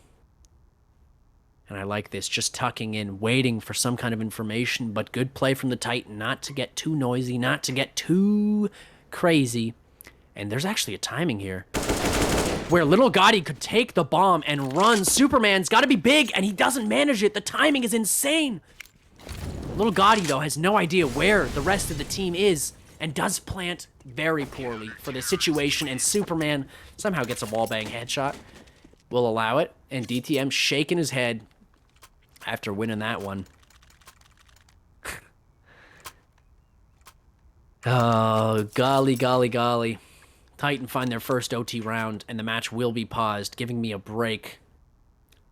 And I like this, just tucking in, waiting for some kind of information, but good play from the Titan, not to get too noisy, not to get too crazy. And there's actually a timing here where Little Gotti could take the bomb and run. Superman's got to be big, and he doesn't manage it. The timing is insane. Little Gotti, though, has no idea where the rest of the team is and does plant very poorly for the situation, and Superman somehow gets a wallbang headshot. Will allow it, and DTM shaking his head after winning that one. Oh, golly, golly, golly. Titan find their first OT round, and the match will be paused, giving me a break.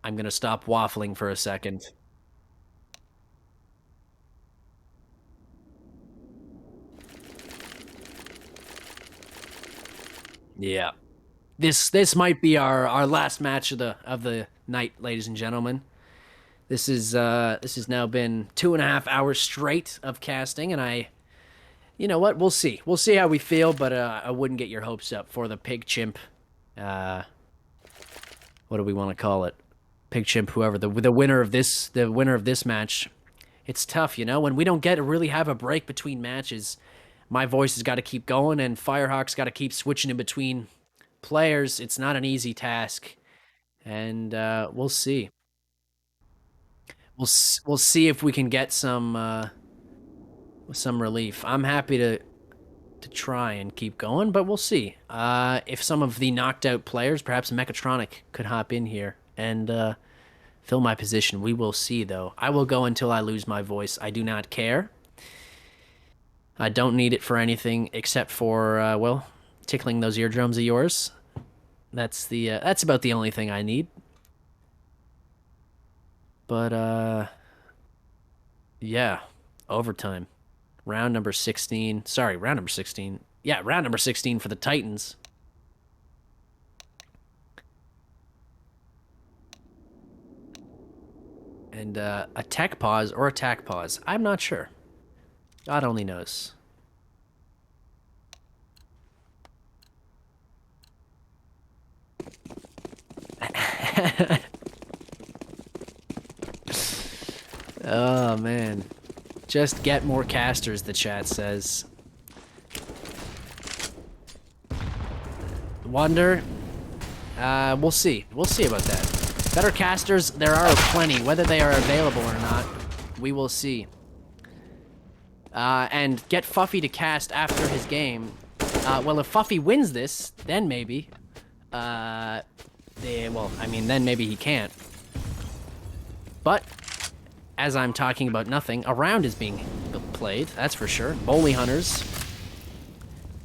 I'm going to stop waffling for a second. Yeah. This might be our last match of the night, ladies and gentlemen. This has now been 2.5 hours straight of casting, and you know what? We'll see. We'll see how we feel, but I wouldn't get your hopes up for the Pig Chimp. What do we want to call it? Pig Chimp, whoever the winner of this match. It's tough, you know, when we don't get to really have a break between matches. My voice has got to keep going, and Firehawk's got to keep switching in between players. It's not an easy task, and we'll see. We'll see if we can get some relief. I'm happy to try and keep going, but we'll see. If some of the knocked out players, perhaps Mechatronic, could hop in here and fill my position. We will see, though. I will go until I lose my voice. I do not care. I don't need it for anything except for well, tickling those eardrums of yours. That's about the only thing I need. But yeah, overtime. Round number 16. Sorry, round number 16. Yeah, round number 16 for the Titans. And a tech pause or attack pause. I'm not sure. God only knows. Oh, man. Just get more casters, the chat says. Wonder? We'll see. We'll see about that. Better casters, there are plenty. Whether they are available or not, we will see. And get Fuffy to cast after his game. Well, if Fuffy wins this, then maybe. Well, I mean, then maybe he can't. But, as I'm talking about nothing, a round is being played, that's for sure. Bully Hunters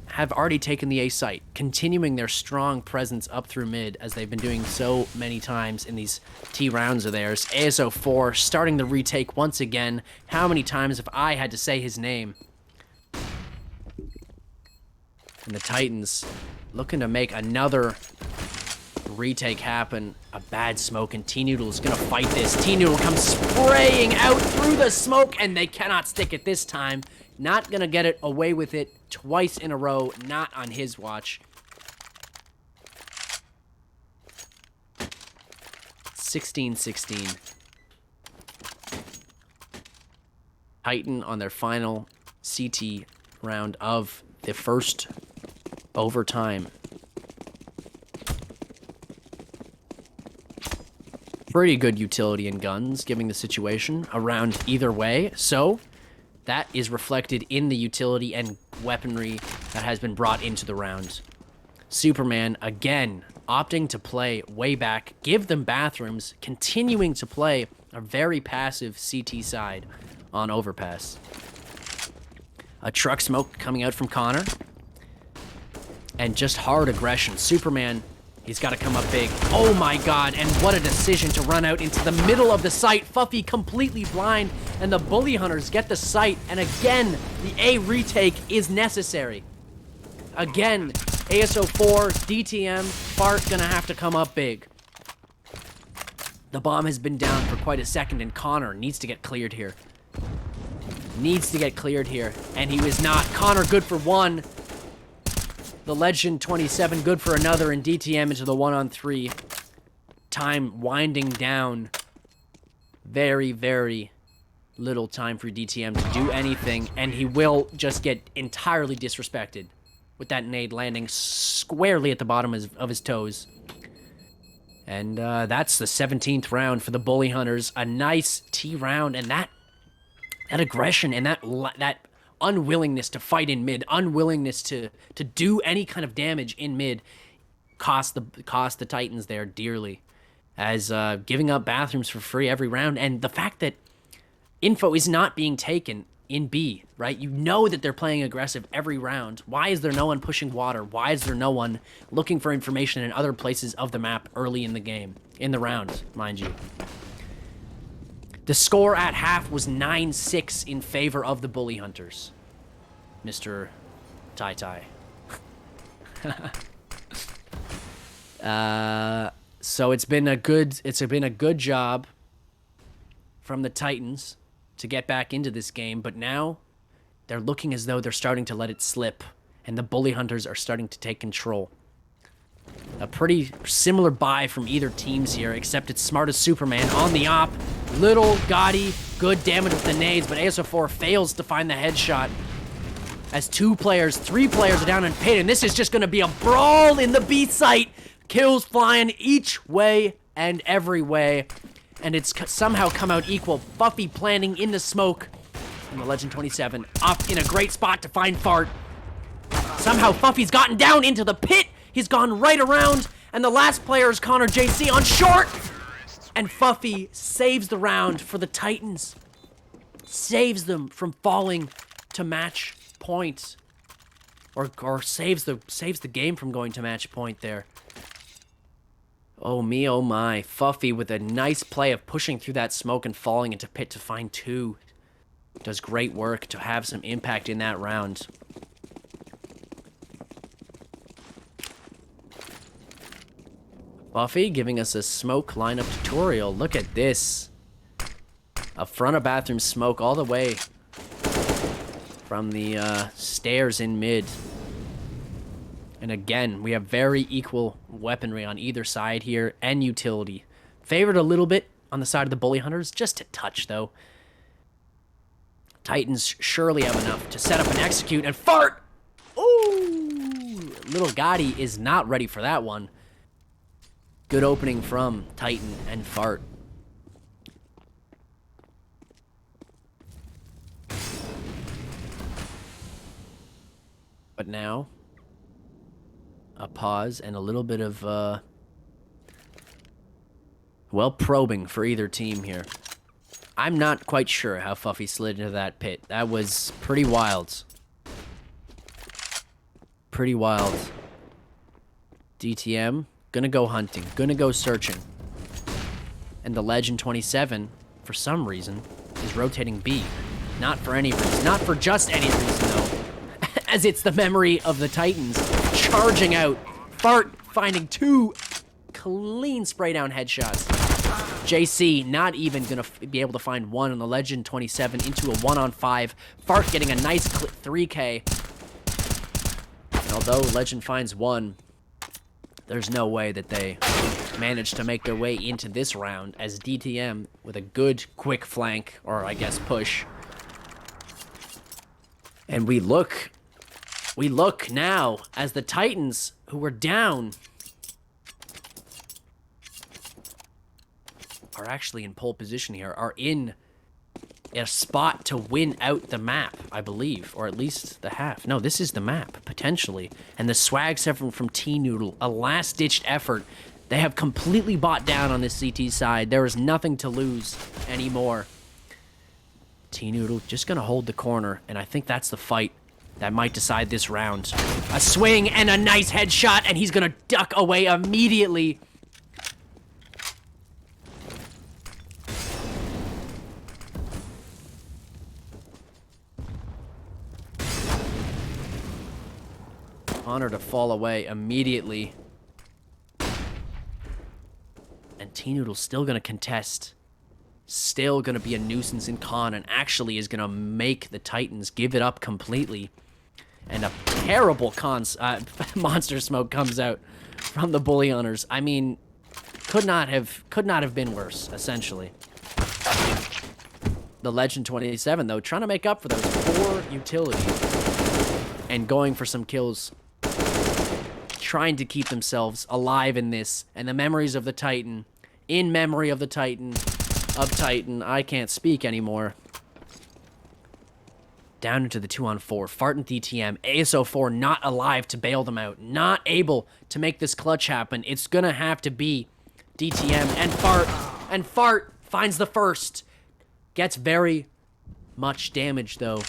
have already taken the A site, continuing their strong presence up through mid, as they've been doing so many times in these T rounds of theirs. ASO4 starting the retake once again. How many times have I had to say his name? And the Titans looking to make another retake happen. A bad smoke, and T-Noodle is going to fight this. T-Noodle comes spraying out through the smoke, and they cannot stick it this time. Not going to get it away with it twice in a row. Not on his watch. 16-16. Titan on their final CT round of the first overtime. Pretty good utility in guns, given the situation around either way. So that is reflected in the utility and weaponry that has been brought into the round. Superman, again, opting to play way back, give them bathrooms, continuing to play a very passive CT side on overpass. A truck smoke coming out from Connor. And just hard aggression. Superman, he's got to come up big. Oh my god, and what a decision to run out into the middle of the site. Fuffy completely blind, and the Bully Hunters get the site, and again, the A retake is necessary. Again, ASO4, DTM, Fart gonna have to come up big. The bomb has been down for quite a second, and Connor needs to get cleared here. Needs to get cleared here, and he was not. Connor good for one. The Legend 27 good for another, and DTM into the 1-on-3. Time winding down. Very, very little time for DTM to do anything, and he will just get entirely disrespected with that nade landing squarely at the bottom of his toes. And that's the 17th round for the Bully Hunters. A nice T round, and that aggression and that unwillingness to fight in mid, unwillingness to do any kind of damage in mid, cost the Titans there dearly, as giving up bathrooms for free every round, and the fact that info is not being taken in B, right? You know that they're playing aggressive every round. Why is there no one pushing water? Why is there no one looking for information in other places of the map early in the game, in the round, mind you? The score at half was 9-6 in favor of the Bully Hunters. Mr. Tai. So it's been a good job from the Titans to get back into this game, but now they're looking as though they're starting to let it slip, and the Bully Hunters are starting to take control. A pretty similar buy from either teams here, except it's Smart as Superman on the op. Little gaudy, good damage with the nades, but ASO4 fails to find the headshot. As 3 players are down in pit, and this is just going to be a brawl in the B site. Kills flying each way and every way, and it's somehow come out equal. Fuffy planting in the smoke, and the Legend 27 up in a great spot to find Fart. Somehow Fuffy's gotten down into the pit. He's gone right around, and the last player is Connor JC on short. And Fuffy saves the round for the Titans. Saves them from falling to match point. Or saves the game from going to match point there. Oh me, oh my. Fuffy with a nice play of pushing through that smoke and falling into pit to find 2. Does great work to have some impact in that round. Buffy giving us a smoke lineup tutorial. Look at this. A front of bathroom smoke all the way from the stairs in mid. And again, we have very equal weaponry on either side here and utility. Favored a little bit on the side of the Bully Hunters, just a touch though. Titans surely have enough to set up and execute, and Fart! Ooh! Little Gotti is not ready for that one. Good opening from Titan and Fart. But now, a pause and a little bit of, well, probing for either team here. I'm not quite sure how Fuffy slid into that pit. That was pretty wild. Pretty wild. DTM. Gonna go hunting, gonna go searching. And the Legend 27, for some reason, is rotating B. Not for any reason, not for just any reason though. as it's the memory of the Titans charging out. Fart finding 2 clean spray down headshots. JC not even gonna be able to find 1 on the Legend 27 into a 1-on-5. Fart getting a nice 3K. And although Legend finds 1, there's no way that they managed to make their way into this round, as DTM with a good quick flank, or I guess push. And we look now as the Titans, who were down, are actually in pole position here, are in a spot to win out the map, I believe, or at least the half. No, this is the map, potentially. And the swag seven from T-Noodle, a last-ditched effort. They have completely bought down on this CT side. There is nothing to lose anymore. T-Noodle just gonna hold the corner, and I think that's the fight that might decide this round. A swing and a nice headshot, and he's gonna duck away immediately. Honor to fall away immediately. And T-Noodle's still gonna contest. Still gonna be a nuisance in con, and actually is gonna make the Titans give it up completely. And a terrible monster smoke comes out from the Bully Hunters. I mean, could not have been worse, essentially. The Legend 27, though, trying to make up for those poor utilities and going for some kills, trying to keep themselves alive in this. And the memories of the Titan, in memory of the Titan, I can't speak anymore. Down into the 2-on-4. Fart and DTM. ASO4 not alive to bail them out. Not able to make this clutch happen. It's gonna have to be DTM and Fart. And Fart finds the first. Gets very much damage, though.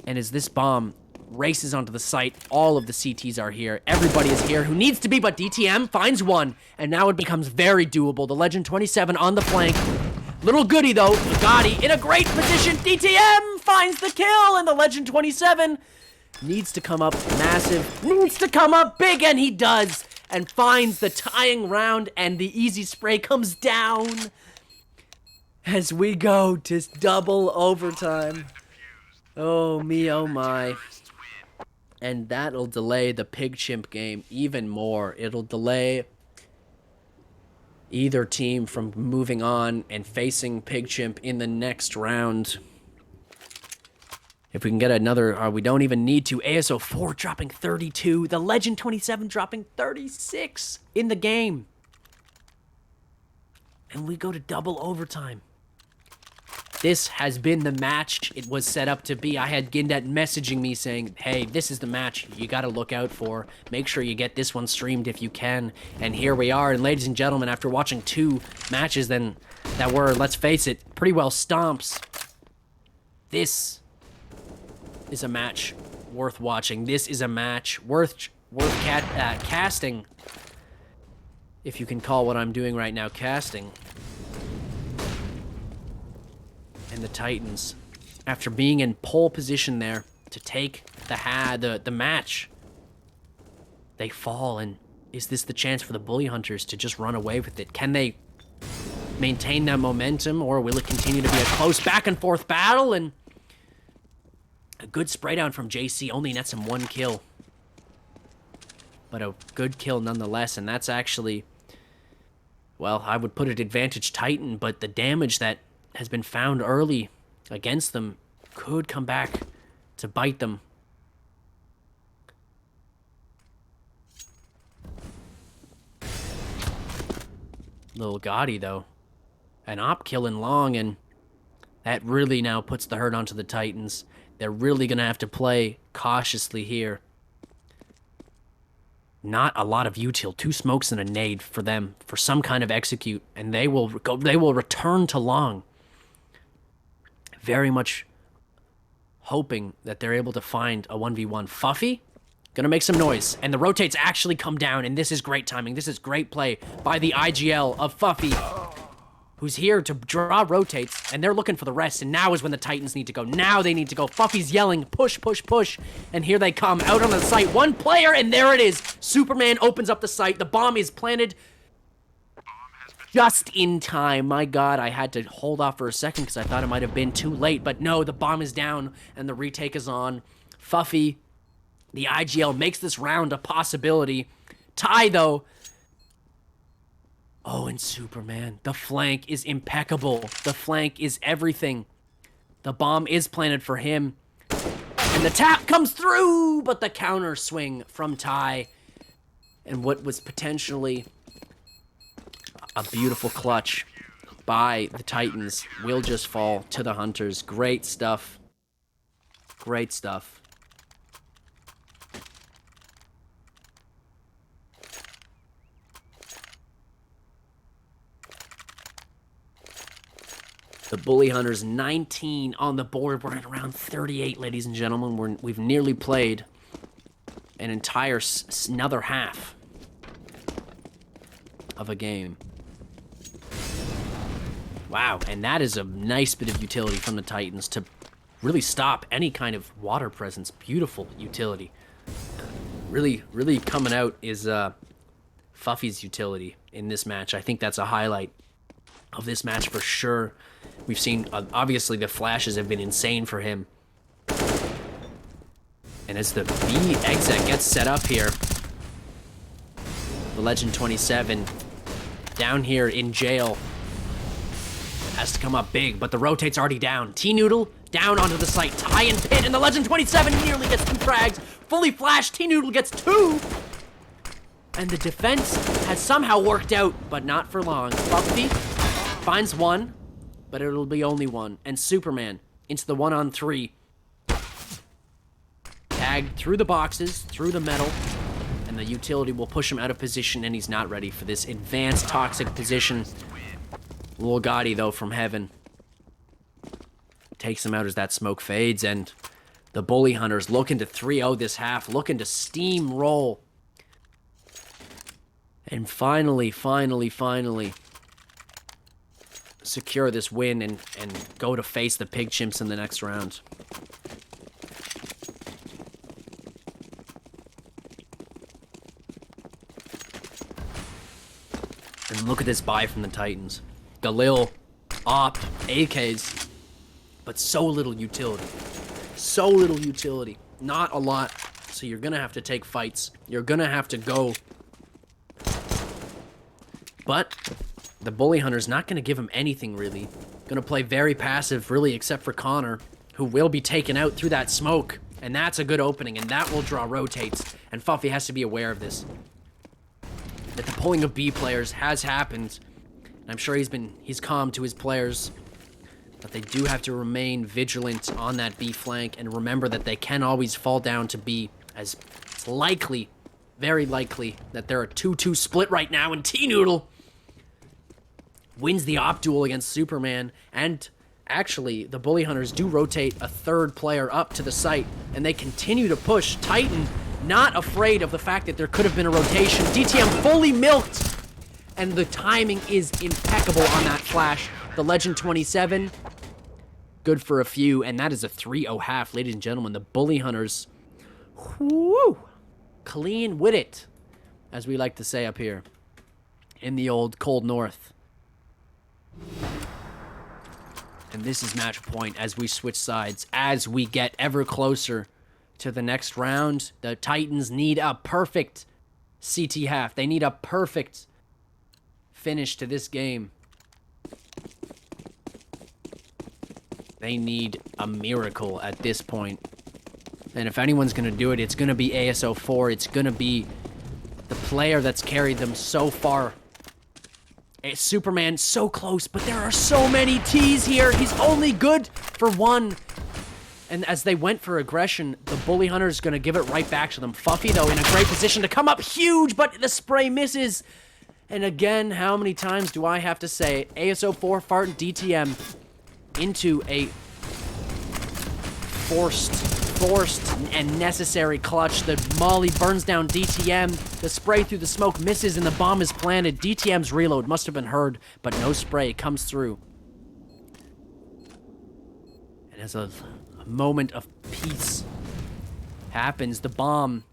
And as this bomb races onto the site, all of the CTs are here. Everybody is here who needs to be, but DTM finds 1. And now it becomes very doable. The Legend 27 on the flank. Little goody, though. Gotti in a great position. DTM finds the kill, and the Legend 27 needs to come up massive, needs to come up big, and he does, and finds the tying round, and the easy spray comes down as we go to double overtime. Oh me, oh my. And that'll delay the Pig Chimp game even more. It'll delay either team from moving on and facing Pig Chimp in the next round. If we can get another, we don't even need to. ASO4 dropping 32. The Legend 27 dropping 36 in the game. And we go to double overtime. This has been the match it was set up to be. I had Gindet messaging me saying, hey, this is the match you gotta look out for. Make sure you get this one streamed if you can. And here we are. And ladies and gentlemen, after watching 2 matches that were, let's face it, pretty well stomps, this is a match worth watching. This is a match worth casting, if you can call what I'm doing right now casting. And the Titans, after being in pole position there to take the match, they fall. And is this the chance for the Bully Hunters to just run away with it? Can they maintain that momentum, or will it continue to be a close back and forth battle? And a good spray down from JC only nets him 1 kill, but a good kill nonetheless. And that's actually, well, I would put it advantage Titan, but the damage that has been found early against them could come back to bite them. Little Gotti, though. An op killing long, and that really now puts the hurt onto the Titans. They're really going to have to play cautiously here. Not a lot of util. 2 smokes and a nade for them for some kind of execute, and they will return to long. Very much hoping that they're able to find a 1v1. Fuffy gonna make some noise, and the rotates actually come down, and this is great timing. This is great play by the IGL of Fuffy. who's here to draw rotates, and they're looking for the rest, and now is when the Titans need to go. Now they need to go. Fuffy's yelling, push, push, push, and here they come out on the site. One player, and there it is. Superman opens up the site. The bomb is planted just in time. My God, I had to hold off for a second because I thought it might have been too late, but no, the bomb is down, and the retake is on. Fuffy, the IGL, makes this round a possibility. Ty, though. Oh, and Superman. The flank is impeccable. The flank is everything. The bomb is planted for him. And the tap comes through, but the counter swing from Ty. And what was potentially a beautiful clutch by the Titans will just fall to the Hunters. Great stuff. Great stuff. The Bully Hunters, 19 on the board. We're at around 38, ladies and gentlemen. We've nearly played an entire another half of a game. Wow, and that is a nice bit of utility from the Titans to really stop any kind of water presence. Beautiful utility. Really, really coming out is Fuffy's utility in this match. I think that's a highlight of this match for sure. We've seen, obviously, the flashes have been insane for him. And as the B exit gets set up here, the Legend 27 down here in jail has to come up big, but the rotate's already down. T-Noodle down onto the site. Ty and Pit, and the Legend 27 nearly gets 2 frags. Fully flashed, T-Noodle gets 2. And the defense has somehow worked out, but not for long. Fuffy finds 1, but it'll be only 1. And Superman into the 1-on-3. Tagged through the boxes, through the metal, and the utility will push him out of position, and he's not ready for this advanced toxic position. Lil Gotti, though, from heaven, takes him out as that smoke fades, and the Bully Hunters looking to 3-0 this half, looking to steamroll. And finally secure this win and go to face the Pig Chimps in the next round. And look at this buy from the Titans. Galil, Op, AKs, but so little utility. So little utility. Not a lot. So you're gonna have to take fights. You're gonna have to go. But the Bully Hunter's not going to give him anything, really. Going to play very passive, really, except for Connor, who will be taken out through that smoke. And that's a good opening, and that will draw rotates. And Fuffy has to be aware of this. That the pulling of B players has happened. And I'm sure he's calm to his players. But they do have to remain vigilant on that B flank and remember that they can always fall down to B, as it's likely, very likely, that they're a 2-2 split right now, and T-Noodle wins the op duel against Superman, and actually, the Bully Hunters do rotate a 3rd player up to the site, and they continue to push. Titan, not afraid of the fact that there could have been a rotation. DTM fully milked, and the timing is impeccable on that flash. The Legend 27, good for a few, and that is a 3-0 half, ladies and gentlemen. The Bully Hunters, whoo, clean with it, as we like to say up here in the old cold north. And this is match point as we switch sides, as we get ever closer to the next round. The Titans need a perfect CT half. They need a perfect finish to this game. They need a miracle at this point. And if anyone's going to do it, it's going to be ASO4. It's going to be the player that's carried them so far. Superman so close, but there are so many T's here. He's only good for 1. And as they went for aggression, the Bully Hunter is going to give it right back to them. Fuffy, though, in a great position to come up huge, but the spray misses. And again, how many times do I have to say it? ASO4 fart and DTM into a forced forced and necessary clutch. The molly burns down DTM. The spray through the smoke misses and the bomb is planted. DTM's reload must have been heard, but no spray comes through. And as a moment of peace happens, the bomb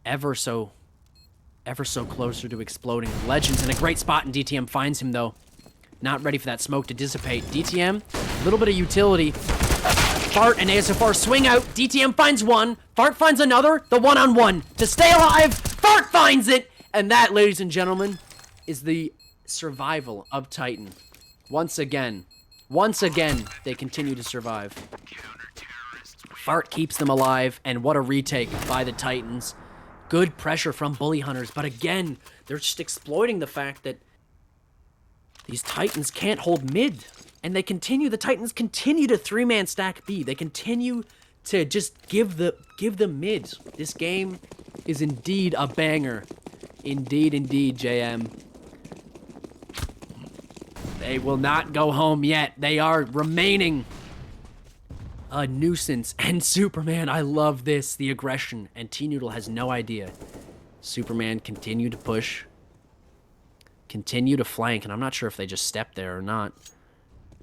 ever so closer to exploding. Legend's in a great spot and DTM finds him though. Not ready for that smoke to dissipate. DTM, a little bit of utility. Fart and ASFR swing out. DTM finds one. Fart finds another. The one-on-one. To stay alive, Fart finds it. And that, ladies and gentlemen, is the survival of Titan. Once again, they continue to survive. Fart keeps them alive, and what a retake by the Titans. Good pressure from Bully Hunters, but again, they're just exploiting the fact that these Titans can't hold mid. And the Titans continue to three-man stack B. They continue to just give them mid. This game is indeed a banger. Indeed, JM. They will not go home yet. They are remaining a nuisance. And Superman, I love this. The aggression. And T-Noodle has no idea. Superman continue to push. Continue to flank. And I'm not sure if they just stepped there or not.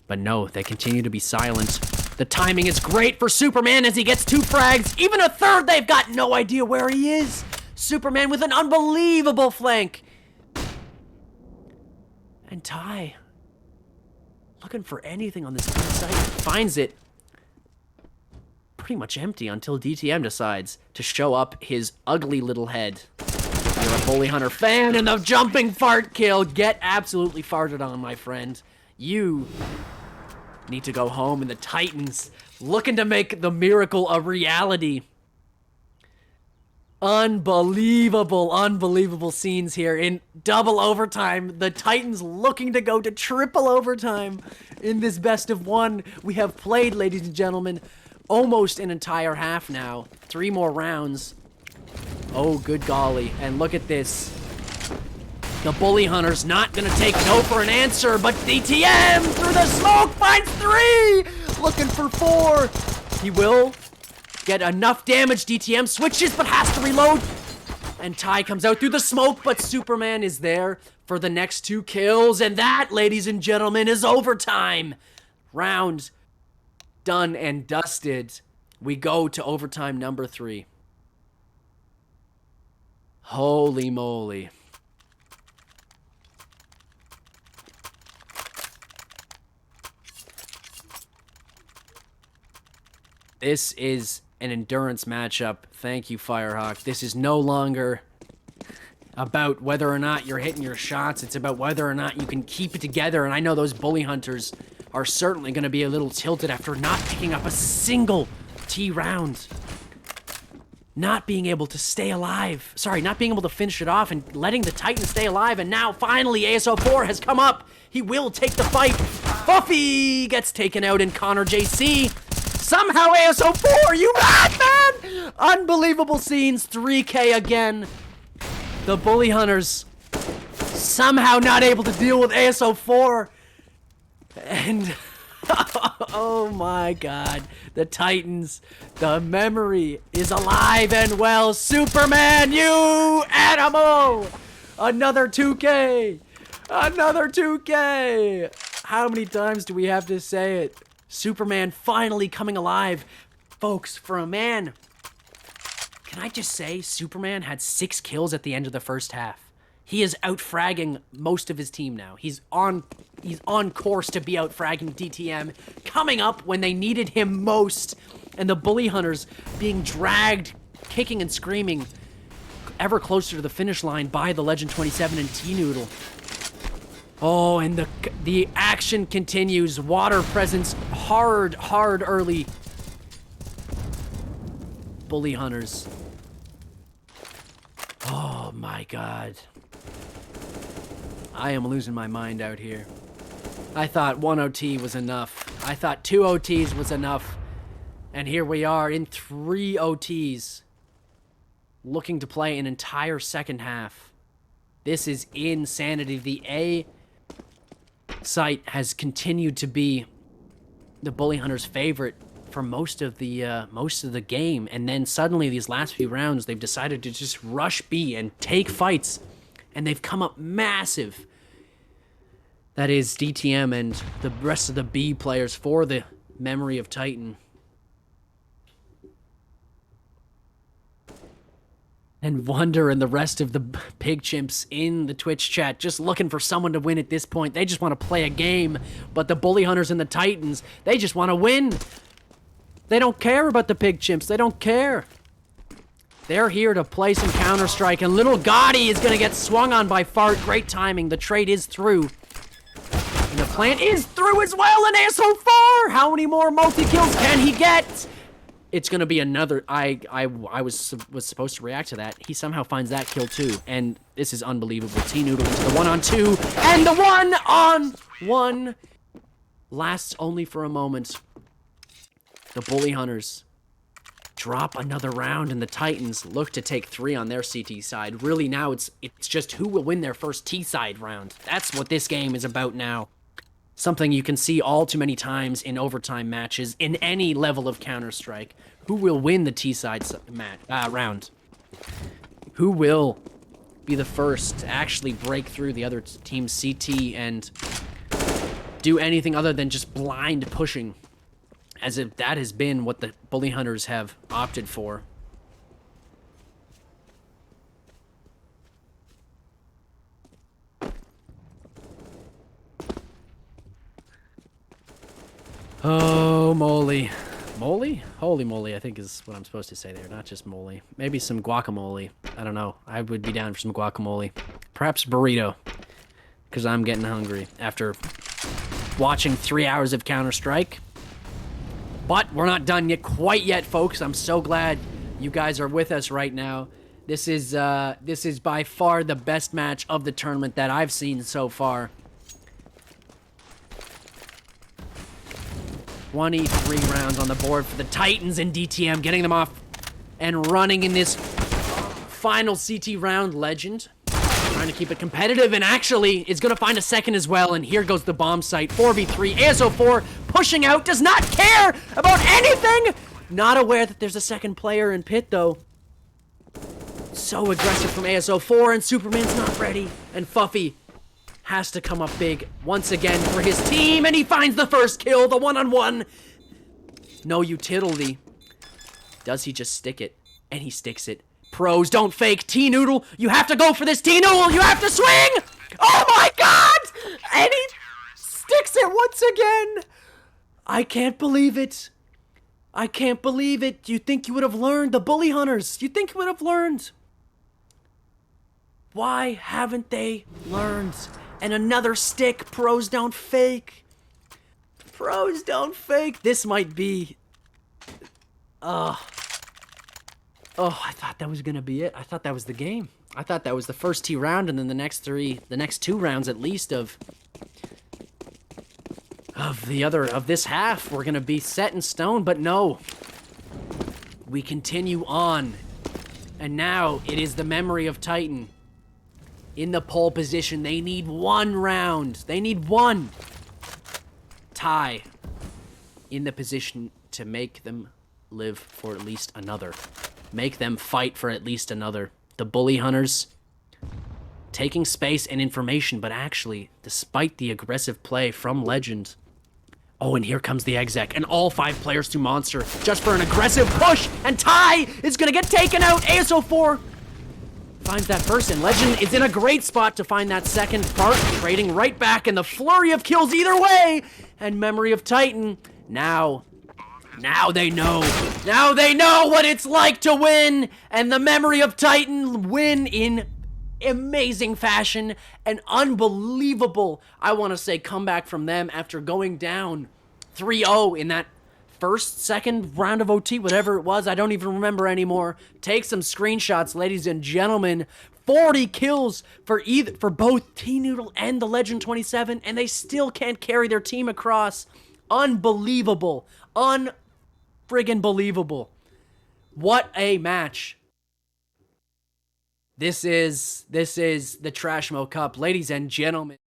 But no, they continue to be silent. The timing is great for Superman as he gets 2 frags. Even a third, they've got no idea where he is. Superman with an unbelievable flank. And Ty, looking for anything on this site, finds it pretty much empty until DTM decides to show up his ugly little head. You're a Bully Hunter fan, and the jumping fart kill. Get absolutely farted on, my friend. You need to go home, and the Titans looking to make the miracle a reality. Unbelievable scenes here in double overtime. The Titans looking to go to triple overtime in this best of 1. We have played, ladies and gentlemen, almost an entire half now. 3 more rounds. Oh, good golly. And look at this. The Bully Hunter's not gonna take no for an answer, but DTM through the smoke finds 3! Looking for 4. He will get enough damage. DTM switches, but has to reload. And Ty comes out through the smoke, but Superman is there for the next 2 kills. And that, ladies and gentlemen, is overtime. Round done and dusted. We go to overtime number 3. Holy moly. This is an endurance matchup. Thank you, Firehawk. This is no longer about whether or not you're hitting your shots. It's about whether or not you can keep it together. And I know those Bully Hunters are certainly going to be a little tilted after not picking up a single T round. Not being able to stay alive. Sorry, not being able to finish it off and letting the Titans stay alive. And now, finally, ASO4 has come up. He will take the fight. Buffy gets taken out in Connor JC. Somehow ASO4, you mad, man? Unbelievable scenes, 3K again. The Bully Hunters somehow not able to deal with ASO4. And, oh my God, the Titans, the memory is alive and well. Superman, you animal! Another 2K, another 2K. How many times do we have to say it? Superman finally coming alive. Folks, for a man, can I just say Superman had 6 kills at the end of the first half. He is out-fragging most of his team now. He's on course to be out-fragging DTM, coming up when they needed him most. And the Bully Hunters being dragged, kicking and screaming, ever closer to the finish line by the Legend 27 and T-Noodle. Oh, and the action continues. Water presence hard early. Bully Hunters. Oh my God. I am losing my mind out here. I thought 1 OT was enough. I thought 2 OTs was enough. And here we are in 3 OTs. Looking to play an entire second half. This is insanity. The A site has continued to be the Bully Hunters' favorite for most of the game, and then suddenly these last few rounds they've decided to just rush B and take fights, and they've come up massive. That is DTM and the rest of the B players for the memory of Titan. And Wonder and the rest of the pig chimps in the Twitch chat just looking for someone to win at this point. They just want to play a game. But the Bully Hunters and the Titans, they just want to win. They don't care about the pig chimps. They don't care. They're here to play some Counter-Strike. And little Gotti is going to get swung on by Fart. Great timing. The trade is through. And the plant is through as well. And ASO4! How many more multi-kills can he get? It's gonna be another. I was supposed to react to that. He somehow finds that kill too, and this is unbelievable. T-Noodle into the 1-on-2, and the 1-on-1 lasts only for a moment. The Bully Hunters drop another round, and the Titans look to take 3 on their CT side. Really, now it's just who will win their first T side round. That's what this game is about now. Something you can see all too many times in overtime matches in any level of Counter-Strike. Who will win the T-side round? Who will be the first to actually break through the other team's CT and do anything other than just blind pushing? As if that has been what the Bully Hunters have opted for. Oh, moly. Moly? Holy moly, I think is what I'm supposed to say there, not just moly. Maybe some guacamole. I don't know. I would be down for some guacamole. Perhaps burrito. Because I'm getting hungry after watching 3 hours of Counter-Strike. But we're not done yet, quite yet, folks. I'm so glad you guys are with us right now. This is by far the best match of the tournament that I've seen so far. 23 rounds on the board for the Titans and DTM, getting them off and running in this final CT round. Legend trying to keep it competitive and actually is going to find a second as well. And here goes the bomb site. 4v3. ASO4 pushing out. Does not care about anything. Not aware that there's a second player in pit, though. So aggressive from ASO4, and Superman's not ready. And Fuffy has to come up big once again for his team, and he finds the first kill, the 1-on-1. No utility. Does he just stick it? And he sticks it. Pros, don't fake. T-Noodle, you have to go for this. T-Noodle, you have to swing! Oh my god! And he sticks it once again. I can't believe it. I can't believe it. You think you would have learned? The Bully Hunters, you think you would have learned? Why haven't they learned? And another stick. Pros don't fake. Pros don't fake. This might be... Oh, I thought that was going to be it. I thought that was the game. I thought that was the first T round, and then the next 2 rounds at least of this half were going to be set in stone, but no. We continue on. And now it is the memory of Titan. In the pole position, they need 1 round. They need 1. Tie. In the position to make them live for at least another. Make them fight for at least another. The Bully Hunters taking space and information, but actually, despite the aggressive play from Legend. Oh, and here comes the exec, and all 5 players to Monster, just for an aggressive push, and Ty is gonna get taken out. ASO4 finds that person. Legend is in a great spot to find that second. Fart trading right back, and the flurry of kills either way. And Memory of Titan, now they know. Now they know what it's like to win. And the Memory of Titan win in amazing fashion. An unbelievable, I want to say, comeback from them after going down 3-0 in that second round of OT, whatever it was. I don't even remember anymore. Take some screenshots, ladies and gentlemen. 40 kills for both T-Noodle and the Legend 27, and they still can't carry their team across. Unbelievable. Unfriggin' believable. What a match. This is the TrashMoe Cup, ladies and gentlemen.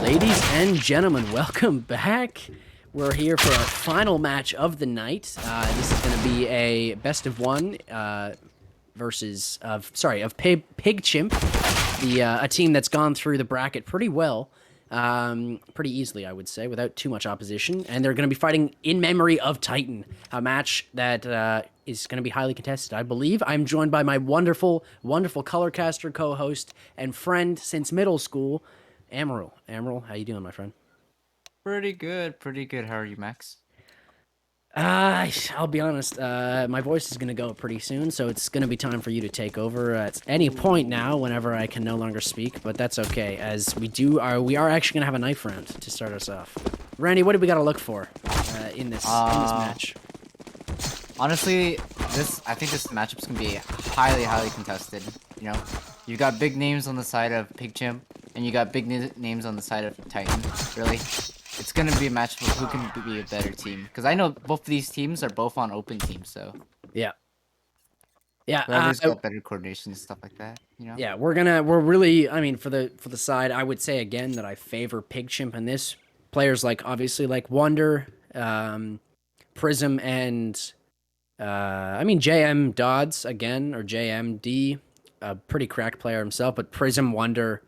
Ladies and gentlemen, welcome back. We're here for our final match of the night. This is going to be a best of one of Pig Chimp, a team that's gone through the bracket pretty well, pretty easily, I would say, without too much opposition. And they're going to be fighting in memory of Titan, a match that is going to be highly contested, I believe. I'm joined by my wonderful, wonderful colorcaster co-host and friend since middle school, Amaral. Amaral, how you doing, my friend? Pretty good, pretty good. How are you, Max? I'll be honest. My voice is gonna go pretty soon, so it's gonna be time for you to take over at any point now. Whenever I can no longer speak, but that's okay, as we are actually gonna have a knife round to start us off. Randy, what do we gotta look for in this match? Honestly, I think this matchup's gonna be highly, highly contested. You know, you've got big names on the side of Pigchimp, and you got big names on the side of Titan. Really, it's gonna be a match of who can be a better team. Because I know both of these teams are both on open teams, so Yeah. whoever's got better coordination and stuff like that. You know. Yeah, we're really. I mean, for the side, I would say again that I favor Pigchimp in this. Players like obviously like Wonder, Prism, and JM Dodds again, or JMD, a pretty cracked player himself, but Prism, Wonder,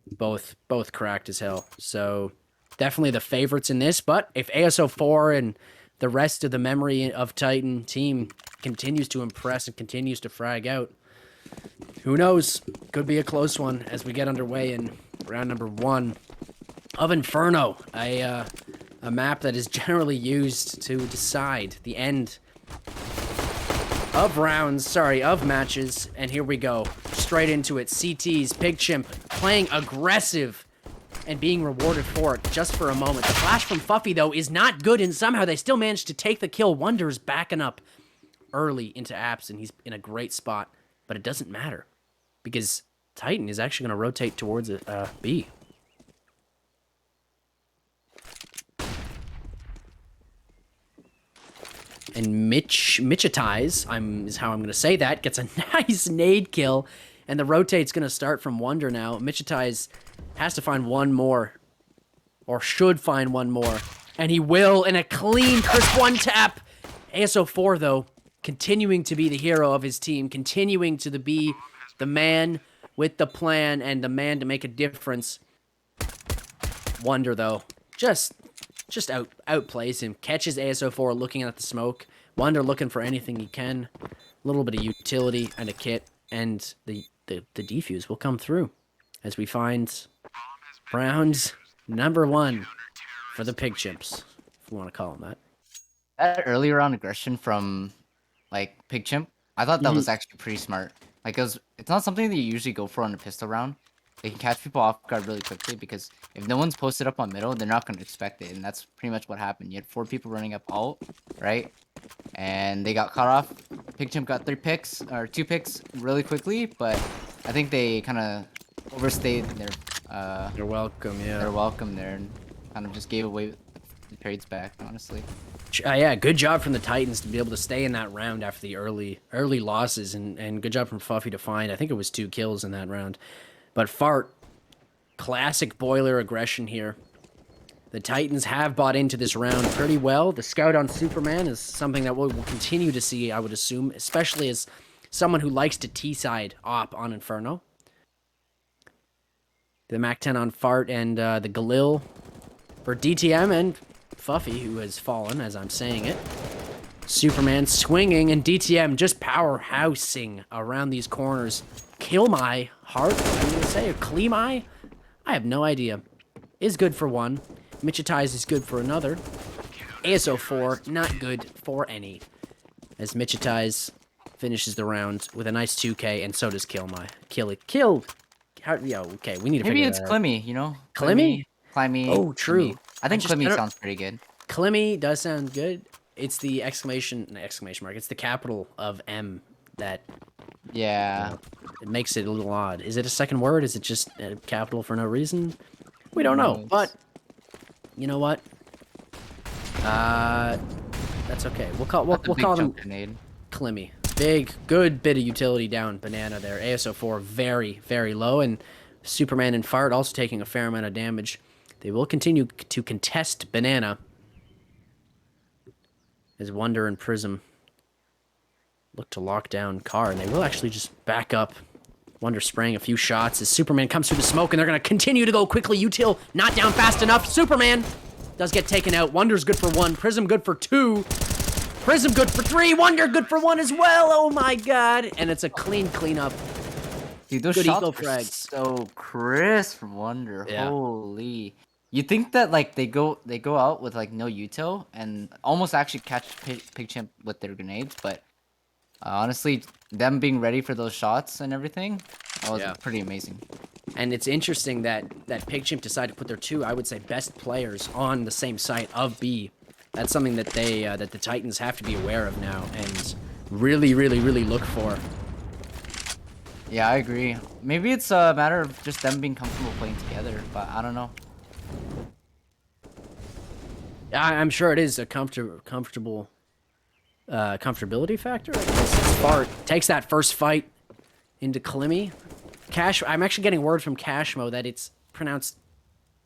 both cracked as hell. So definitely the favorites in this. But if ASO4 and the rest of the memory of Titan team continues to impress and continues to frag out, who knows? Could be a close one as we get underway in round number 1 of Inferno, a map that is generally used to decide the end of matches. And here we go, straight into it. CT's Pigchimp playing aggressive and being rewarded for it just for a moment. The flash from Fuffy, though, is not good, and somehow they still managed to take the kill. Wonder's backing up early into apps, and he's in a great spot, but it doesn't matter because Titan is actually going to rotate towards B. And Mitchetize, is how I'm going to say that, gets a nice nade kill, and the rotate's going to start from Wonder now. Mitchetize has to find one more, or should find one more, and he will in a clean, crisp one-tap. ASO4, though, continuing to be the hero of his team, continuing to be the man with the plan and the man to make a difference. Wonder, though, just outplays him, catches ASO4 looking at the smoke. Wonder looking for anything he can. A little bit of utility and a kit, and the defuse will come through as we find round number 1 for the Pigchimps, if we want to call them that. That early round aggression from like Pigchimp, I thought that was actually pretty smart. Like it's not something that you usually go for on a pistol round. They can catch people off guard really quickly because if no one's posted up on middle, they're not going to expect it, and that's pretty much what happened. You had 4 people running up alt, right? And they got caught off. Pigchimp got 2 picks really quickly, but I think they kind of overstayed their You're welcome, yeah. their welcome there and kind of just gave away the trades back, honestly. Yeah, good job from the Titans to be able to stay in that round after the early losses, and good job from Fuffy to find, I think it was 2 kills in that round. But Fart, classic boiler aggression here. The Titans have bought into this round pretty well. The scout on Superman is something that we'll continue to see, I would assume, especially as someone who likes to T-side op on Inferno. The MAC-10 on Fart and the Galil for DTM and Fuffy, who has fallen as I'm saying it. Superman swinging, and DTM just powerhousing around these corners. Kill my heart, I'm going to say, or Cleamai? I have no idea. Is good for 1. Mitchetize is good for another. ASO4, not good for any. As Mitchetize finishes the round with a nice 2k, and so does Killmy. Kill. Yeah, okay, we need to Maybe figure it's that out. Clemmy, you know? Clemmy? Clemmy. Oh, true. Clemmy. I think Clemmy sounds pretty good. Clemmy does sound good. It's the exclamation mark. It's the capital of M that Yeah. it makes it a little odd. Is it a second word? Is it just a capital for no reason? We don't know, but you know what? That's okay. We'll call them Clemmy. Big, good bit of utility down banana there. ASO4 very, very low, and Superman and Fart also taking a fair amount of damage. They will continue to contest Banana as Wonder and Prism look to lock down Car, and they will actually just back up. Wonder spraying a few shots as Superman comes through the smoke, and they're going to continue to go quickly. Util not down fast enough. Superman does get taken out. Wonder's good for 1. Prism good for 2. Prism good for 3. Wonder good for 1 as well. Oh my god. And it's a clean cleanup. Dude, those Good shots eco were frag. so crisp from Wonder. Yeah. Holy. You think that like they go out with like no util and almost actually catch PigChamp with their grenades, but honestly, them being ready for those shots and everything, that was pretty amazing. And it's interesting that PigChamp decided to put their 2, I would say, best players on the same site of B. That's something that they that the Titans have to be aware of now and really, really, really look for. Yeah, I agree. Maybe it's a matter of just them being comfortable playing together, but I don't know. I'm sure it is a comfortable comfortability factor. I guess. Bart takes that first fight into Climmy. I'm actually getting word from TrashMoe that it's pronounced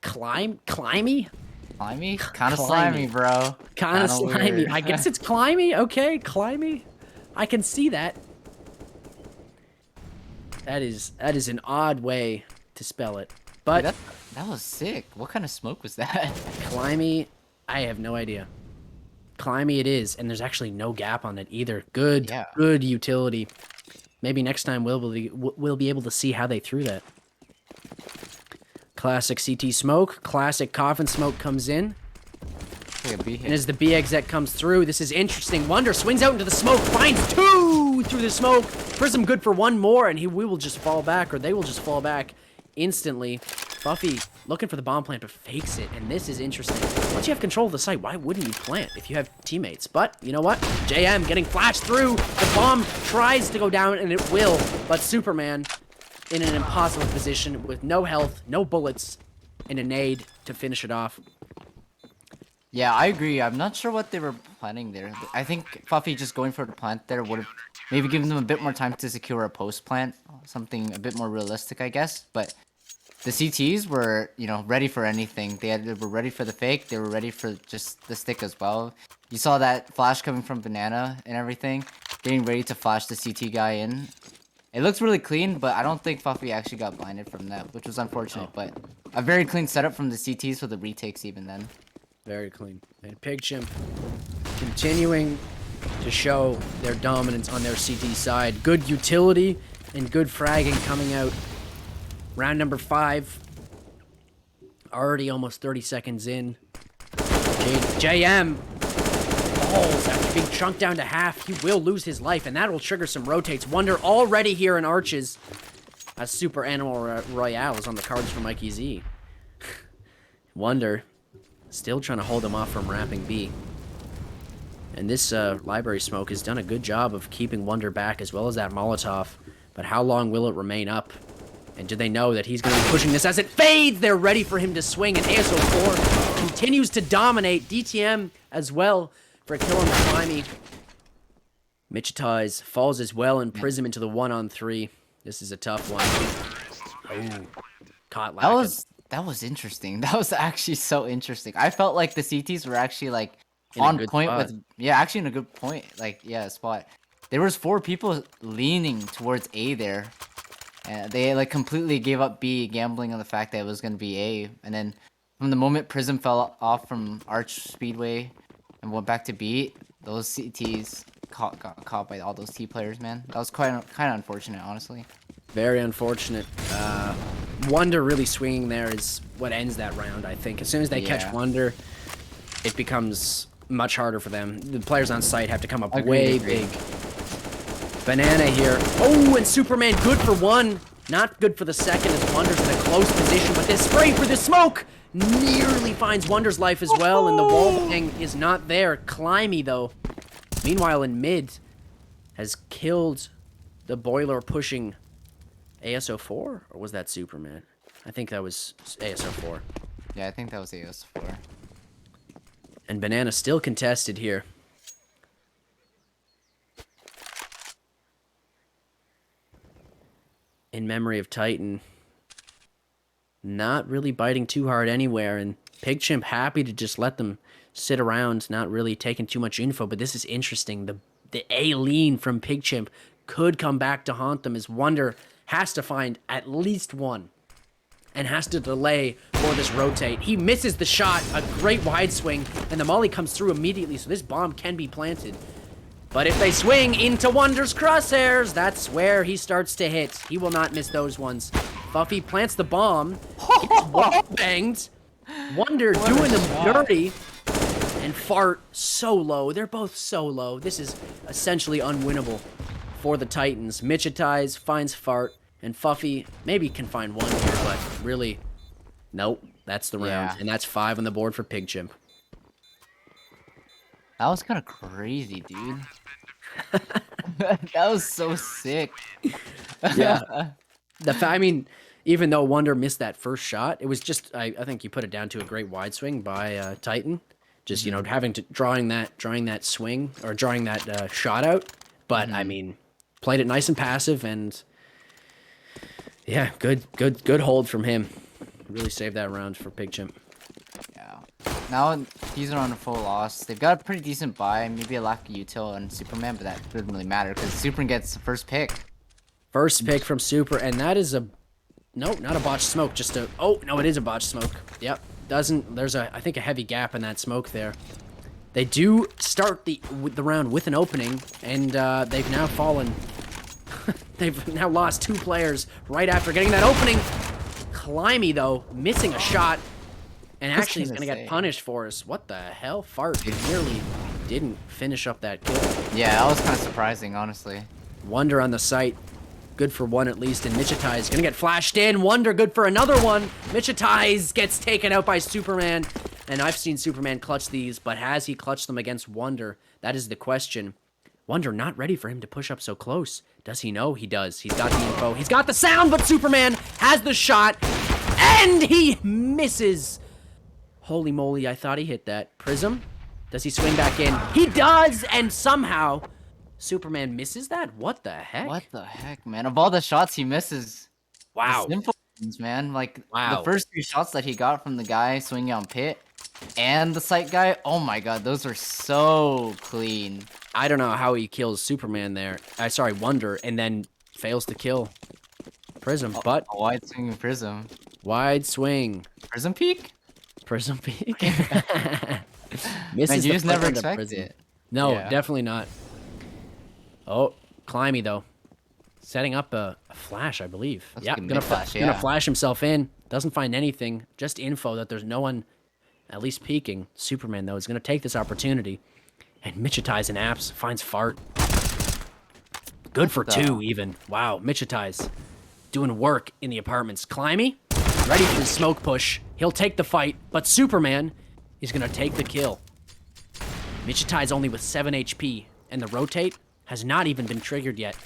Climby? Slimy? Kind of Climby. slimy, bro. Kind of slimy. Weird. I guess it's Climby. Okay, Climby. I can see that. That is an odd way to spell it. But Dude, that was sick. What kind of smoke was that? Climby, I have no idea. Climby it is, and there's actually no gap on it either. Good utility. Maybe next time we'll be able to see how they threw that. Classic CT smoke. Classic coffin smoke comes in. And as the B exec comes through, this is interesting. Wonder swings out into the smoke, finds 2 through the smoke. Prism good for 1 more, and we will just fall back, or they will just fall back instantly. Buffy looking for the bomb plant, but fakes it, and this is interesting. Once you have control of the site, why wouldn't you plant if you have teammates? But, you know what? JM getting flashed through. The bomb tries to go down, and it will, but Superman in an impossible position with no health, no bullets, and a nade to finish it off. Yeah, I agree. I'm not sure what they were planning there. I think Fluffy just going for the plant there would have maybe given them a bit more time to secure a post plant, something a bit more realistic, I guess. But the CTs were, you know, ready for anything. They were ready for the fake. They were ready for just the stick as well. You saw that flash coming from Banana and everything, getting ready to flash the CT guy in. It looks really clean, but I don't think Fluffy actually got blinded from that, which was unfortunate. But a very clean setup from the CTs for the retakes even then. Very clean. And PigChamp continuing to show their dominance on their CT side. Good utility and good fragging coming out. Round number 5. Already almost 30 seconds in. JM falls after being chunked down to half. He will lose his life, and that will trigger some rotates. Wonder already here in Arches. A Super Animal Royale is on the cards for Mikey Z. Wonder still trying to hold him off from wrapping B. And this library smoke has done a good job of keeping Wonder back, as well as that Molotov. But how long will it remain up? And do they know that he's going to be pushing this as it fades? They're ready for him to swing, and ASO4 continues to dominate. DTM as well for a kill on the Climby. Michitais falls as well, and Prism into the 1-on-3. This is a tough one. Oh, caught lacking. That was interesting. That was actually so interesting. I felt like the CTs were actually like In a on good point spot. with actually in a good point. Like spot. There was 4 people leaning towards A there. And they like completely gave up B, gambling on the fact that it was gonna be A. And then from the moment Prism fell off from Arch Speedway and went back to B, those CTs got caught by all those T players, man. That was kind of unfortunate, honestly. Very unfortunate. Wonder really swinging there is what ends that round, I think. As soon as they catch Wonder, it becomes much harder for them. The players on site have to come up way big. Banana here. Oh, and Superman good for 1. Not good for the second as Wonder's in a close position, but this spray for the smoke nearly finds Wonder's life as well, and the wall bang is not there. Climby, though. Meanwhile, in mid, has killed the boiler pushing ASO4? Or was that Superman? I think that was ASO4. Yeah, I think that was AS4. And Banana still contested here. In memory of Titan. not really biting too hard anywhere, and PigChimp happy to just let them sit around, not really taking too much info. But this is interesting. The A lean from PigChimp could come back to haunt them as Wonder has to find at least one and has to delay for this rotate. He misses the shot, a great wide swing, and the molly comes through immediately, so this bomb can be planted. But if they swing into Wonder's crosshairs, that's where he starts to hit. He will not miss those ones. Fuffy plants the bomb. It's wall banged. Wonder doing them dirty. And Fart so low. They're both so low. This is essentially unwinnable for the Titans. Michitize finds Fart. And Fuffy maybe can find one here, but really, nope. That's the round. And that's 5 on the board for PigChimp. That was kind of crazy, dude. That was so sick. Yeah. I mean, even though Wonder missed that first shot, it was just, I think you put it down to a great wide swing by Titan. Just, you know, having to, drawing that swing, or drawing that shot out. But, I mean, played it nice and passive, and yeah, good hold from him. Really saved that round for PigChimp. Yeah. Now these are on a full loss. They've got a pretty decent buy, maybe a lack of util on Superman, but that doesn't really matter because Superman gets the first pick. First pick from Super, and that is a, nope, not a botched smoke, just a, oh, no, it is a botched smoke. Yep, there's I think a heavy gap in that smoke there. They do start the round with an opening, and they've now fallen. They've now lost 2 players right after getting that opening. Climby, though, missing a shot, and actually he's going to get punished for us. What the hell? Fart nearly didn't finish up that kill. Yeah, that was kind of surprising, honestly. Wonder on the site. Good for 1 at least, and Michitai is going to get flashed in. Wonder good for another one. Michitai gets taken out by Superman, and I've seen Superman clutch these, but has he clutched them against Wonder? That is the question. Wonder not ready for him to push up so close. Does he know? He does. He's got the info. He's got the sound, but Superman has the shot, and he misses. Holy moly, I thought he hit that. Prism? Does he swing back in? He does, and somehow Superman misses that? What the heck? What the heck, man? Of all the shots he misses, wow. The simple ones, man. Like, wow. The first 3 shots that he got from the guy swinging on Pit and the site guy, oh my god, those are so clean. I don't know how he kills Superman there. Sorry, Wonder, and then fails to kill Prism, but... A wide swing Prism. Wide swing. Prism peak? Prism peak. Man, you just never expect it. No, definitely not. Oh, Climby, though. Setting up a flash, I believe. Yeah, gonna flash himself in. Doesn't find anything. Just info that there's no one at least peeking. Superman, though, is going to take this opportunity. And Michitize and Apps finds Fart. Good for 2, even. Wow, Michitize doing work in the apartments. Climby, ready for the smoke push. He'll take the fight, but Superman is going to take the kill. Michitize only with 7 HP, and the rotate has not even been triggered yet.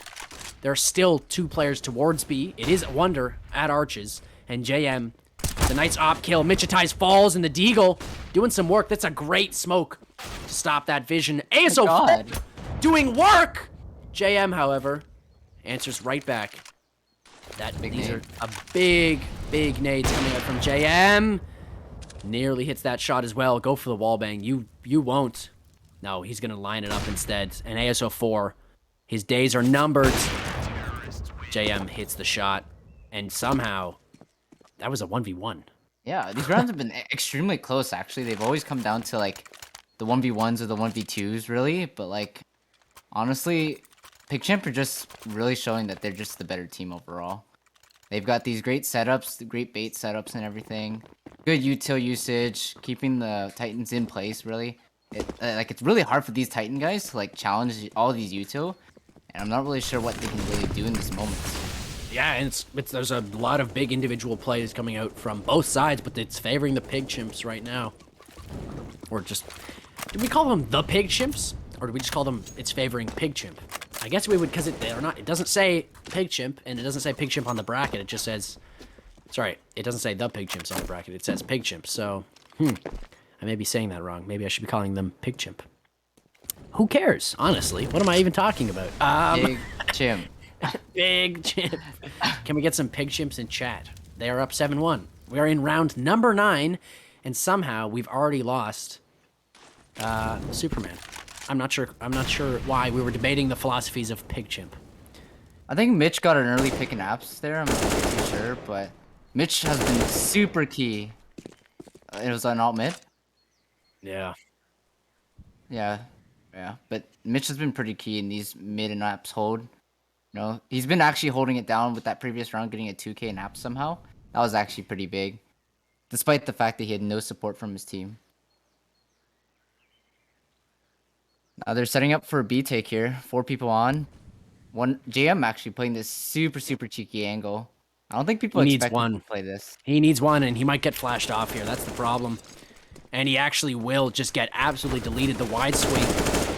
There are still 2 players towards B. It is Wonder at Arches, and JM, the nice op kill. Michitize falls, and the Deagle doing some work. That's a great smoke to stop that vision. ASO doing work! JM, however, answers right back. These are a big nades coming out from JM. Nearly hits that shot as well. Go for the wall bang. You won't. No, he's going to line it up instead. And ASO4, his days are numbered. JM hits the shot. And somehow, that was a 1v1. Yeah, these rounds have been extremely close, actually. They've always come down to, like, the 1v1s or the 1v2s, really. But, like, honestly, PigChimp are just really showing that they're just the better team overall. They've got these great setups, great bait setups and everything. Good util usage, keeping the Titans in place, really. It's really hard for these Titan guys to, like, challenge all these util. And I'm not really sure what they can really do in this moment. Yeah, and there's a lot of big individual plays coming out from both sides, but it's favoring the PigChimps right now. Or just... Do we call them the PigChimps? Or do we just call them it's favoring PigChimp? I guess we would, because they're not... It doesn't say PigChimp, and it doesn't say PigChimp on the bracket. It just says... Sorry, it doesn't say the PigChimps on the bracket. It says PigChimp, so... I may be saying that wrong. Maybe I should be calling them PigChimp. Who cares, honestly? What am I even talking about? PigChimp. Big chimp. Can we get some PigChimps in chat? They are up 7-1. We are in round number 9, and somehow we've already lost Superman. I'm not sure why. We were debating the philosophies of PigChimp. I think Mitch got an early pick in apps there. I'm not too sure, but Mitch has been super key. It was an alt mid. Yeah. Yeah, yeah. But Mitch has been pretty key in these mid and apps hold. You know, he's been actually holding it down with that previous round, getting a 2K in apps somehow. That was actually pretty big, despite the fact that he had no support from his team. Now they're setting up for a B take here. 4 people on. One JM actually playing this super cheeky angle. I don't think people He needs expect him one. to play this. He needs one, and he might get flashed off here. That's the problem. And he actually will just get absolutely deleted. The wide swing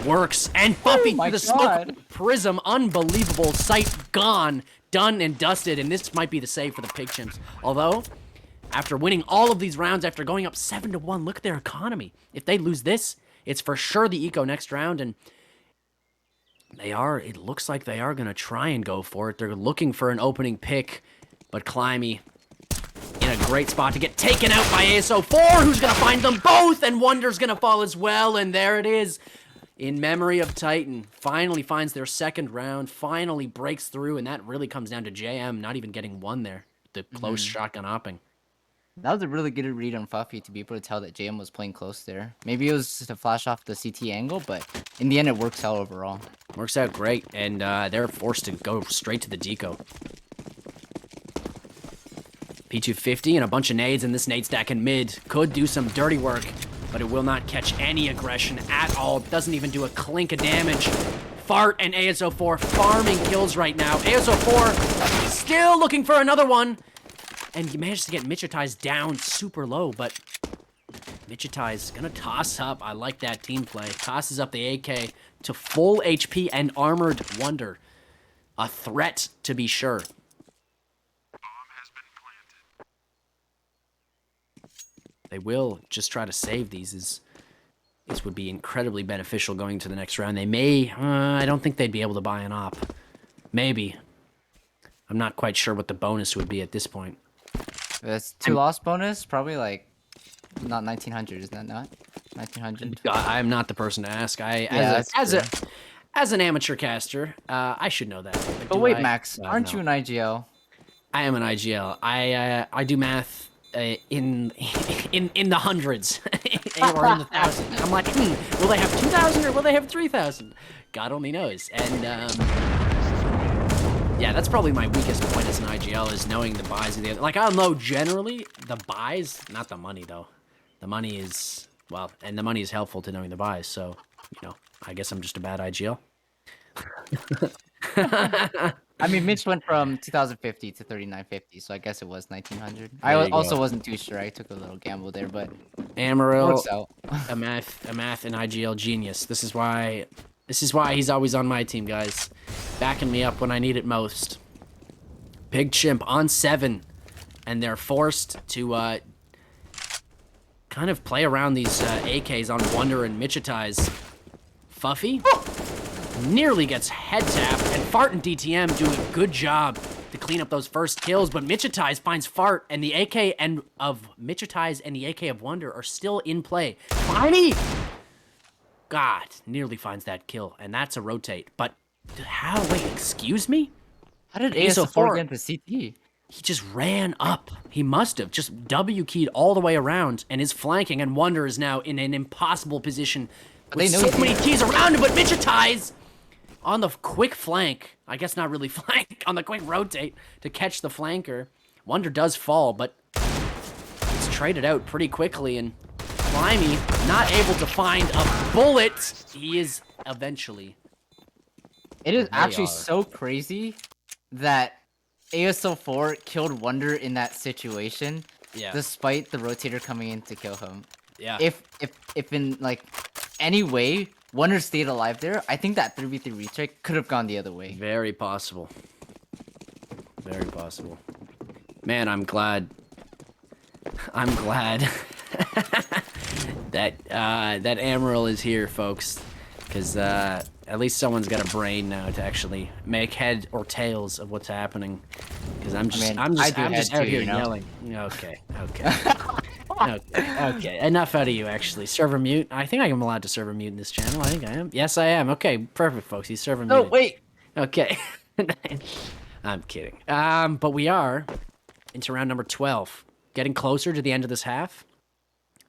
works. And Buffy through the smoke prism. Unbelievable. Sight gone. Done and dusted. And this might be the save for the PigChimps. Although, after winning all of these rounds, after going up 7-1, look at their economy. If they lose this, it's for sure the eco next round. And it looks like they are going to try and go for it. They're looking for an opening pick. But Climby in a great spot to get taken out by ASO4, who's going to find them both, and Wonder's going to fall as well, and there it is. In memory of Titan, finally finds their second round, finally breaks through, and that really comes down to JM not even getting one there. The close shotgun hopping. That was a really good read on Fuffy to be able to tell that JM was playing close there. Maybe it was to flash off the CT angle, but in the end, it works out overall. Works out great, and they're forced to go straight to the deco. P250 and a bunch of nades in this nade stack in mid could do some dirty work, but it will not catch any aggression at all. Doesn't even do a clink of damage. Fart and ASO4 farming kills right now. ASO4 still looking for another one. And he managed to get Michitai's down super low, but Michitai's gonna toss up. I like that team play. Tosses up the AK to full HP and armored Wonder. A threat to be sure. They will just try to save these. This would be incredibly beneficial going to the next round. They may... I don't think they'd be able to buy an op. Maybe. I'm not quite sure what the bonus would be at this point. That's 2 loss bonus, probably like... Not 1900, is that not? 1900? I'm not the person to ask. As an amateur caster, I should know that. But wait, Max, aren't you an IGL? I am an IGL. I do math in the hundreds or in the thousands. I'm like, will they have 2,000 or will they have 3,000? God only knows. And yeah, that's probably my weakest point as an IGL is knowing the buys of the other. Like, I'll know generally the buys, not the money though. The money is, well, and the money is helpful to knowing the buys. So, you know, I guess I'm just a bad IGL. I mean, Mitch went from 2,050 to 3,950, so I guess it was 1,900. I also wasn't too sure. I took a little gamble there, but Amaryl, works out. a math and IGL genius. This is why he's always on my team, guys. Backing me up when I need it most. PigChimp on 7, and they're forced to kind of play around these AKs on Wonder and Michitai's. Fuffy nearly gets head tapped, and Fart and DTM do a good job to clean up those first kills, but Michitai's finds Fart, and the AK of Michitai's and the AK of Wonder are still in play. Finally! God, nearly finds that kill, and that's a rotate. But how? Wait, excuse me? How did ASO4 get into CT? He just ran up. He must have just W-keyed all the way around and is flanking, and Wonder is now in an impossible position with so many keys around him, but Michitai's on the quick flank. I guess not really flank, on the quick rotate to catch the flanker. Wonder does fall, but it's traded out pretty quickly, and Climby not able to find a bullet. He is eventually. It is actually so crazy that ASO4 killed Wonder in that situation, despite the rotator coming in to kill him. Yeah. If in like any way Wonder stayed alive there, I think that 3v3 retake could have gone the other way. Very possible. Very possible. Man, I'm glad that that Amaryl is here, folks, because at least someone's got a brain now to actually make head or tails of what's happening. Because I'm just, I mean, I'm I just, do I'm head just out too, here you know? yelling. Okay, okay, okay. Enough out of you. Actually, server mute. I think I am allowed to server mute in this channel. I think I am. Yes, I am. Okay, perfect, folks. He's server No, muted. wait. Okay. I'm kidding. But we are into round number 12, getting closer to the end of this half.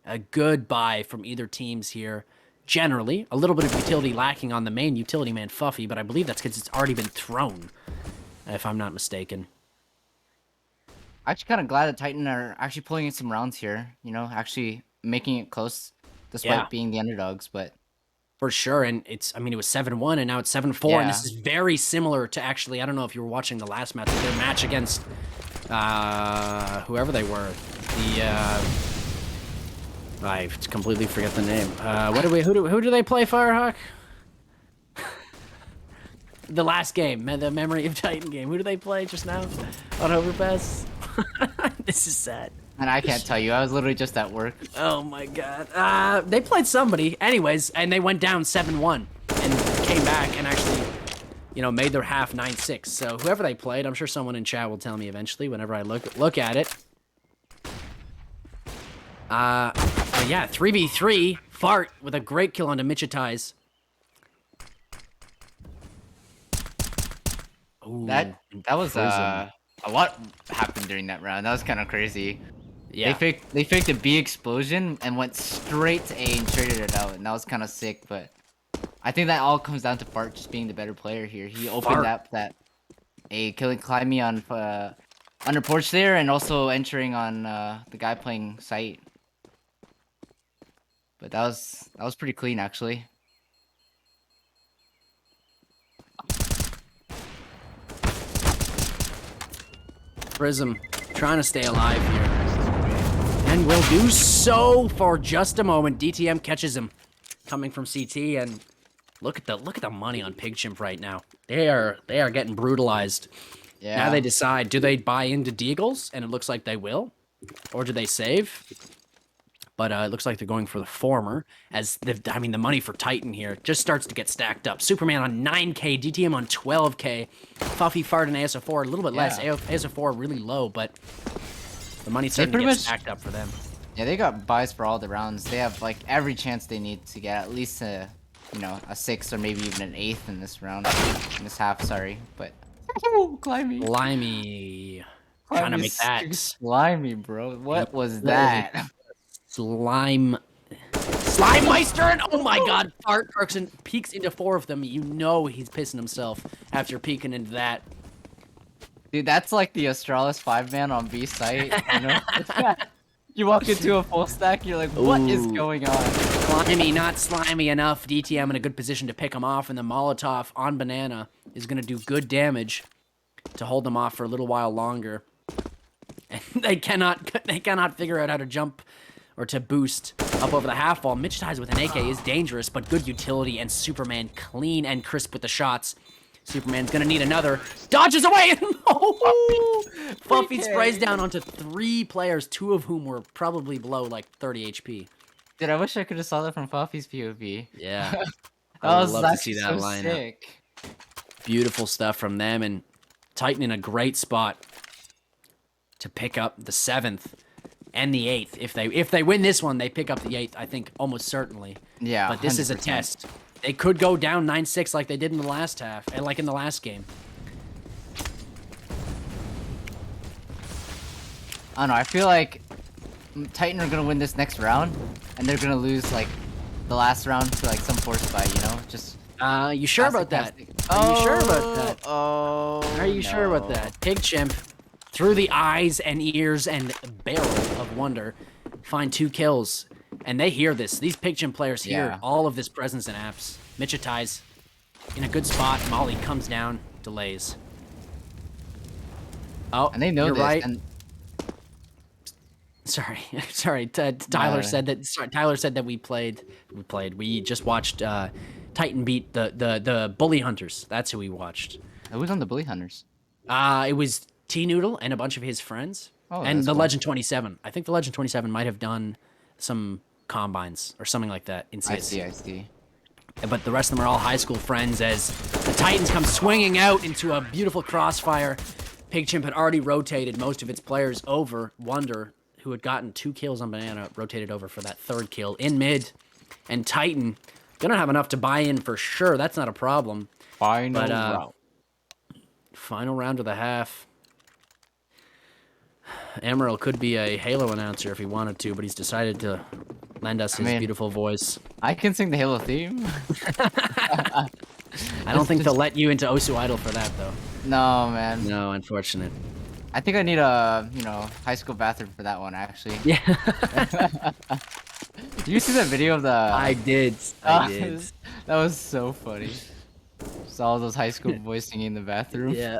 A good buy from either teams here. Generally, a little bit of utility lacking on the main utility man Fuffy, but I believe that's because it's already been thrown, if I'm not mistaken. Actually, kind of glad that Titan are actually pulling in some rounds here. You know, actually making it close, Yeah, despite being the underdogs. But for sure. And it's, I mean, it was 7-1 and now it's 7-4. And yeah, this is very similar to actually, I don't know if you were watching the last match, but their match against whoever they were. I completely forget the name. Who do they play, Firehawk? The last game, the Memory of Titan game. Who do they play just now on Overpass? This is sad. and I can't tell you. I was literally just at work. Oh my god. They played somebody, anyways, and they went down 7-1 and came back and actually, made their half 9-6. So whoever they played, I'm sure someone in chat will tell me eventually whenever I look at it. But yeah, 3v3 Fart with a great kill onto Michitais. Ooh, That was Prism. a lot happened during that round. That was kind of crazy. Yeah. They faked a B explosion and went straight to A and traded it out, and that was kind of sick. But I think that all comes down to Fart just being the better player here. He opened Fart. up that A killing Climby on under porch there, and also entering on the guy playing site. But that was pretty clean actually. Prism trying to stay alive here. And will do so for just a moment. DTM catches him coming from CT, and look at the money on PigChimp right now. They are getting brutalized. Yeah. Now they decide, do they buy into Deagles? And it looks like they will. Or do they save? But it looks like they're going for the former, as the money for Titan here just starts to get stacked up. Superman on 9k, DTM on 12k, Fuffy, Fart, and ASO4 a little bit less. ASO4 really low, but the money's starting to get stacked up for them. Yeah, they got buys for all the rounds. They have like every chance they need to get at least a 6th or maybe even an 8th in this round, in this half. Sorry, but Climby. Limey trying to make that. Slimy, bro. What was that? Slimemeister, and oh my god, Fart Clarkson peeks into 4 of them. You know he's pissing himself after peeking into that. Dude, that's like the Astralis 5-man on B site, you know? You walk into a full stack, you're like, what is going on? Slimy, not slimy enough. DTM in a good position to pick him off, and the Molotov on Banana is going to do good damage to hold them off for a little while longer. And they cannot figure out how to jump or to boost up over the half wall. Mitch Ties with an AK is dangerous, but good utility, and Superman clean and crisp with the shots. Superman's gonna need another. Dodges away! Oh! Fuffy sprays down onto 3 players, 2 of whom were probably below like 30 HP. Dude, I wish I could have saw that from Fuffy's POV. Yeah. I would would love to see that lineup. Sick. Beautiful stuff from them, and Titan in a great spot to pick up the 7th and the 8th. If they win this one, they pick up the 8th, I think, almost certainly. Yeah, but this 100%. is a test. They could go down 9-6 like they did in the last half, and like in the last game. I don't know, I feel like Titan are gonna win this next round, and they're gonna lose like the last round to like some force buy, you know? Just you sure about that? Are you sure about that? Are you sure about that? PigChimp, through the eyes and ears and barrel of wonder, find 2 kills. And they hear this. These PigChimp players hear all of this presence in apps. Michitais in a good spot. Molly comes down, delays. Oh, and they know you're this. right. And sorry. Tyler said that. Sorry, Tyler said that we played. We just watched Titan beat the Bully Hunters. That's who we watched. Who was on the Bully Hunters? It was T Noodle and a bunch of his friends, and the cool. Legend 27. I think the Legend 27 might have done some combines or something like that in CS. I see. But the rest of them are all high school friends as the Titans come swinging out into a beautiful crossfire. PigChimp had already rotated most of its players over. Wonder, who had gotten 2 kills on Banana, rotated over for that 3rd kill in mid. And Titan, gonna have enough to buy in for sure. That's not a problem. Final But round. final round of the half. Emerald could be a Halo announcer if he wanted to, but he's decided to lend us his beautiful voice. I can sing the Halo theme. I don't think they'll let you into Osu Idol for that, though. No, man. No, unfortunate. I think I need a, high school bathroom for that one, actually. Yeah. Did you see that video of the... I did. I did. That was so funny. Saw all those high school boys singing in the bathroom. Yeah.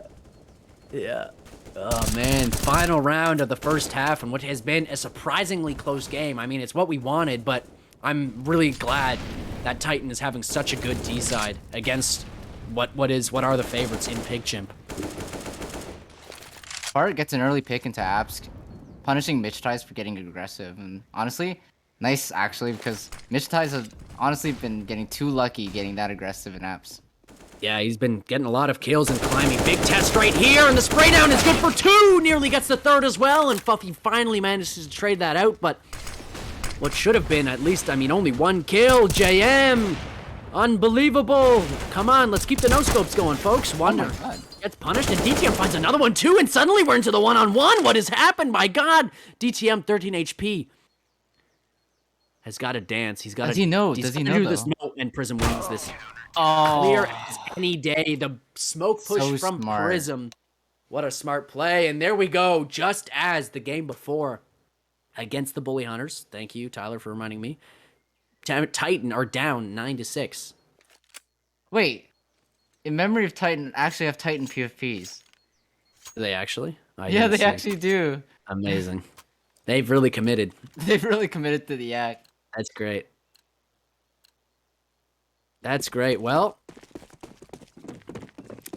Yeah. Oh, man. Final round of the first half and what has been a surprisingly close game. I mean, it's what we wanted, but I'm really glad that Titan is having such a good D side against what are the favorites in PigChimp. Bart gets an early pick into apps, punishing Mitch Ties for getting aggressive. And honestly, nice actually, because Mitch Ties have honestly been getting too lucky getting that aggressive in apps. Yeah, he's been getting a lot of kills and climbing. Big test right here, and the spray down is good for 2! Nearly gets the 3rd as well, and Fuffy finally manages to trade that out, but what should have been at least, I mean, only 1 kill. JM! Unbelievable! Come on, let's keep the no-scopes going, folks. Wonder gets punished, and DTM finds another one too, and suddenly we're into the one-on-one. What has happened? My God! DTM 13 HP. Has got to dance. He's got to... Does he know? He's Does he gotta know, do this though? note, and Prism wins this. Oh, Clear as any day. The smoke push So from smart. Prism. What a smart play. And there we go. Just as the game before against the Bully Hunters. Thank you, Tyler, for reminding me. Titan are down 9-6. wait. In memory of Titan, actually have Titan PFPs. Do they actually? Yeah, they actually do. Amazing. They've really committed. They've really committed to the act. That's great. That's great. Well,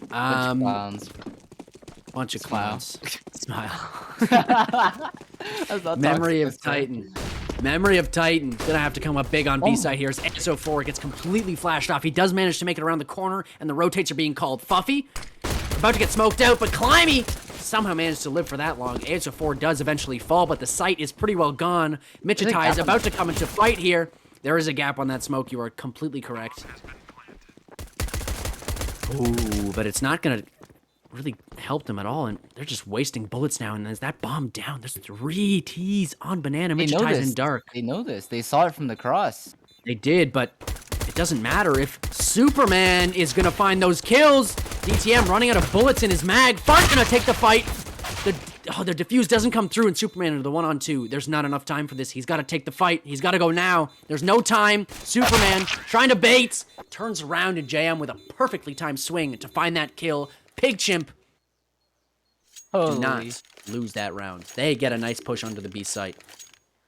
Clowns. bunch of Smile. clowns. Smile. I was not Memory talking of this way. Titan. Memory of Titan. Gonna have to come up big on B side here. As ASO4 gets completely flashed off. He does manage to make it around the corner, and the rotates are being called. Fuffy about to get smoked out, but Climby somehow managed to live for that long. ASO4 does eventually fall, but the site is pretty well gone. Michitai is about to come into fight here. There is a gap on that smoke. You are completely correct. Ooh, but it's not gonna really help them at all, and they're just wasting bullets now. And there's that bomb down. There's 3 T's on Banana. They know Michitai's this. in dark. They know this. They saw it from the cross. They did, but it doesn't matter if Superman is gonna find those kills. DTM running out of bullets in his mag. Fart gonna take the fight. The defuse doesn't come through, and Superman into the 1-on-2. There's not enough time for this. He's got to take the fight. He's got to go now. There's no time. Superman trying to bait. Turns around, and JM with a perfectly timed swing to find that kill. PigChimp do Holy. not lose that round. They get a nice push onto the B site.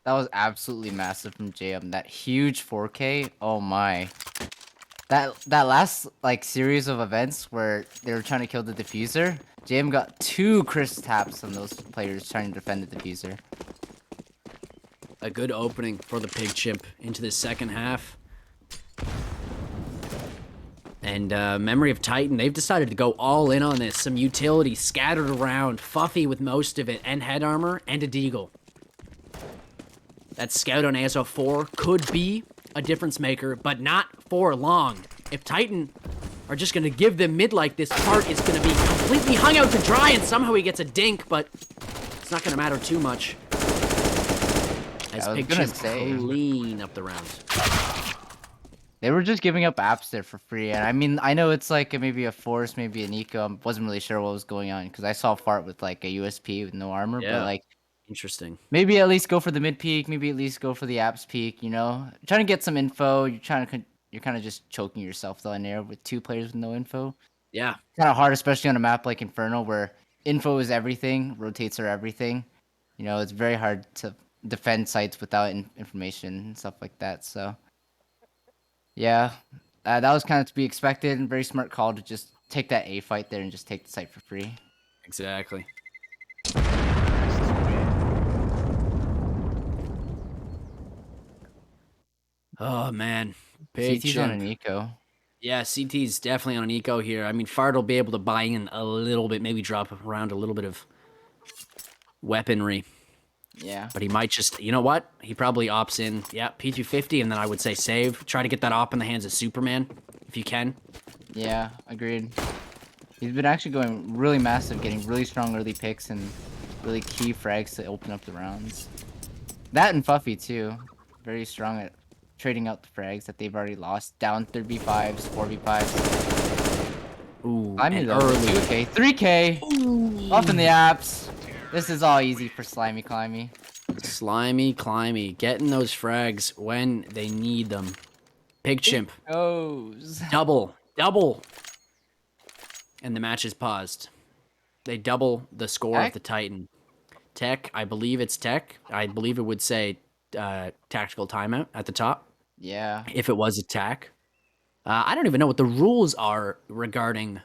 That was absolutely massive from JM. That huge 4K. Oh my. That last series of events where they were trying to kill the diffuser, JM got 2 crisp taps on those players trying to defend the diffuser. A good opening for the PigChimp into the second half. And Memory of Titan, they've decided to go all in on this. Some utility scattered around. Fuffy with most of it, and head armor, and a deagle. That scout on ASO4 could be a difference maker, but not for long. If Titan are just going to give them mid like this, part is going to be completely hung out to dry, and somehow he gets a dink, but it's not going to matter too much. As PigChimp clean up the round. They were just giving up apps there for free, and I mean, I know it's maybe a Force, maybe an Eco. I wasn't really sure what was going on because I saw Fart with a USP with no armor, but interesting. Maybe at least go for the mid peak. Maybe at least go for the apps peak. Trying to get some info. You're kind of just choking yourself though in there with 2 players with no info. Yeah, Kind of hard, especially on a map like Inferno where info is everything, rotates are everything. It's very hard to defend sites without information and stuff like that. So. Yeah, that was kind of to be expected, and very smart call to just take that A fight there and just take the site for free. exactly. Oh man, CT's on an PigChimp. eco. Yeah, CT's definitely on an eco here. I mean, Fard will be able to buy in a little bit, maybe drop around a little bit of weaponry. Yeah. But he might just, you know what? He probably opts in. Yeah, P250, and then I would say save. Try to get that op in the hands of Superman, if you can. Yeah, agreed. He's been actually going really massive, getting really strong early picks and really key frags to open up the rounds. That and Fuffy too. Very strong at trading out the frags that they've already lost. Down 3v5s, 4v5s. Ooh, I mean and though, early. 2K, 3K. Up in the apps. This is all easy for Slimy Climby. Slimy, climby. Getting those frags when they need them. Pig Chimp. Goes. Double. Double. And the match is paused. They double the score of Heck? the Titan. Tech, I believe it's Tech. I believe it would say tactical timeout at the top Yeah. if it was attack. I don't even know what the rules are regarding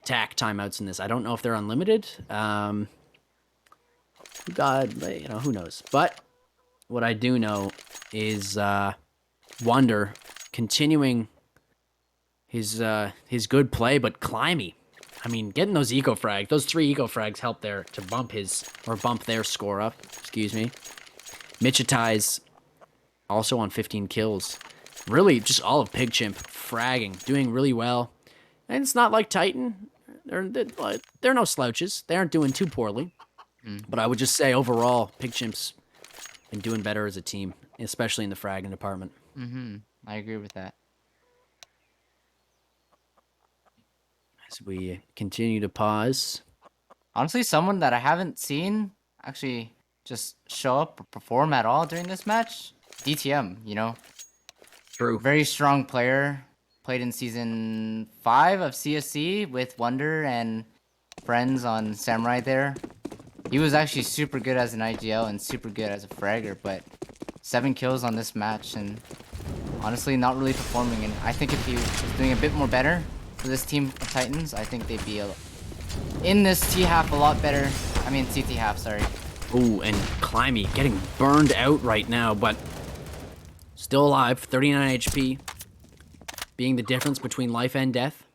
tac timeouts in this. I don't know if they're unlimited. God, you know, who knows? But what I do know is Wonder continuing his good play, but Climby. I mean, getting those eco frags, those 3 eco frags help there to bump their score up. Excuse me. Michitai's also on 15 kills. Really, just all of Pig Chimp fragging, doing really well. And it's not like Titan. They're no slouches. They aren't doing too poorly. But I would just say overall, Pig Chimp's been doing better as a team, especially in the fragging department. I agree with that. As we continue to pause. Honestly, someone that I haven't seen actually just show up or perform at all during this match, DTM, you know? True. Very strong player. Played in season 5 of CSC with Wonder and friends on Samurai there. He was actually super good as an IGL and super good as a fragger, but 7 kills on this match and honestly not really performing. And I think if he was doing a bit more better for this team of Titans, I think they'd be in this T-half a lot better. I mean CT half, sorry. Ooh, and Climby getting burned out right now, but still alive, 39 HP, being the difference between life and death.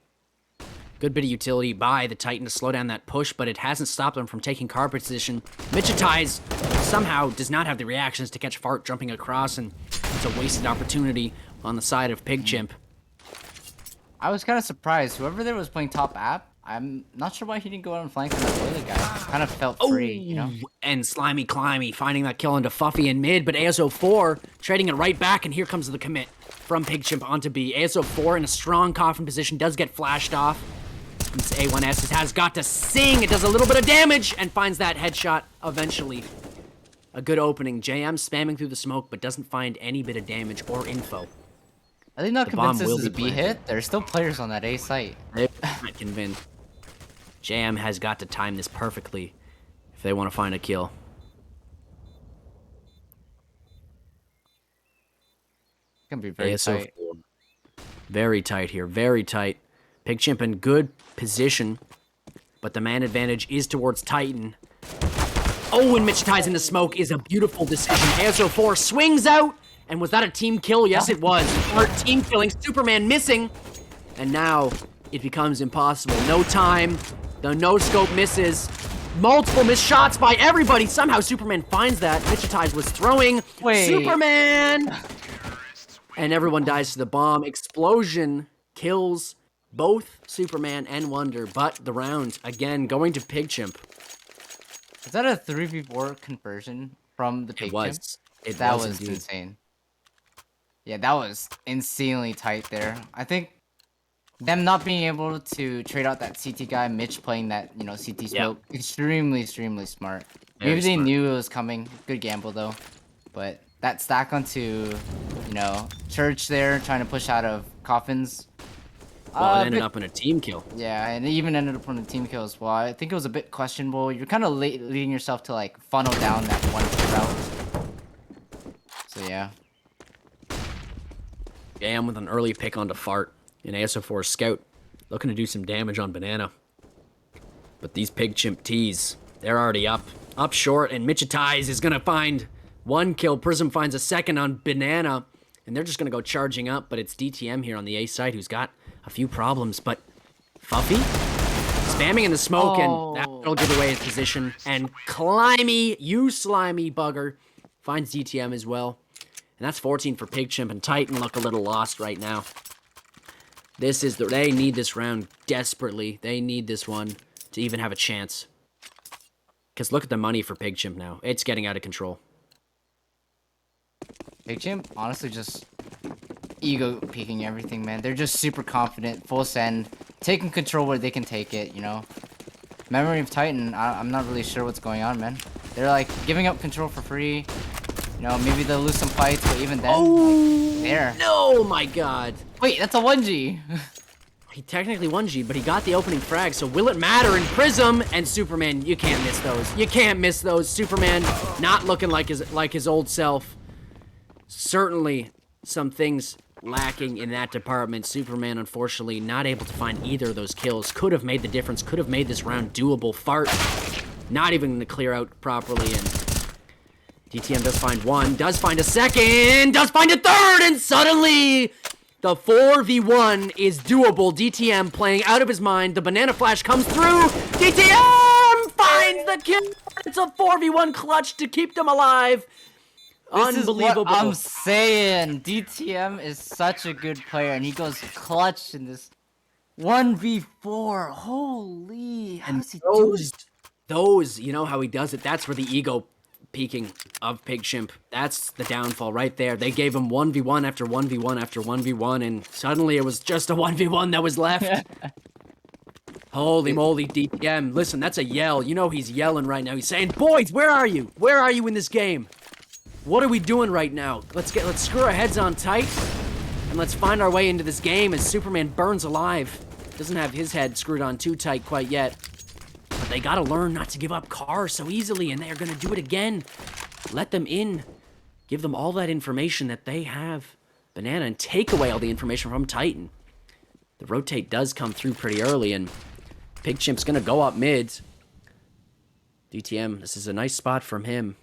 Good bit of utility by the Titan to slow down that push, but it hasn't stopped them from taking card position. Michitai's somehow does not have the reactions to catch Fart jumping across, and it's a wasted opportunity on the side of Pig Chimp. I was kind of surprised. Whoever there was playing top app, I'm not sure why he didn't go out and flank on that other guy. Kind of felt free, you know? And Slimy Climby finding that kill into Fuffy in mid, but ASO4 trading it right back, and here comes the commit from Pig Chimp onto B. ASO4 in a strong coffin position, does get flashed off. This A1S has got to sing. It does a little bit of damage and finds that headshot eventually. A good opening. JM spamming through the smoke, but doesn't find any bit of damage or info. Are they not The convinced bomb this will is a be B planted. hit? There's still players on that A site. They're not convinced. JM has got to time this perfectly if they want to find a kill. It's gonna be very ASO4. tight. Very tight here. Very tight. Pig Chimp in good position, but the man advantage is towards Titan. Oh, and Mitch ties in the smoke is a beautiful decision. ASO4 swings out, and was that a team kill? Yes, it was. Hard team killing. Superman missing, and now it becomes impossible. No time. The no-scope misses. Multiple missed shots by everybody. Somehow Superman finds that. Michitize was throwing. Wait. Superman! And everyone dies to the bomb. Explosion kills both Superman and Wonder, but the round, again, going to Pig Chimp. Is that a 3v4 conversion from the Pig Chimp? That was indeed. insane. Yeah, that was insanely tight there. I think them not being able to trade out that CT guy, Mitch playing that, you know, CT smoke, extremely smart. Very Maybe they smart. knew it was coming. Good gamble though. But that stack onto, you know, Church there trying to push out of coffins. Well, it ended up in a team kill. Yeah, and it even ended up on a team kill as well. I think it was a bit questionable. You're kind of leading yourself to like funnel down that one route. So yeah. Jam with an early pick onto Fart. And ASO4 Scout looking to do some damage on Banana. But these Pig Chimp T's, they're already up short, and Michitize is going to find one kill. Prism finds a second on Banana, and they're just going to go charging up, but it's DTM here on the A side who's got a few problems, but Fuffy spamming in the smoke, and that'll give away his position. And Climby, you slimy bugger, finds DTM as well. And that's 14 for PigChimp, and Titan look a little lost right now. They need this round desperately. They need this one to even have a chance. Because look at the money for PigChimp now. It's getting out of control. PigChimp, honestly, just ego peeking everything, man. They're just super confident, full send, taking control where they can take it, you know. Memory of Titan, I'm not really sure what's going on, man. They're like giving up control for free. You know, maybe they'll lose some fights, but even then, like, there. No, my God. Wait, that's a 1G. He technically 1G, but he got the opening frag, so will it matter? And Prism and Superman, you can't miss those. You can't miss those. Superman not looking like his old self. Certainly some things lacking in that department. Superman, unfortunately, not able to find either of those kills. Could have made the difference. Could have made this round doable. Fart, not even going to clear out properly, and DTM does find one, does find a second, does find a third, and suddenly the 4v1 is doable. DTM playing out of his mind. The banana flash comes through. DTM finds the kill. It's a 4v1 clutch to keep them alive. Unbelievable. This is what I'm saying. DTM is such a good player, and he goes clutch in this 1v4. Holy, how does he do it? Those, you know how he does it. That's where the ego peaking of PigChimp. That's the downfall right there. They gave him 1v1 after 1v1 after 1v1, and suddenly it was just a 1v1 that was left. Holy moly, DTM. Listen, that's a yell. You know he's yelling right now. He's saying, boys, where are you? Where are you in this game? What are we doing right now? Let's screw our heads on tight, and let's find our way into this game as Superman burns alive. Doesn't have his head screwed on too tight quite yet. But they gotta learn not to give up cars so easily, and they are gonna do it again. Let them in. Give them all that information that they have. Banana, and take away all the information from Titan. The rotate does come through pretty early, and PigChimp's gonna go up mid. DTM, this is a nice spot from him.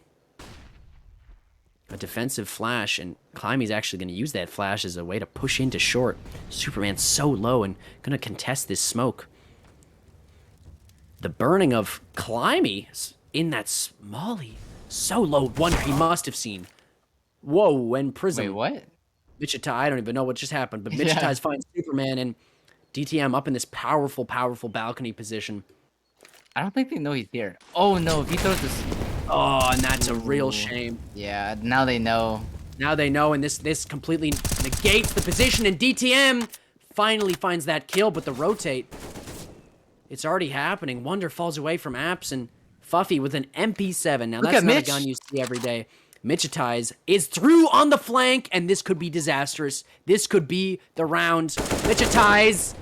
A defensive flash, and Climby's actually going to use that flash as a way to push into short. Superman's so low and going to contest this smoke. The burning of Climby in that Smolly. So low. Wonder he must have seen. Whoa, and Prism. Wait, what? Wichita, I don't even know what just happened, but Wichita's finds Superman, and DTM up in this powerful, powerful balcony position. I don't think they know he's here. Oh no, if he throws this... Oh, and that's a real shame. Yeah, now they know. Now they know, and this completely negates the position, and DTM finally finds that kill, but the rotate, it's already happening. Wonder falls away from Apps, and Fuffy with an MP7. Now, that's not a gun you see every day. Michitize is through on the flank, and this could be disastrous. This could be the round. Michitize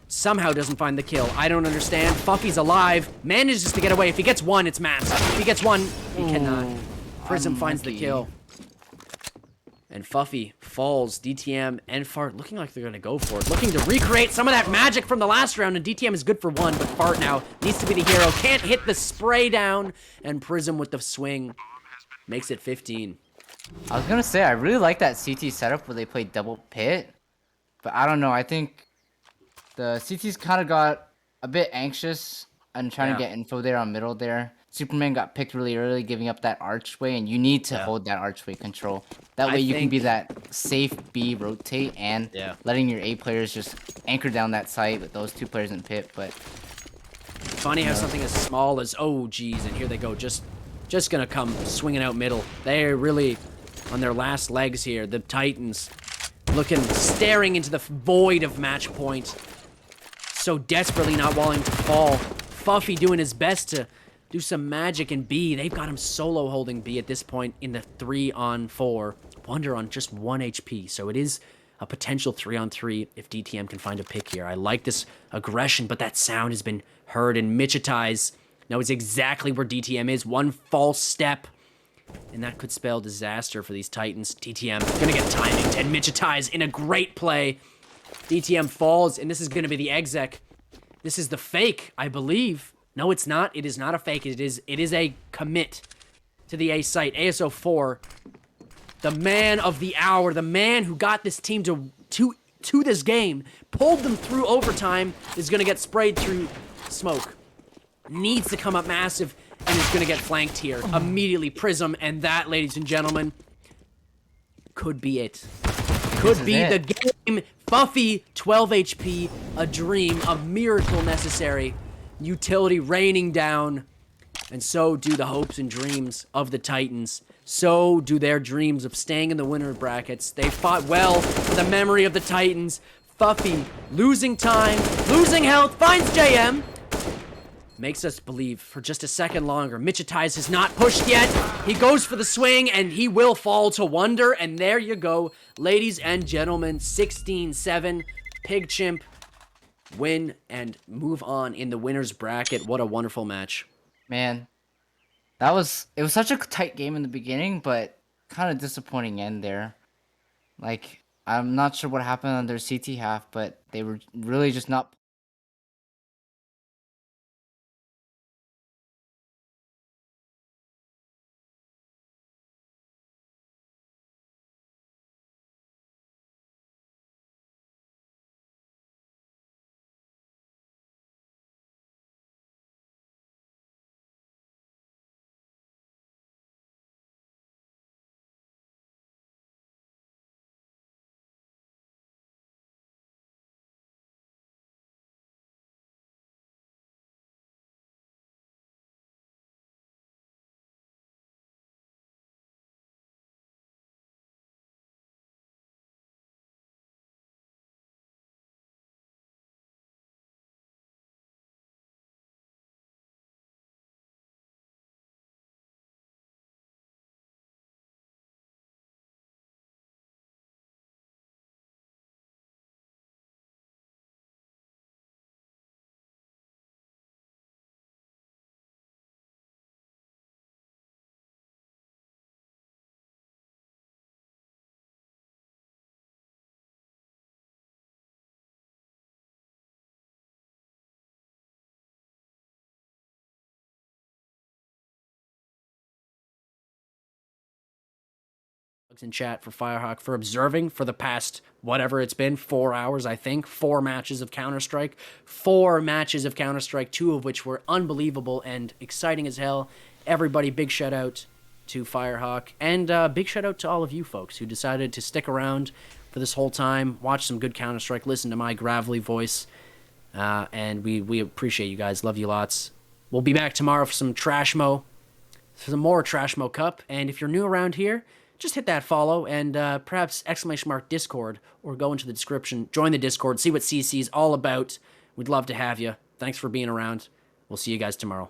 somehow doesn't find the kill. I don't understand. Fuffy's alive. Manages to get away. If he gets one, it's massive. If he gets one, he cannot. Prism finds the kill. And Fuffy falls. DTM and Fart looking like they're going to go for it. Looking to recreate some of that magic from the last round. And DTM is good for one, but Fart now needs to be the hero. Can't hit the spray down. And Prism with the swing makes it 15. I was going to say, I really like that CT setup where they play double pit. But I don't know. I think the CT's kind of got a bit anxious and trying to get info there on middle there. Superman got picked really early, giving up that archway, and you need to hold that archway control. That way you can be that safe B rotate and letting your A players just anchor down that site with those two players in pit. But funny how something as small as, oh geez, and here they go, just gonna come swinging out middle. They're really on their last legs here. The Titans staring into the void of match point. So desperately not wanting to fall. Fuffy doing his best to do some magic in B. They've got him solo holding B at this point in the 3-on-4. Wonder on just 1 HP. So it is a potential 3-on-3 if DTM can find a pick here. I like this aggression, but that sound has been heard, and Michitize knows exactly where DTM is. One false step, and that could spell disaster for these Titans. DTM gonna get timing, and Michitize in a great play. DTM falls, and this is gonna be the exec. This is the fake, I believe. No, it's not. It is not a fake. It is a commit to the A site. ASO4, the man of the hour, the man who got this team to to this game, pulled them through overtime, is going to get sprayed through smoke. Needs to come up massive and is going to get flanked here. Immediately Prism, and that, ladies and gentlemen, could be it. Could be the game. Fuffy, 12 HP, a dream, a miracle necessary. Utility raining down. And so do the hopes and dreams of the Titans. So do their dreams of staying in the winner brackets. They fought well for the memory of the Titans. Fuffy, losing time, losing health, finds JM. Makes us believe for just a second longer. Michitize has not pushed yet. He goes for the swing, and he will fall to Wonder. And there you go, ladies and gentlemen. 16-7. PigChimp win and move on in the winner's bracket. What a wonderful match. Man, it was such a tight game in the beginning, but kind of disappointing end there. Like, I'm not sure what happened on their CT half, but they were really just not In chat for Firehawk for observing for the past whatever it's been 4 hours. I think 4 matches of Counter-Strike, 4 matches of Counter-Strike, 2 of which were unbelievable and exciting as hell. Everybody, big shout out to Firehawk, and big shout out to all of you folks who decided to stick around for this whole time, watch some good Counter-Strike, listen to my gravelly voice, and we appreciate you guys. Love you lots. We'll be back tomorrow for some TrashMoe, for some more TrashMoe Cup, and if you're new around here, just hit that follow and perhaps ! Discord, or go into the description, join the Discord, see what CC is all about. We'd love to have you. Thanks for being around. We'll see you guys tomorrow.